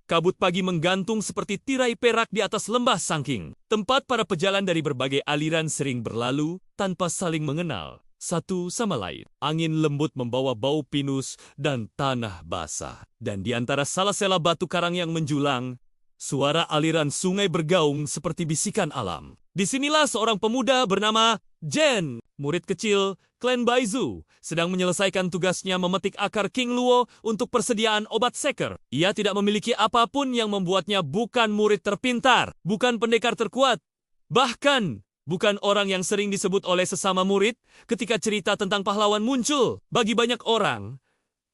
Kabut pagi menggantung seperti tirai perak di atas lembah Sangking. Tempat para pejalan dari berbagai aliran sering berlalu tanpa saling mengenal satu sama lain. Angin lembut membawa bau pinus dan tanah basah. Dan di antara salah-sela batu karang yang menjulang, suara aliran sungai bergaung seperti bisikan alam. Disinilah seorang pemuda bernama Jen, murid kecil klan Baizu, sedang menyelesaikan tugasnya memetik akar King Luo untuk persediaan obat seker. Ia tidak memiliki apapun yang membuatnya bukan murid terpintar, bukan pendekar terkuat, bahkan bukan orang yang sering disebut oleh sesama murid ketika cerita tentang pahlawan muncul. Bagi banyak orang,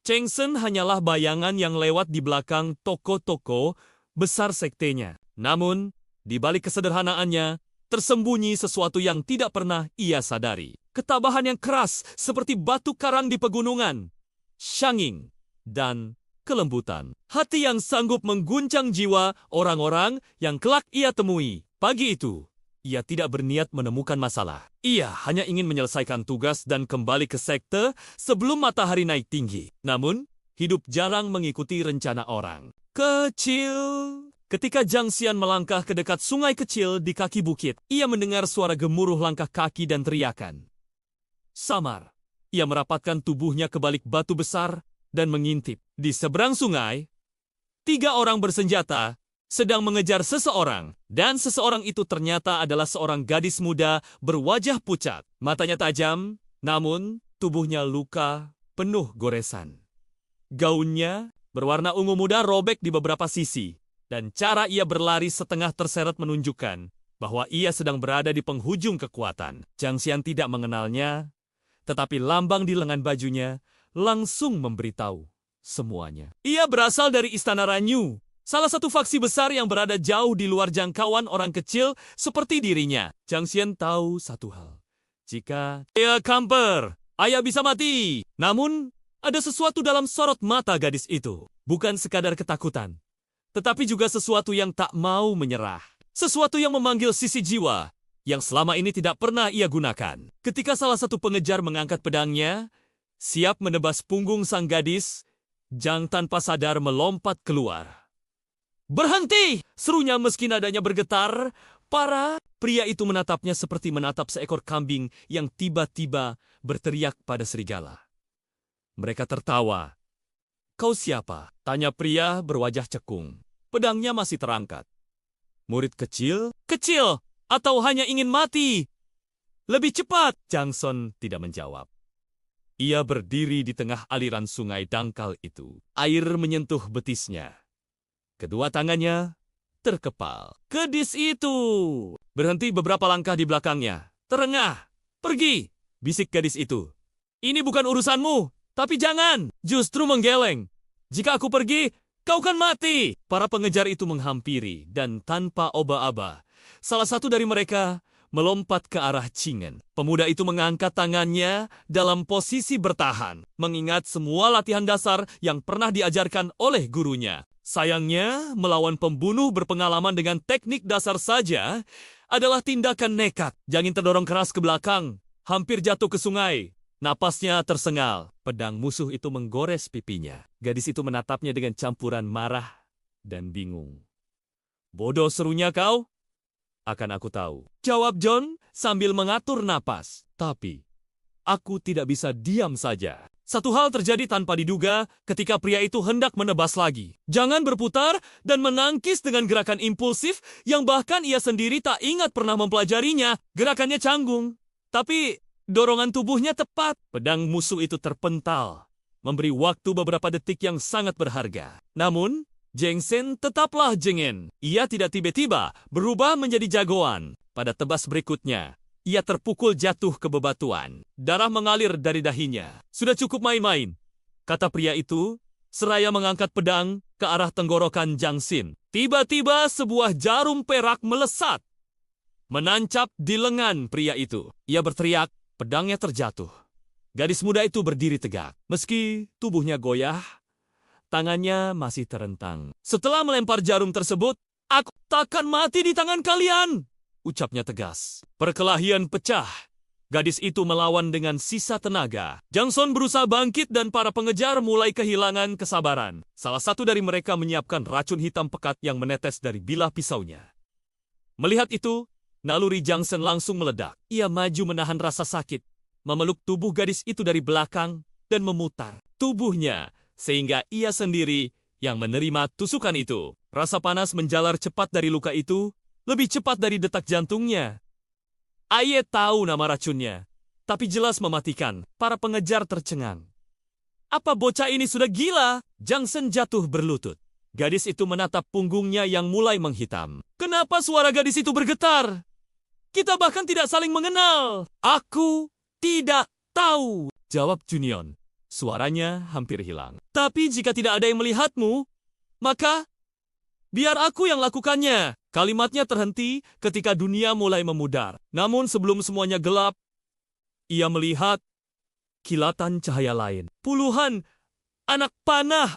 Chengsen hanyalah bayangan yang lewat di belakang toko-toko besar sektenya. Namun, di balik kesederhanaannya, tersembunyi sesuatu yang tidak pernah ia sadari. Ketabahan yang keras seperti batu karang di pegunungan, syanging, dan kelembutan. Hati yang sanggup mengguncang jiwa orang-orang yang kelak ia temui. Pagi itu, ia tidak berniat menemukan masalah. Ia hanya ingin menyelesaikan tugas dan kembali ke sekte sebelum matahari naik tinggi. Namun, hidup jarang mengikuti rencana orang. Kecil. Ketika Zhang Xian melangkah ke dekat sungai kecil di kaki bukit, ia mendengar suara gemuruh langkah kaki dan teriakan. Samar. Ia merapatkan tubuhnya ke balik batu besar dan mengintip. Di seberang sungai, 3 orang bersenjata sedang mengejar seseorang. Dan seseorang itu ternyata adalah seorang gadis muda berwajah pucat. Matanya tajam, namun tubuhnya luka, penuh goresan. Gaunnya berwarna ungu muda robek di beberapa sisi, dan cara ia berlari setengah terseret menunjukkan bahwa ia sedang berada di penghujung kekuatan. Zhang Xian tidak mengenalnya, tetapi lambang di lengan bajunya langsung memberitahu semuanya. Ia berasal dari Istana Ranyu, salah satu faksi besar yang berada jauh di luar jangkauan orang kecil seperti dirinya. Zhang Xian tahu satu hal. Jika ia kamper, ayah bisa mati. Namun, ada sesuatu dalam sorot mata gadis itu. Bukan sekadar ketakutan, tetapi juga sesuatu yang tak mau menyerah. Sesuatu yang memanggil sisi jiwa yang selama ini tidak pernah ia gunakan. Ketika salah satu pengejar mengangkat pedangnya, siap menebas punggung sang gadis, Zhang tanpa sadar melompat keluar. "Berhenti!" serunya meski nadanya bergetar. Para pria itu menatapnya seperti menatap seekor kambing yang tiba-tiba berteriak pada serigala. Mereka tertawa. "Kau siapa?" tanya pria berwajah cekung. Pedangnya masih terangkat. "Murid kecil? Kecil! Atau hanya ingin mati? Lebih cepat!" Zhang Son tidak menjawab. Ia berdiri di tengah aliran sungai dangkal itu. Air menyentuh betisnya. Kedua tangannya terkepal. "Gadis itu!" berhenti beberapa langkah di belakangnya. "Terengah! Pergi!" bisik gadis itu. "Ini bukan urusanmu, tapi jangan justru menggeleng. Jika aku pergi, kau kan mati." Para pengejar itu menghampiri dan tanpa oba-aba, salah satu dari mereka melompat ke arah Cingen. Pemuda itu mengangkat tangannya dalam posisi bertahan, mengingat semua latihan dasar yang pernah diajarkan oleh gurunya. Sayangnya, melawan pembunuh berpengalaman dengan teknik dasar saja adalah tindakan nekat. Jangin terdorong keras ke belakang, hampir jatuh ke sungai. Napasnya tersengal. Pedang musuh itu menggores pipinya. Gadis itu menatapnya dengan campuran marah dan bingung. "Bodoh," serunya, "kau? Akan aku tahu," jawab John sambil mengatur napas. Tapi, aku tidak bisa diam saja. Satu hal terjadi tanpa diduga ketika pria itu hendak menebas lagi. Jangan berputar dan menangkis dengan gerakan impulsif yang bahkan ia sendiri tak ingat pernah mempelajarinya. Gerakannya canggung, tapi dorongan tubuhnya tepat. Pedang musuh itu terpental, memberi waktu beberapa detik yang sangat berharga. Namun, Zhang Xian tetaplah jengin. Ia tidak tiba-tiba berubah menjadi jagoan. Pada tebas berikutnya, ia terpukul jatuh ke bebatuan. Darah mengalir dari dahinya. "Sudah cukup main-main," kata pria itu, seraya mengangkat pedang ke arah tenggorokan Zhang Xian. Tiba-tiba sebuah jarum perak melesat, menancap di lengan pria itu. Ia berteriak, pedangnya terjatuh. Gadis muda itu berdiri tegak. Meski tubuhnya goyah, tangannya masih terentang. "Setelah melempar jarum tersebut, aku takkan mati di tangan kalian," ucapnya tegas. Perkelahian pecah. Gadis itu melawan dengan sisa tenaga. Zhang Son berusaha bangkit dan para pengejar mulai kehilangan kesabaran. Salah satu dari mereka menyiapkan racun hitam pekat yang menetes dari bilah pisaunya. Melihat itu, naluri Zhang Son langsung meledak. Ia maju menahan rasa sakit, memeluk tubuh gadis itu dari belakang dan memutar tubuhnya sehingga ia sendiri yang menerima tusukan itu. Rasa panas menjalar cepat dari luka itu, lebih cepat dari detak jantungnya. Aye tahu nama racunnya, tapi jelas mematikan. Para pengejar tercengang. "Apa bocah ini sudah gila?" Zhang Xian jatuh berlutut. Gadis itu menatap punggungnya yang mulai menghitam. "Kenapa suara gadis itu bergetar? Kita bahkan tidak saling mengenal." "Aku tidak tahu," jawab Junion. Suaranya hampir hilang. "Tapi jika tidak ada yang melihatmu, maka biar aku yang lakukannya." Kalimatnya terhenti ketika dunia mulai memudar. Namun sebelum semuanya gelap, ia melihat kilatan cahaya lain. Puluhan anak panah